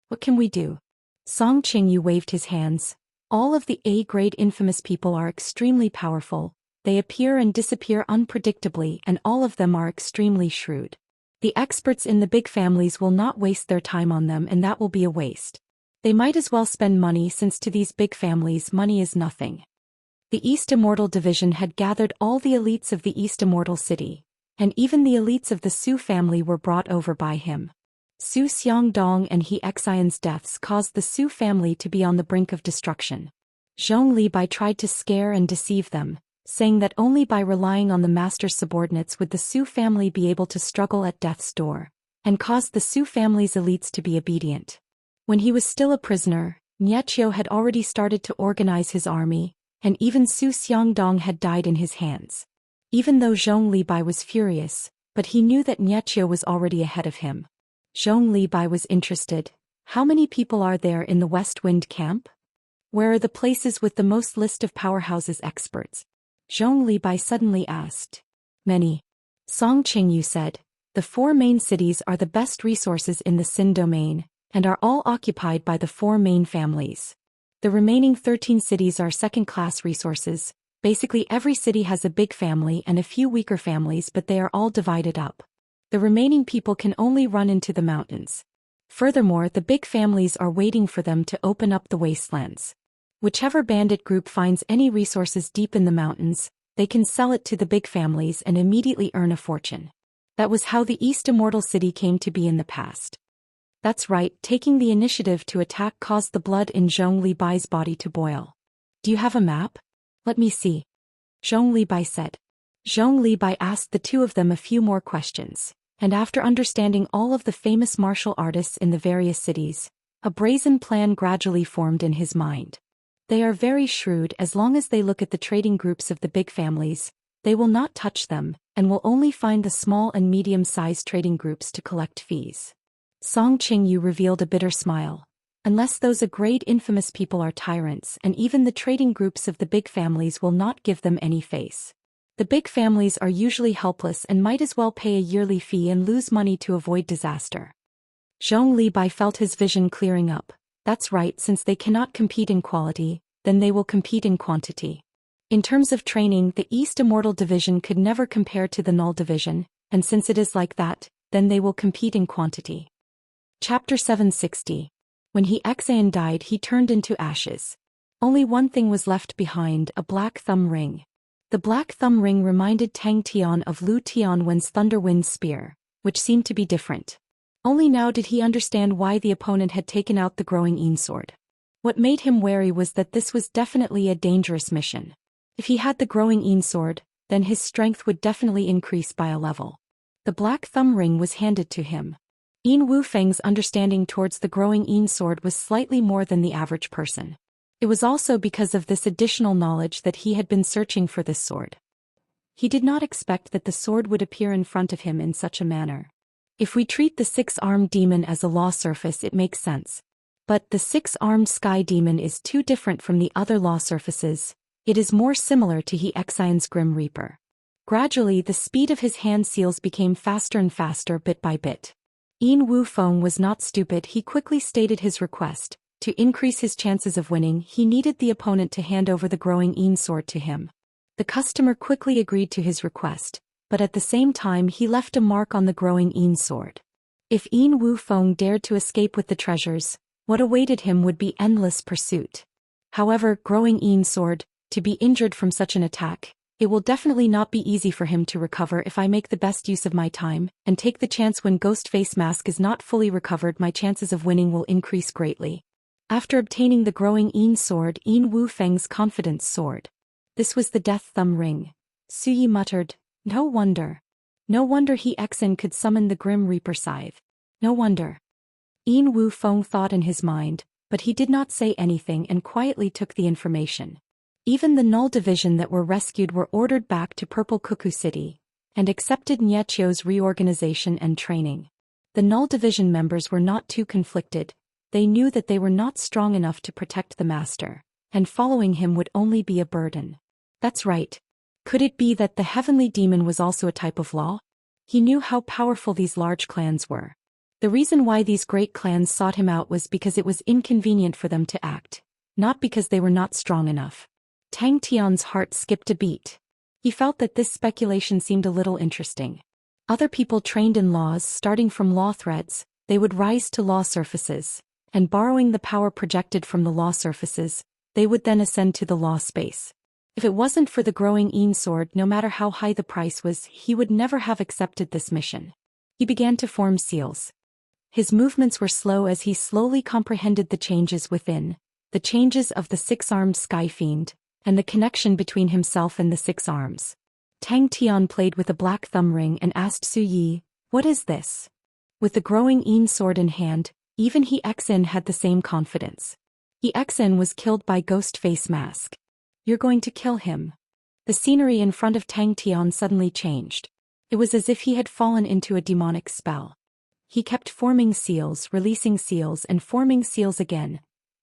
What can we do? Song Qingyu waved his hands. All of the A-grade infamous people are extremely powerful. They appear and disappear unpredictably, and all of them are extremely shrewd. The experts in the big families will not waste their time on them, and that will be a waste. They might as well spend money, since to these big families money is nothing. The East Immortal Division had gathered all the elites of the East Immortal City, and even the elites of the Su family were brought over by him. Su Xiangdong and He Xian's deaths caused the Su family to be on the brink of destruction. Zhong Libai tried to scare and deceive them, saying that only by relying on the master's subordinates would the Su family be able to struggle at death's door, and caused the Su family's elites to be obedient. When he was still a prisoner, Niechio had already started to organize his army, and even Su Xiangdong had died in his hands. Even though Zhong Libai was furious, but he knew that Niechio was already ahead of him. Zhong Libai was interested. How many people are there in the West Wind camp? Where are the places with the most list of powerhouses experts? Zhong Libai suddenly asked. Many. Song Qingyu said. The 4 main cities are the best resources in the Xin domain, and are all occupied by the 4 main families. The remaining 13 cities are second-class resources. Basically every city has a big family and a few weaker families, but they are all divided up. The remaining people can only run into the mountains. Furthermore, the big families are waiting for them to open up the wastelands. Whichever bandit group finds any resources deep in the mountains, they can sell it to the big families and immediately earn a fortune. That was how the East Immortal City came to be in the past. That's right, taking the initiative to attack caused the blood in Zhong Libai's body to boil. Do you have a map? Let me see. Zhong Libai said. Zhong Libai asked the two of them a few more questions, and after understanding all of the famous martial artists in the various cities, a brazen plan gradually formed in his mind. They are very shrewd. As long as they look at the trading groups of the big families, they will not touch them, and will only find the small and medium-sized trading groups to collect fees. Song Qingyu revealed a bitter smile. Unless those A-grade infamous people are tyrants, and even the trading groups of the big families will not give them any face. The big families are usually helpless and might as well pay a yearly fee and lose money to avoid disaster. Zhong Libai felt his vision clearing up. That's right, since they cannot compete in quality, then they will compete in quantity. In terms of training, the East Immortal Division could never compare to the Null Division, and since it is like that, then they will compete in quantity. Chapter 760. When He Xian died, he turned into ashes. Only one thing was left behind, a black thumb ring. The black thumb ring reminded Tang Tian of Lu Tianwen's Thunderwind spear, which seemed to be different. Only now did he understand why the opponent had taken out the growing Yin sword. What made him wary was that this was definitely a dangerous mission. If he had the growing Yin sword, then his strength would definitely increase by a level. The black thumb ring was handed to him. Yin Wufeng's understanding towards the growing Yin sword was slightly more than the average person. It was also because of this additional knowledge that he had been searching for this sword. He did not expect that the sword would appear in front of him in such a manner. If we treat the six-armed demon as a law surface, it makes sense. But the six-armed sky demon is too different from the other law surfaces. It is more similar to Xianxia's Grim Reaper. Gradually, the speed of his hand seals became faster and faster bit by bit. Yin Wufeng was not stupid. He quickly stated his request. To increase his chances of winning, he needed the opponent to hand over the growing Yin sword to him. The customer quickly agreed to his request, but at the same time he left a mark on the growing Yin sword. If Yin Wufeng dared to escape with the treasures, what awaited him would be endless pursuit. However, growing Yin sword, to be injured from such an attack, it will definitely not be easy for him to recover. If I make the best use of my time, and take the chance when Ghost Face Mask is not fully recovered, my chances of winning will increase greatly. After obtaining the growing Yin sword, Yin Wufeng's confidence soared. This was the Death Thumb Ring. Suyi muttered, No wonder Xianxia could summon the Grim Reaper scythe. No wonder. Yin Wufeng thought in his mind, but he did not say anything and quietly took the information. Even the Null Division that were rescued were ordered back to Purple Cuckoo City, and accepted Niechio's reorganization and training. The Null Division members were not too conflicted. They knew that they were not strong enough to protect the master, and following him would only be a burden. That's right. Could it be that the Heavenly Demon was also a type of law? He knew how powerful these large clans were. The reason why these great clans sought him out was because it was inconvenient for them to act, not because they were not strong enough. Tang Tian's heart skipped a beat. He felt that this speculation seemed a little interesting. Other people trained in laws, starting from law threads, they would rise to law surfaces, and borrowing the power projected from the law surfaces, they would then ascend to the law space. If it wasn't for the growing Yin sword, no matter how high the price was, he would never have accepted this mission. He began to form seals. His movements were slow as he slowly comprehended the changes within, the changes of the six-armed Sky Fiend, and the connection between himself and the six arms. Tang Tian played with a black thumb ring and asked Su Yi, What is this? With the growing Yin sword in hand, even Xianxia had the same confidence. Xianxia was killed by Ghost Face Mask. You're going to kill him. The scenery in front of Tang Tian suddenly changed. It was as if he had fallen into a demonic spell. He kept forming seals, releasing seals, and forming seals again.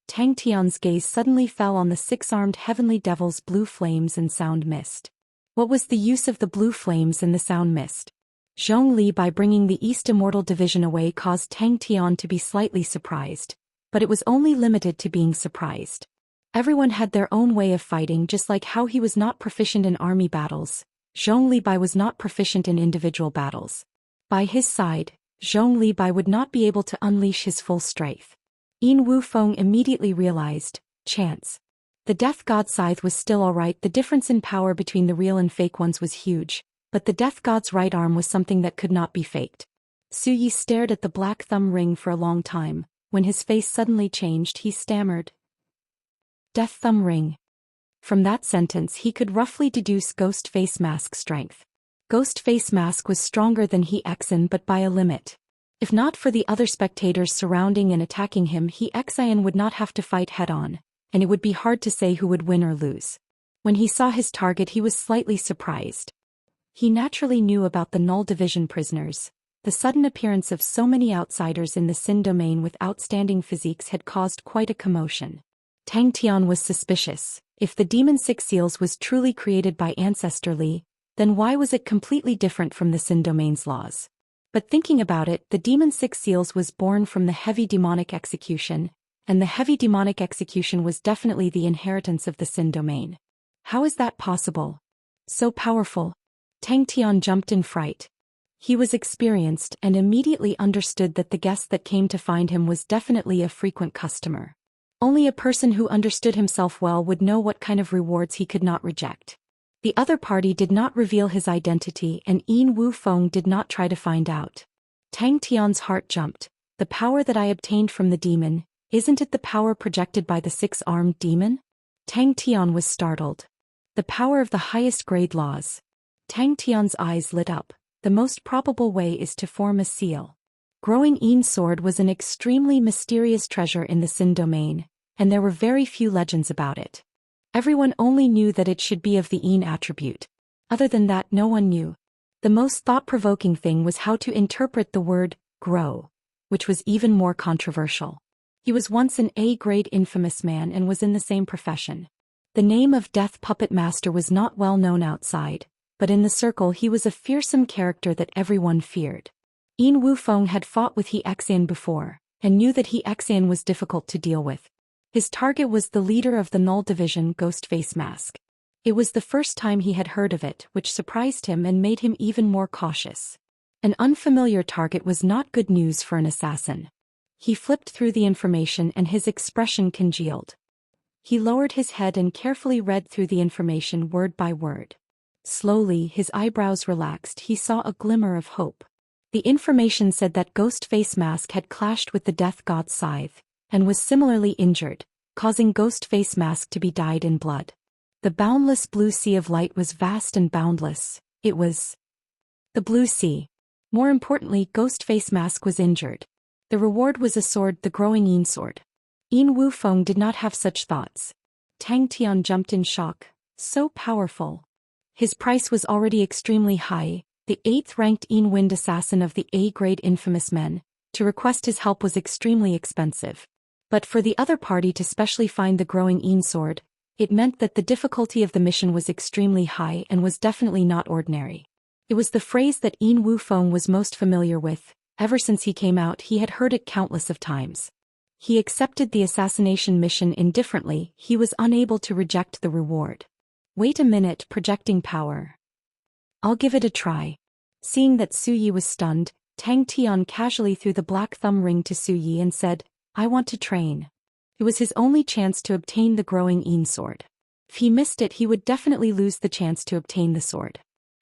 Tang Tian's gaze suddenly fell on the six-armed heavenly devil's blue flames and sound mist. What was the use of the blue flames and the sound mist? Zhong Li, by bringing the East Immortal Division away, caused Tang Tian to be slightly surprised, but it was only limited to being surprised. Everyone had their own way of fighting, just like how he was not proficient in army battles. Zhong Li Bai was not proficient in individual battles. By his side, Zhong Li Bai would not be able to unleash his full strength. Yin Wufeng immediately realized, chance. The Death God's scythe was still alright. The difference in power between the real and fake ones was huge, but the Death God's right arm was something that could not be faked. Su Yi stared at the black thumb ring for a long time. When his face suddenly changed, he stammered, Death Thumb Ring. From that sentence he could roughly deduce Ghost Face Mask's strength. Ghost Face Mask was stronger than Xianxia, but by a limit. If not for the other spectators surrounding and attacking him, Xianxia would not have to fight head-on, and it would be hard to say who would win or lose. When he saw his target, he was slightly surprised. He naturally knew about the Null Division prisoners. The sudden appearance of so many outsiders in the Sin domain with outstanding physiques had caused quite a commotion. Tang Tian was suspicious. If the Demon Six Seals was truly created by Ancestor Li, then why was it completely different from the Sin domain's laws? But thinking about it, the Demon Six Seals was born from the heavy demonic execution, and the heavy demonic execution was definitely the inheritance of the Sin domain. How is that possible? So powerful. Tang Tian jumped in fright. He was experienced and immediately understood that the guest that came to find him was definitely a frequent customer. Only a person who understood himself well would know what kind of rewards he could not reject. The other party did not reveal his identity, and Yin Wufeng did not try to find out. Tang Tian's heart jumped. The power that I obtained from the demon, isn't it the power projected by the six-armed demon? Tang Tian was startled. The power of the highest grade laws. Tang Tian's eyes lit up. The most probable way is to form a seal. Growing Yin sword was an extremely mysterious treasure in the Sin domain, and there were very few legends about it. Everyone only knew that it should be of the Yin attribute. Other than that, no one knew. The most thought-provoking thing was how to interpret the word grow, which was even more controversial. He was once an A-grade infamous man and was in the same profession. The name of Death Puppet Master was not well known outside, but in the circle he was a fearsome character that everyone feared. Yin Wufeng had fought with He Xian before, and knew that He Xian was difficult to deal with. His target was the leader of the Null Division, Ghostface Mask. It was the first time he had heard of it, which surprised him and made him even more cautious. An unfamiliar target was not good news for an assassin. He flipped through the information and his expression congealed. He lowered his head and carefully read through the information word by word. Slowly, his eyebrows relaxed. He saw a glimmer of hope. The information said that Ghostface Mask had clashed with the Death God's scythe, and was similarly injured, causing Ghostface Mask to be dyed in blood. The boundless blue sea of light was vast and boundless. It was the blue sea. More importantly, Ghostface Mask was injured. The reward was a sword, the growing Yin sword. Yin Wufeng did not have such thoughts. Tang Tian jumped in shock. So powerful. His price was already extremely high, the 8th-ranked Yin Wind assassin of the A-grade infamous men. To request his help was extremely expensive. But for the other party to specially find the growing Yin sword, it meant that the difficulty of the mission was extremely high and was definitely not ordinary. It was the phrase that Yin Wufeng was most familiar with. Ever since he came out, he had heard it countless of times. He accepted the assassination mission indifferently. He was unable to reject the reward. Wait a minute, projecting power. I'll give it a try. Seeing that Su Yi was stunned, Tang Tian casually threw the black thumb ring to Su Yi and said, I want to train. It was his only chance to obtain the growing Yin sword. If he missed it, he would definitely lose the chance to obtain the sword.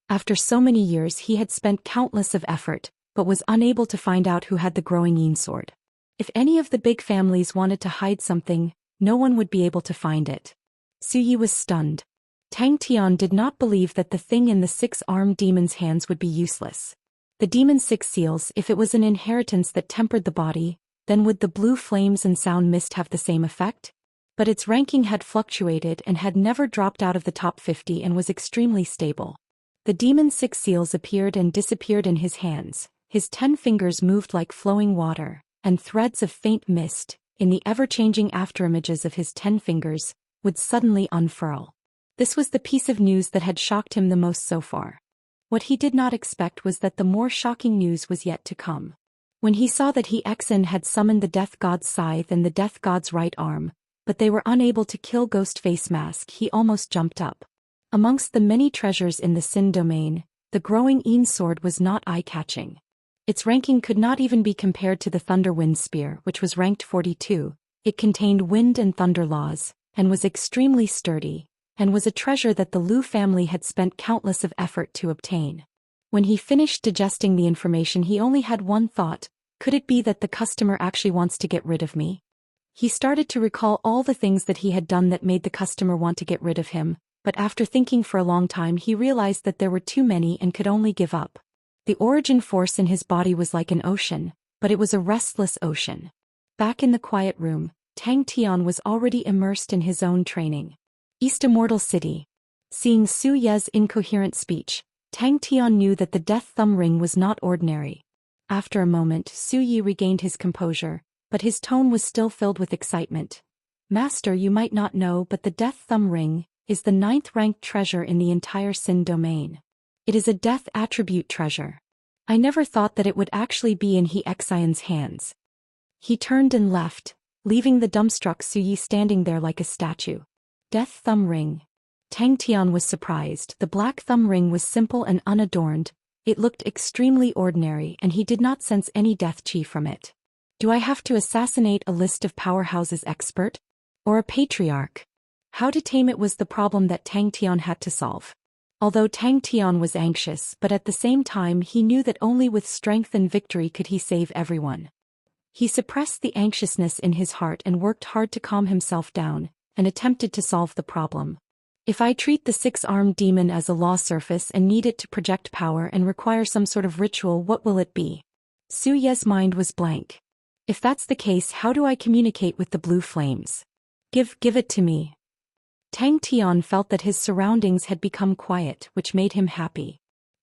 After so many years, he had spent countless of effort, but was unable to find out who had the growing Yin sword. If any of the big families wanted to hide something, no one would be able to find it. Su Yi was stunned. Tang Tian did not believe that the thing in the 6-armed demon's hands would be useless. The demon's 6 seals, if it was an inheritance that tempered the body, then would the blue flames and sound mist have the same effect? But its ranking had fluctuated and had never dropped out of the top 50 and was extremely stable. The demon's 6 seals appeared and disappeared in his hands. His 10 fingers moved like flowing water, and threads of faint mist, in the ever-changing afterimages of his 10 fingers, would suddenly unfurl. This was the piece of news that had shocked him the most so far. What he did not expect was that the more shocking news was yet to come. When he saw that He Xian had summoned the Death God's scythe and the Death God's right arm, but they were unable to kill Ghostface Mask, he almost jumped up. Amongst the many treasures in the Sin domain, the growing Yin sword was not eye-catching. Its ranking could not even be compared to the Thunderwind spear, which was ranked 42. It contained wind and thunder laws, and was extremely sturdy, and was a treasure that the Lu family had spent countless of effort to obtain. When he finished digesting the information, he only had one thought: could it be that the customer actually wants to get rid of me? He started to recall all the things that he had done that made the customer want to get rid of him, but after thinking for a long time he realized that there were too many and could only give up. The origin force in his body was like an ocean, but it was a restless ocean. Back in the quiet room, Tang Tian was already immersed in his own training. East Immortal City. Seeing Su Ye's incoherent speech, Tang Tian knew that the death thumb ring was not ordinary. After a moment, Su Yi regained his composure, but his tone was still filled with excitement. Master, you might not know, but the death thumb ring is the 9th-ranked treasure in the entire Sin domain. It is a death attribute treasure. I never thought that it would actually be in He Xian's hands. He turned and left, leaving the dumbstruck Su Yi standing there like a statue. Death thumb ring. Tang Tian was surprised. The black thumb ring was simple and unadorned. It looked extremely ordinary and he did not sense any death chi from it. Do I have to assassinate a list of powerhouses expert? Or a patriarch? How to tame it was the problem that Tang Tian had to solve. Although Tang Tian was anxious, but at the same time he knew that only with strength and victory could he save everyone. He suppressed the anxiousness in his heart and worked hard to calm himself down, and attempted to solve the problem. If I treat the 6-armed demon as a law surface and need it to project power and require some sort of ritual, what will it be? Su Ye's mind was blank. If that's the case, how do I communicate with the blue flames? Give it to me. Tang Tian felt that his surroundings had become quiet, which made him happy.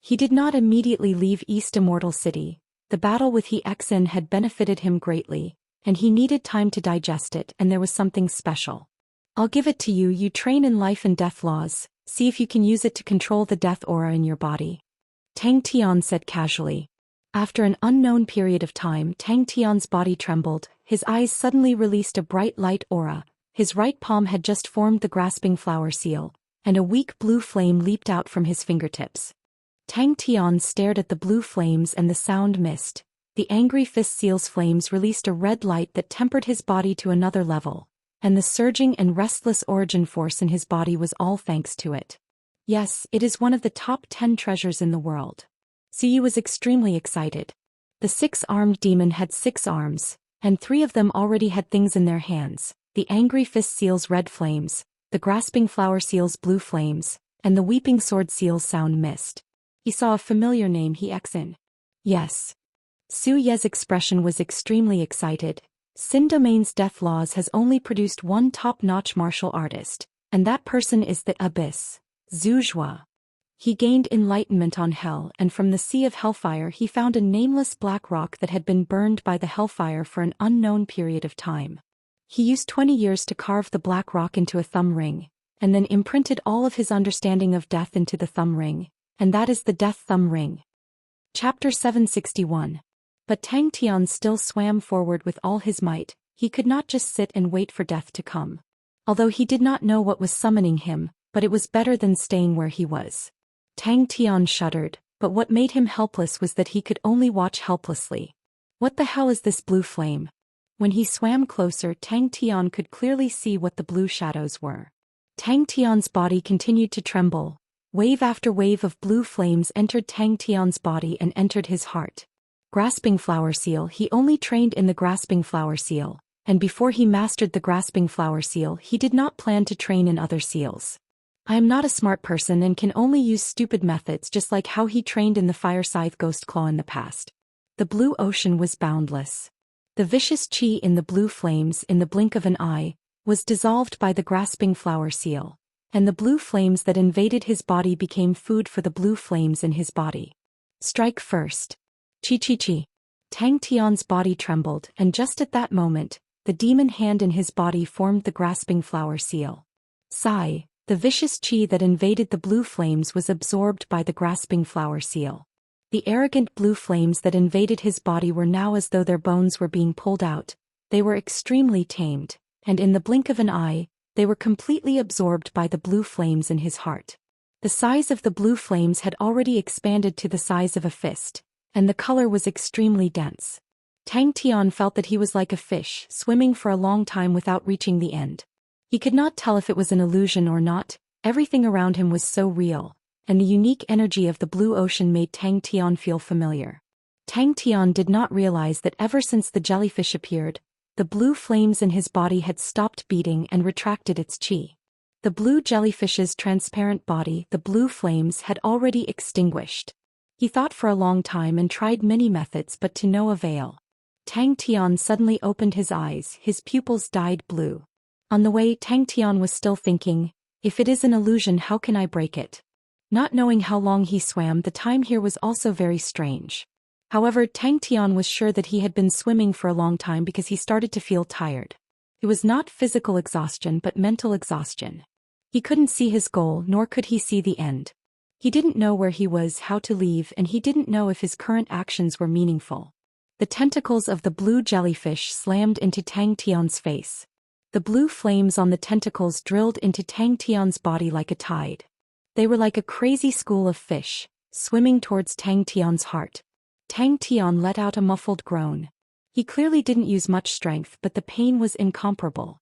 He did not immediately leave East Immortal City. The battle with Xianxia had benefited him greatly, and he needed time to digest it, and there was something special. I'll give it to you. You train in life and death laws, see if you can use it to control the death aura in your body. Tang Tian said casually. After an unknown period of time, Tang Tian's body trembled, his eyes suddenly released a bright light aura, his right palm had just formed the grasping flower seal, and a weak blue flame leaped out from his fingertips. Tang Tian stared at the blue flames and the sound mist. The angry fist seal's flames released a red light that tempered his body to another level, and the surging and restless origin force in his body was all thanks to it. Yes, it is one of the top 10 treasures in the world. Ziyu was extremely excited. The 6-armed demon had 6 arms, and 3 of them already had things in their hands: the angry fist seal's red flames, the grasping flower seal's blue flames, and the weeping sword seal's sound mist. He saw a familiar name: Xianxia. Yes. Su Ye's expression was extremely excited. Sin Domain's death laws has only produced one top-notch martial artist, and that person is the Abyss, Zhou Xian. He gained enlightenment on hell, and from the sea of hellfire he found a nameless black rock that had been burned by the hellfire for an unknown period of time. He used 20 years to carve the black rock into a thumb ring, and then imprinted all of his understanding of death into the thumb ring, and that is the Death Thumb Ring. Chapter 761. But Tang Tian still swam forward with all his might. He could not just sit and wait for death to come. Although he did not know what was summoning him, but it was better than staying where he was. Tang Tian shuddered, but what made him helpless was that he could only watch helplessly. What the hell is this blue flame? When he swam closer, Tang Tian could clearly see what the blue shadows were. Tang Tian's body continued to tremble. Wave after wave of blue flames entered Tang Tian's body and entered his heart. Grasping flower seal. He only trained in the grasping flower seal, and before he mastered the grasping flower seal he did not plan to train in other seals. I am not a smart person and can only use stupid methods, just like how he trained in the fire scythe ghost claw in the past. The blue ocean was boundless. The vicious chi in the blue flames in the blink of an eye was dissolved by the grasping flower seal, and the blue flames that invaded his body became food for the blue flames in his body. Strike first. Chi. Tang Tian's body trembled, and just at that moment, the demon hand in his body formed the grasping flower seal. Sigh. The vicious chi that invaded the blue flames was absorbed by the grasping flower seal. The arrogant blue flames that invaded his body were now as though their bones were being pulled out. They were extremely tamed, and in the blink of an eye, they were completely absorbed by the blue flames in his heart. The size of the blue flames had already expanded to the size of a fist, and the color was extremely dense. Tang Tian felt that he was like a fish, swimming for a long time without reaching the end. He could not tell if it was an illusion or not. Everything around him was so real, and the unique energy of the blue ocean made Tang Tian feel familiar. Tang Tian did not realize that ever since the jellyfish appeared, the blue flames in his body had stopped beating and retracted its chi. The blue jellyfish's transparent body, the blue flames, had already extinguished. He thought for a long time and tried many methods, but to no avail. Tang Tian suddenly opened his eyes, his pupils dyed blue. On the way, Tang Tian was still thinking, if it is an illusion, how can I break it? Not knowing how long he swam, the time here was also very strange. However, Tang Tian was sure that he had been swimming for a long time because he started to feel tired. It was not physical exhaustion but mental exhaustion. He couldn't see his goal, nor could he see the end. He didn't know where he was, how to leave, and he didn't know if his current actions were meaningful. The tentacles of the blue jellyfish slammed into Tang Tian's face. The blue flames on the tentacles drilled into Tang Tian's body like a tide. They were like a crazy school of fish, swimming towards Tang Tian's heart. Tang Tian let out a muffled groan. He clearly didn't use much strength, but the pain was incomparable.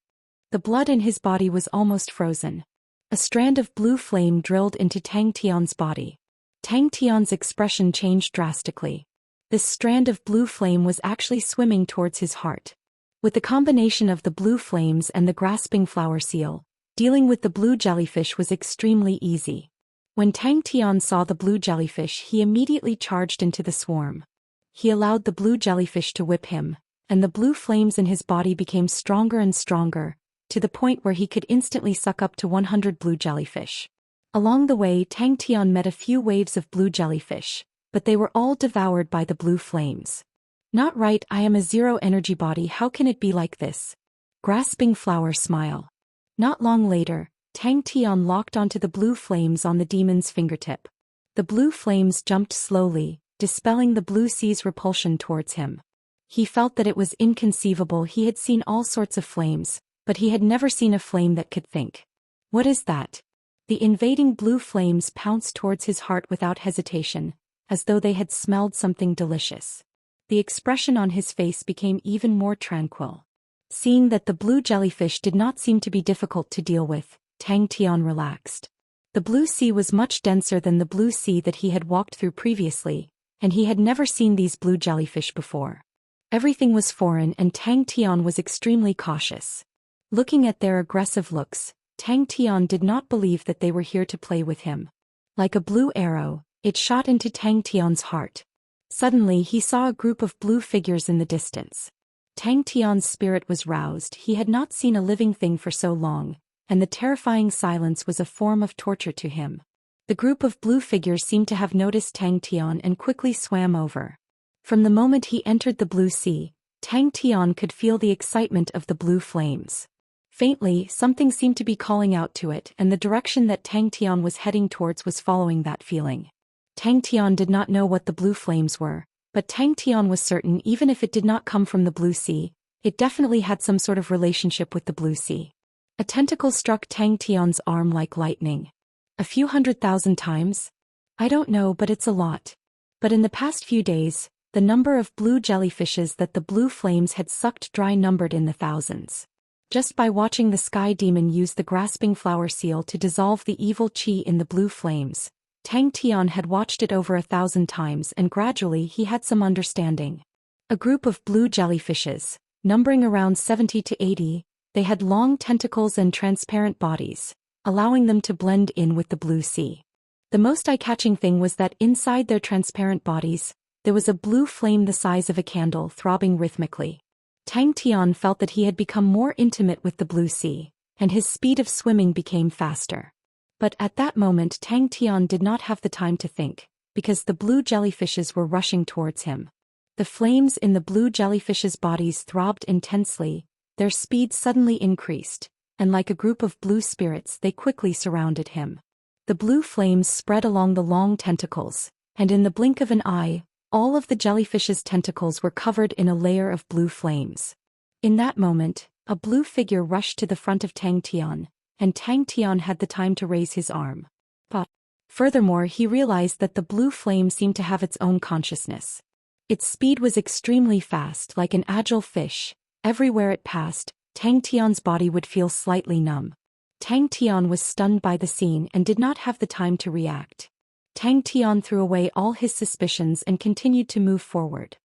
The blood in his body was almost frozen. A strand of blue flame drilled into Tang Tian's body. Tang Tian's expression changed drastically. This strand of blue flame was actually swimming towards his heart. With the combination of the blue flames and the grasping flower seal, dealing with the blue jellyfish was extremely easy. When Tang Tian saw the blue jellyfish, he immediately charged into the swarm. He allowed the blue jellyfish to whip him, and the blue flames in his body became stronger and stronger, to the point where he could instantly suck up to 100 blue jellyfish. Along the way, Tang Tian met a few waves of blue jellyfish, but they were all devoured by the blue flames. Not right, I am a zero-energy body, how can it be like this? Grasping flower smile. Not long later, Tang Tian locked onto the blue flames on the demon's fingertip. The blue flames jumped slowly, dispelling the blue sea's repulsion towards him. He felt that it was inconceivable. He had seen all sorts of flames, but he had never seen a flame that could think. What is that? The invading blue flames pounced towards his heart without hesitation, as though they had smelled something delicious. The expression on his face became even more tranquil. Seeing that the blue jellyfish did not seem to be difficult to deal with, Tang Tian relaxed. The blue sea was much denser than the blue sea that he had walked through previously, and he had never seen these blue jellyfish before. Everything was foreign and Tang Tian was extremely cautious. Looking at their aggressive looks, Tang Tian did not believe that they were here to play with him. Like a blue arrow, it shot into Tang Tian's heart. Suddenly he saw a group of blue figures in the distance. Tang Tian's spirit was roused. He had not seen a living thing for so long, and the terrifying silence was a form of torture to him. The group of blue figures seemed to have noticed Tang Tian and quickly swam over. From the moment he entered the blue sea, Tang Tian could feel the excitement of the blue flames. Faintly, something seemed to be calling out to it, and the direction that Tang Tian was heading towards was following that feeling. Tang Tian did not know what the blue flames were, but Tang Tian was certain even if it did not come from the blue sea, it definitely had some sort of relationship with the blue sea. A tentacle struck Tang Tian's arm like lightning. A few 100,000 times? I don't know, but it's a lot. But in the past few days, the number of blue jellyfishes that the blue flames had sucked dry numbered in the thousands. Just by watching the sky demon use the grasping flower seal to dissolve the evil qi in the blue flames, Tang Tian had watched it over 1,000 times and gradually he had some understanding. A group of blue jellyfishes, numbering around 70 to 80, they had long tentacles and transparent bodies, allowing them to blend in with the blue sea. The most eye-catching thing was that inside their transparent bodies, there was a blue flame the size of a candle throbbing rhythmically. Tang Tian felt that he had become more intimate with the blue sea, and his speed of swimming became faster. But at that moment Tang Tian did not have the time to think, because the blue jellyfishes were rushing towards him. The flames in the blue jellyfishes' bodies throbbed intensely, their speed suddenly increased, and like a group of blue spirits they quickly surrounded him. The blue flames spread along the long tentacles, and in the blink of an eye, all of the jellyfish's tentacles were covered in a layer of blue flames. In that moment, a blue figure rushed to the front of Tang Tian, and Tang Tian had the time to raise his arm. But furthermore, he realized that the blue flame seemed to have its own consciousness. Its speed was extremely fast, like an agile fish. Everywhere it passed, Tang Tian's body would feel slightly numb. Tang Tian was stunned by the scene and did not have the time to react. Tang Tian threw away all his suspicions and continued to move forward.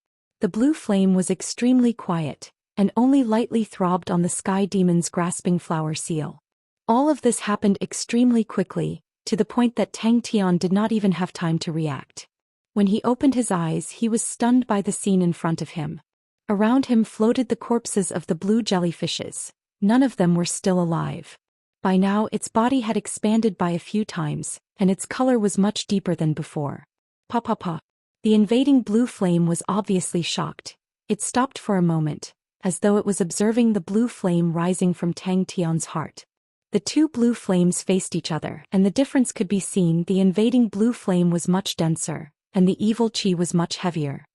The blue flame was extremely quiet, and only lightly throbbed on the sky demon's grasping flower seal. All of this happened extremely quickly, to the point that Tang Tian did not even have time to react. When he opened his eyes, he was stunned by the scene in front of him. Around him floated the corpses of the blue jellyfishes. None of them were still alive. By now its body had expanded by a few times, and its color was much deeper than before. Pa pa pa. The invading blue flame was obviously shocked. It stopped for a moment, as though it was observing the blue flame rising from Tang Tian's heart. The two blue flames faced each other, and the difference could be seen. The invading blue flame was much denser, and the evil qi was much heavier.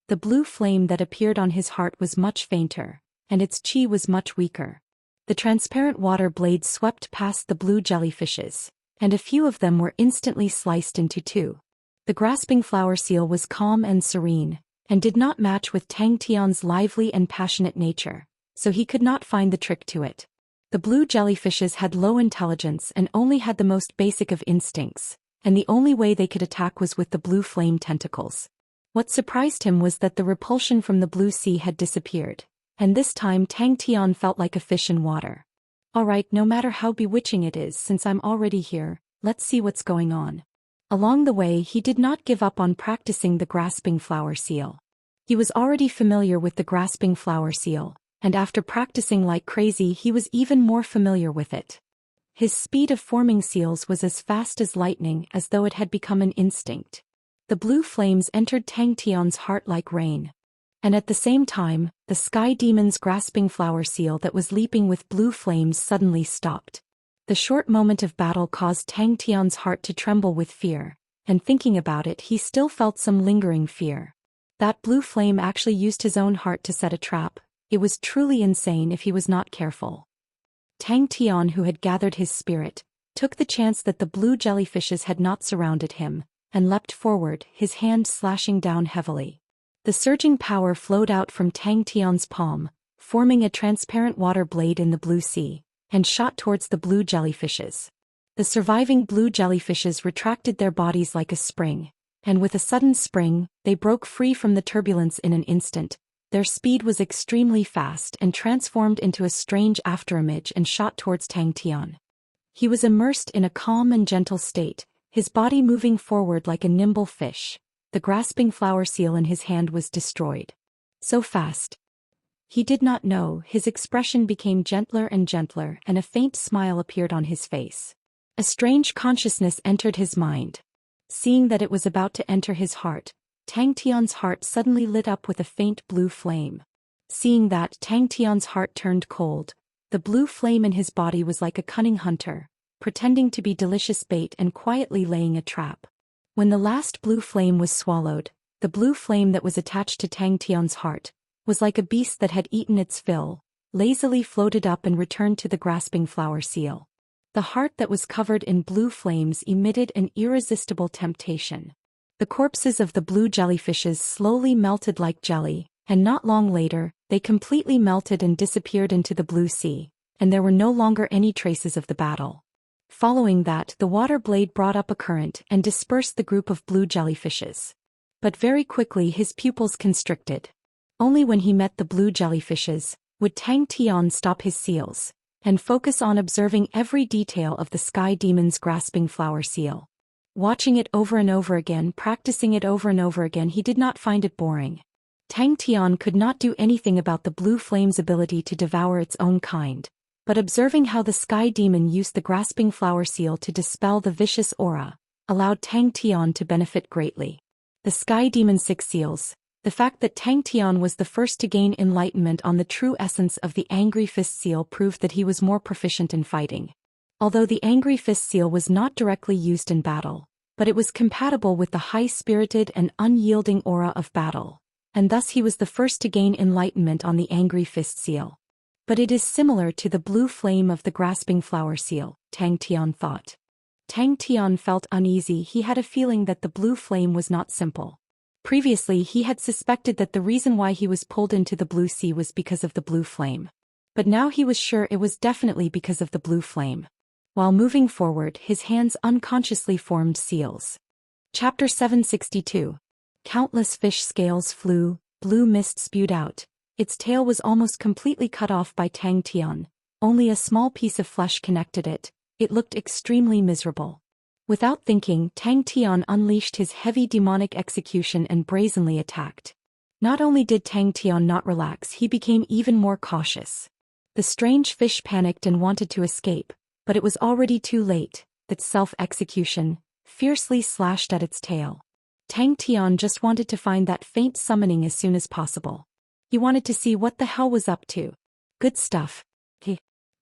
The blue flame that appeared on his heart was much fainter, and its qi was much weaker. The transparent water blade swept past the blue jellyfishes, and a few of them were instantly sliced into two. The grasping flower seal was calm and serene, and did not match with Tang Tian's lively and passionate nature, so he could not find the trick to it. The blue jellyfishes had low intelligence and only had the most basic of instincts, and the only way they could attack was with the blue flame tentacles. What surprised him was that the repulsion from the blue sea had disappeared, and this time Tang Tian felt like a fish in water. Alright, no matter how bewitching it is, since I'm already here, let's see what's going on. Along the way he did not give up on practicing the grasping flower seal. He was already familiar with the grasping flower seal, and after practicing like crazy he was even more familiar with it. His speed of forming seals was as fast as lightning, as though it had become an instinct. The blue flames entered Tang Tian's heart like rain. And at the same time, the sky demon's grasping flower seal that was leaping with blue flames suddenly stopped. The short moment of battle caused Tang Tian's heart to tremble with fear, and thinking about it he still felt some lingering fear. That blue flame actually used his own heart to set a trap. It was truly insane if he was not careful. Tang Tian, who had gathered his spirit, took the chance that the blue jellyfishes had not surrounded him, and leapt forward, his hand slashing down heavily. The surging power flowed out from Tang Tian's palm, forming a transparent water blade in the blue sea, and shot towards the blue jellyfishes. The surviving blue jellyfishes retracted their bodies like a spring, and with a sudden spring, they broke free from the turbulence in an instant. Their speed was extremely fast and transformed into a strange afterimage and shot towards Tang Tian. He was immersed in a calm and gentle state, his body moving forward like a nimble fish. The grasping flower seal in his hand was destroyed. So fast. He did not know. His expression became gentler and gentler, and a faint smile appeared on his face. A strange consciousness entered his mind. Seeing that it was about to enter his heart, Tang Tian's heart suddenly lit up with a faint blue flame. Seeing that, Tang Tian's heart turned cold. The blue flame in his body was like a cunning hunter, pretending to be delicious bait and quietly laying a trap. When the last blue flame was swallowed, the blue flame that was attached to Tang Tian's heart was like a beast that had eaten its fill, lazily floated up and returned to the grasping flower seal. The heart that was covered in blue flames emitted an irresistible temptation. The corpses of the blue jellyfishes slowly melted like jelly, and not long later, they completely melted and disappeared into the blue sea, and there were no longer any traces of the battle. Following that, the water blade brought up a current and dispersed the group of blue jellyfishes. But very quickly his pupils constricted. Only when he met the blue jellyfishes would Tang Tian stop his seals and focus on observing every detail of the sky demon's grasping flower seal. Watching it over and over again, practicing it over and over again, he did not find it boring. Tang Tian could not do anything about the blue flame's ability to devour its own kind, but observing how the sky demon used the grasping flower seal to dispel the vicious aura allowed Tang Tian to benefit greatly. The sky demon's 6 seals. The fact that Tang Tian was the first to gain enlightenment on the true essence of the Angry Fist seal proved that he was more proficient in fighting. Although the Angry Fist seal was not directly used in battle, but it was compatible with the high-spirited and unyielding aura of battle, and thus he was the first to gain enlightenment on the Angry Fist seal. But it is similar to the blue flame of the grasping flower seal, Tang Tian thought. Tang Tian felt uneasy. He had a feeling that the blue flame was not simple. Previously he had suspected that the reason why he was pulled into the blue sea was because of the blue flame. But now he was sure it was definitely because of the blue flame. While moving forward, his hands unconsciously formed seals. Chapter 762. Countless fish scales flew, blue mist spewed out. Its tail was almost completely cut off by Tang Tian. Only a small piece of flesh connected it. It looked extremely miserable. Without thinking, Tang Tian unleashed his heavy demonic execution and brazenly attacked. Not only did Tang Tian not relax, he became even more cautious. The strange fish panicked and wanted to escape, but it was already too late. Its self-execution fiercely slashed at its tail. Tang Tian just wanted to find that faint summoning as soon as possible. He wanted to see what the hell was up to. Good stuff.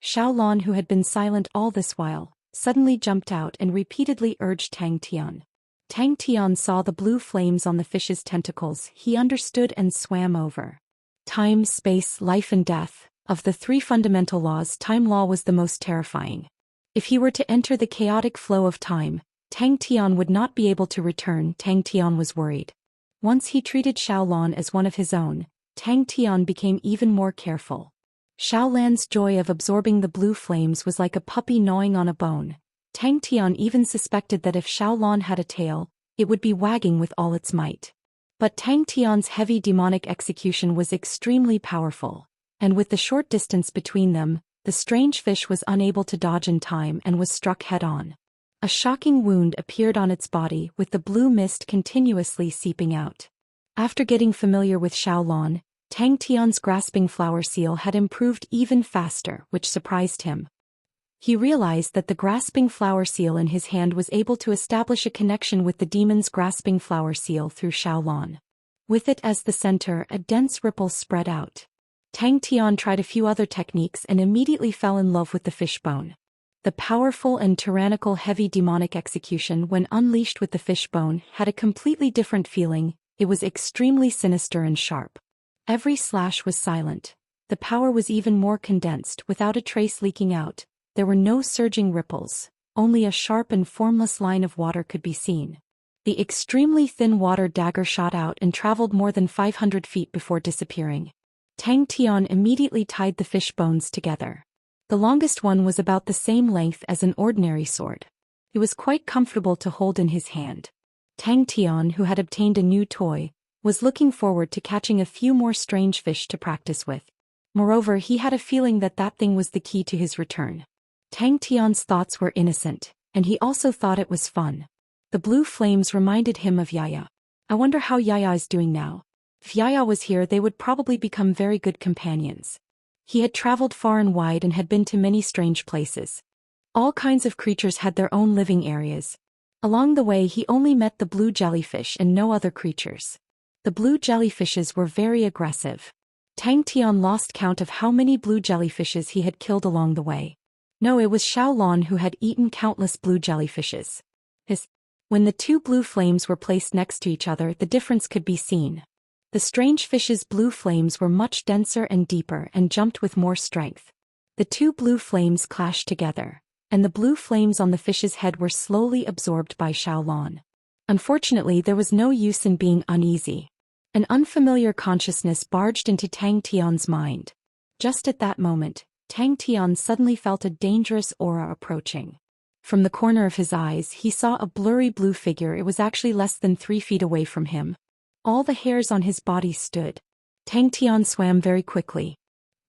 Xiaolon, who had been silent all this while, suddenly jumped out and repeatedly urged Tang Tian. Tang Tian saw the blue flames on the fish's tentacles. He understood and swam over. Time, space, life and death. Of the 3 fundamental laws, time law was the most terrifying. If he were to enter the chaotic flow of time, Tang Tian would not be able to return. Tang Tian was worried. Once he treated Xiaolon as one of his own, Tang Tian became even more careful. Xiaolan's joy of absorbing the blue flames was like a puppy gnawing on a bone. Tang Tian even suspected that if Xiaolon had a tail, it would be wagging with all its might. But Tang Tian's heavy demonic execution was extremely powerful, and with the short distance between them, the strange fish was unable to dodge in time and was struck head-on. A shocking wound appeared on its body, with the blue mist continuously seeping out. After getting familiar with Xiaolon, Tang Tian's grasping flower seal had improved even faster, which surprised him. He realized that the grasping flower seal in his hand was able to establish a connection with the demon's grasping flower seal through Xiaolon. With it as the center, a dense ripple spread out. Tang Tian tried a few other techniques and immediately fell in love with the fishbone. The powerful and tyrannical heavy demonic execution when unleashed with the fishbone had a completely different feeling. It was extremely sinister and sharp. Every slash was silent. The power was even more condensed, without a trace leaking out. There were no surging ripples, only a sharp and formless line of water could be seen. The extremely thin water dagger shot out and traveled more than 500 feet before disappearing. Tang Tian immediately tied the fish bones together. The longest one was about the same length as an ordinary sword. It was quite comfortable to hold in his hand. Tang Tian, who had obtained a new toy, was looking forward to catching a few more strange fish to practice with. Moreover, he had a feeling that that thing was the key to his return. Tang Tian's thoughts were innocent, and he also thought it was fun. The blue flames reminded him of Yaya. I wonder how Yaya is doing now. If Yaya was here, they would probably become very good companions. He had traveled far and wide and had been to many strange places. All kinds of creatures had their own living areas. Along the way, he only met the blue jellyfish and no other creatures. The blue jellyfishes were very aggressive. Tang Tian lost count of how many blue jellyfishes he had killed along the way. No, it was Xiaolon who had eaten countless blue jellyfishes. When the two blue flames were placed next to each other, the difference could be seen. The strange fish's blue flames were much denser and deeper and jumped with more strength. The two blue flames clashed together, and the blue flames on the fish's head were slowly absorbed by Xiaolon. Unfortunately, there was no use in being uneasy. An unfamiliar consciousness barged into Tang Tian's mind. Just at that moment, Tang Tian suddenly felt a dangerous aura approaching. From the corner of his eyes, he saw a blurry blue figure. It was actually less than 3 feet away from him. All the hairs on his body stood. Tang Tian swam very quickly.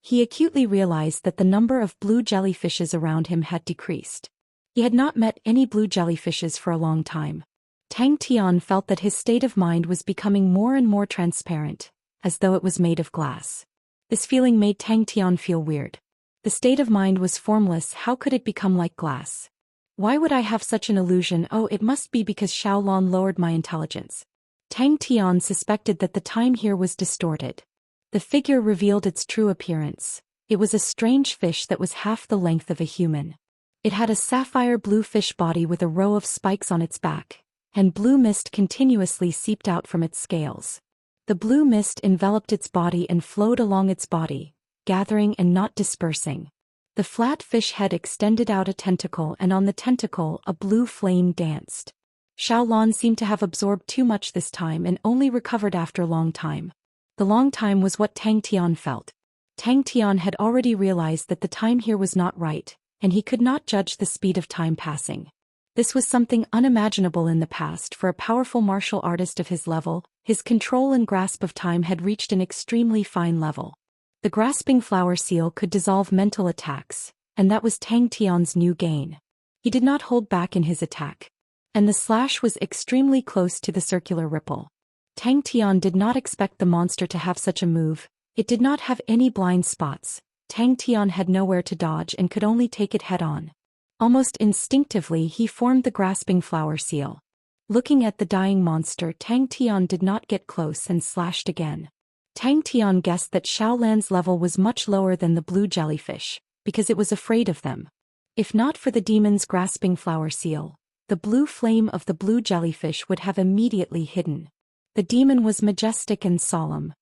He acutely realized that the number of blue jellyfishes around him had decreased. He had not met any blue jellyfishes for a long time. Tang Tian felt that his state of mind was becoming more and more transparent, as though it was made of glass. This feeling made Tang Tian feel weird. The state of mind was formless. How could it become like glass? Why would I have such an illusion? Oh, it must be because Xiaolon lowered my intelligence. Tang Tian suspected that the time here was distorted. The figure revealed its true appearance. It was a strange fish that was half the length of a human. It had a sapphire blue fish body with a row of spikes on its back, and blue mist continuously seeped out from its scales. The blue mist enveloped its body and flowed along its body, gathering and not dispersing. The flat fish head extended out a tentacle, and on the tentacle a blue flame danced. Xiaolon seemed to have absorbed too much this time and only recovered after a long time. The long time was what Tang Tian felt. Tang Tian had already realized that the time here was not right, and he could not judge the speed of time passing. This was something unimaginable in the past for a powerful martial artist of his level. His control and grasp of time had reached an extremely fine level. The grasping flower seal could dissolve mental attacks, and that was Tang Tian's new gain. He did not hold back in his attack, and the slash was extremely close to the circular ripple. Tang Tian did not expect the monster to have such a move. It did not have any blind spots. Tang Tian had nowhere to dodge and could only take it head-on. Almost instinctively, he formed the grasping flower seal. Looking at the dying monster, Tang Tian did not get close and slashed again. Tang Tian guessed that Xiaolan's level was much lower than the blue jellyfish, because it was afraid of them. If not for the demon's grasping flower seal, the blue flame of the blue jellyfish would have immediately hidden. The demon was majestic and solemn.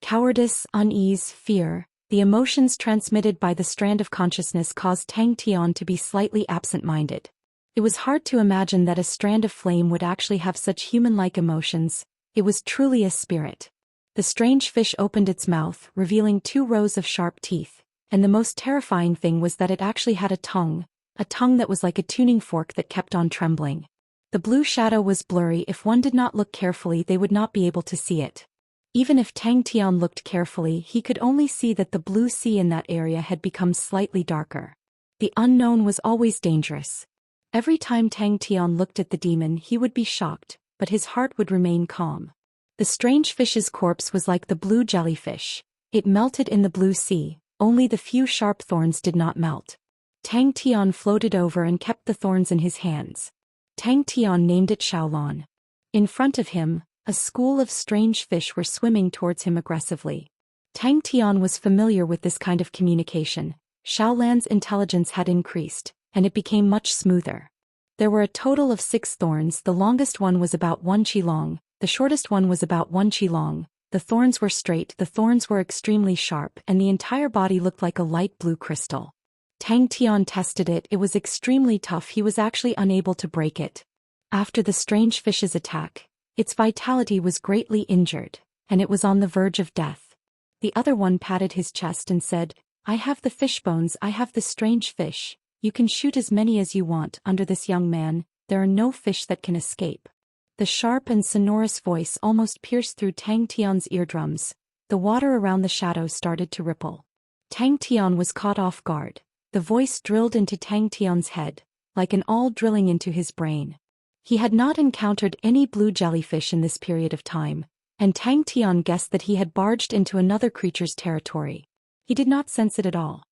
Cowardice, unease, fear, the emotions transmitted by the strand of consciousness caused Tang Tian to be slightly absent-minded. It was hard to imagine that a strand of flame would actually have such human-like emotions. It was truly a spirit. The strange fish opened its mouth, revealing 2 rows of sharp teeth, and the most terrifying thing was that it actually had a tongue that was like a tuning fork that kept on trembling. The blue shadow was blurry. If one did not look carefully, they would not be able to see it. Even if Tang Tian looked carefully, he could only see that the blue sea in that area had become slightly darker. The unknown was always dangerous. Every time Tang Tian looked at the demon, he would be shocked, but his heart would remain calm. The strange fish's corpse was like the blue jellyfish. It melted in the blue sea, only the few sharp thorns did not melt. Tang Tian floated over and kept the thorns in his hands. Tang Tian named it Xiaolan. In front of him, a school of strange fish were swimming towards him aggressively. Tang Tian was familiar with this kind of communication. Xiaolan's intelligence had increased, and it became much smoother. There were a total of 6 thorns. The longest one was about 1 qi long, the shortest one was about 1 qi long. The thorns were straight, the thorns were extremely sharp, and the entire body looked like a light blue crystal. Tang Tian tested it. It was extremely tough. He was actually unable to break it. After the strange fish's attack, its vitality was greatly injured, and it was on the verge of death. The other one patted his chest and said, "I have the fish bones, I have the strange fish. You can shoot as many as you want under this young man, there are no fish that can escape." The sharp and sonorous voice almost pierced through Tang Tian's eardrums. The water around the shadow started to ripple. Tang Tian was caught off guard. The voice drilled into Tang Tian's head, like an awl drilling into his brain. He had not encountered any blue jellyfish in this period of time, and Tang Tian guessed that he had barged into another creature's territory. He did not sense it at all.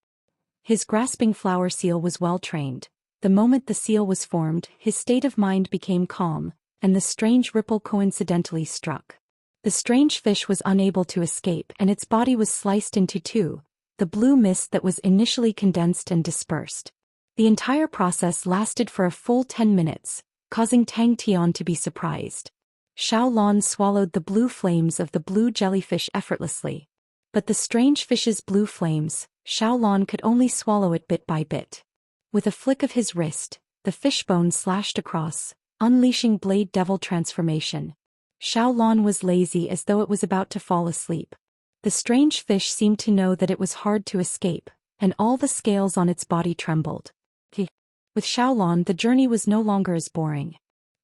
His grasping flower seal was well trained. The moment the seal was formed, his state of mind became calm, and the strange ripple coincidentally struck. The strange fish was unable to escape, and its body was sliced into 2, the blue mist that was initially condensed and dispersed. The entire process lasted for a full 10 minutes, causing Tang Tian to be surprised. Xiaolan swallowed the blue flames of the blue jellyfish effortlessly. But the strange fish's blue flames, Xiaolan could only swallow it bit by bit. With a flick of his wrist, the fishbone slashed across, unleashing Blade Devil transformation. Xiaolan was lazy as though it was about to fall asleep. The strange fish seemed to know that it was hard to escape, and all the scales on its body trembled. With Xiaolan, the journey was no longer as boring.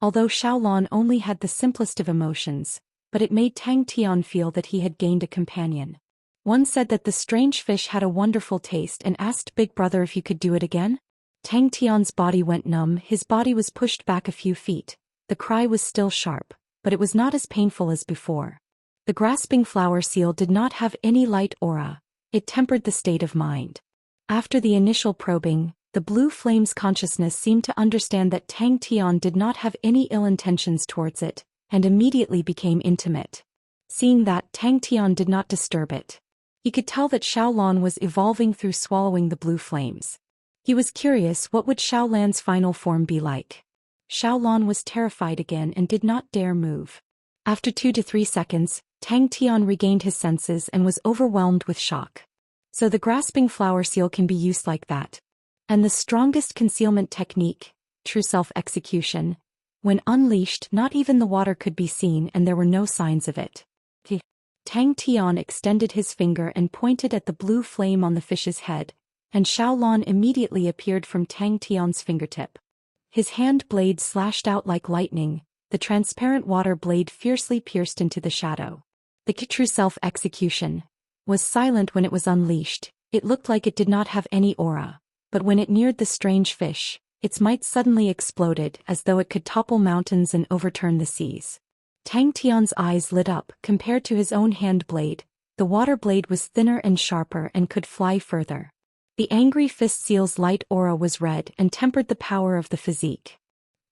Although Xiaolan only had the simplest of emotions, but it made Tang Tian feel that he had gained a companion. One said that the strange fish had a wonderful taste and asked Big Brother if he could do it again. Tang Tian's body went numb. His body was pushed back a few feet. The cry was still sharp, but it was not as painful as before. The grasping flower seal did not have any light aura. It tempered the state of mind. After the initial probing, the blue flame's consciousness seemed to understand that Tang Tian did not have any ill intentions towards it, and immediately became intimate. Seeing that, Tang Tian did not disturb it. He could tell that Xiaolan was evolving through swallowing the blue flames. He was curious what would Xiaolan's final form be like. Xiaolan was terrified again and did not dare move. After 2 to 3 seconds, Tang Tian regained his senses and was overwhelmed with shock. So the grasping flower seal can be used like that. And the strongest concealment technique, true self-execution, when unleashed, not even the water could be seen and there were no signs of it. Tang Tian extended his finger and pointed at the blue flame on the fish's head, and Xiaolan immediately appeared from Tang Tian's fingertip. His hand blade slashed out like lightning, the transparent water blade fiercely pierced into the shadow. The true self-execution was silent when it was unleashed. It looked like it did not have any aura. But when it neared the strange fish, its might suddenly exploded as though it could topple mountains and overturn the seas. Tang Tian's eyes lit up. Compared to his own hand blade, the water blade was thinner and sharper and could fly further. The angry fist seal's light aura was red and tempered the power of the physique.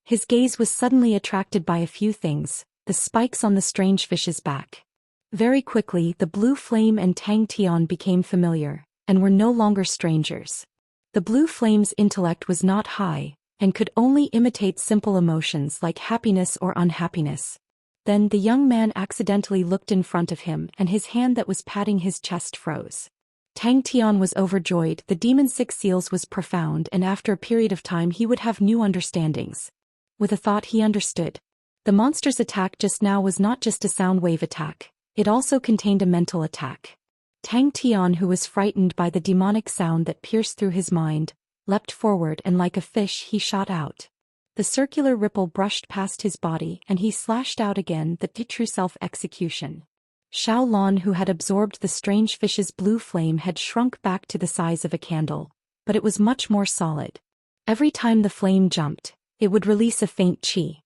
His gaze was suddenly attracted by a few things, the spikes on the strange fish's back. Very quickly the blue flame and Tang Tian became familiar, and were no longer strangers. The blue flame's intellect was not high, and could only imitate simple emotions like happiness or unhappiness. Then the young man accidentally looked in front of him and his hand that was patting his chest froze. Tang Tian was overjoyed. The demon 6 seals was profound, and after a period of time he would have new understandings. With a thought he understood. The monster's attack just now was not just a sound wave attack, it also contained a mental attack. Tang Tian, who was frightened by the demonic sound that pierced through his mind, leapt forward and like a fish he shot out. The circular ripple brushed past his body and he slashed out again, the true self-execution. Xiaolan, who had absorbed the strange fish's blue flame, had shrunk back to the size of a candle, but it was much more solid. Every time the flame jumped, it would release a faint qi.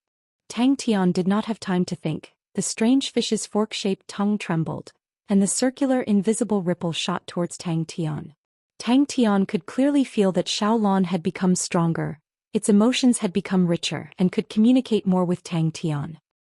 Tang Tian did not have time to think. The strange fish's fork-shaped tongue trembled, and the circular invisible ripple shot towards Tang Tian. Tang Tian could clearly feel that Xiaolon had become stronger, its emotions had become richer and could communicate more with Tang Tian.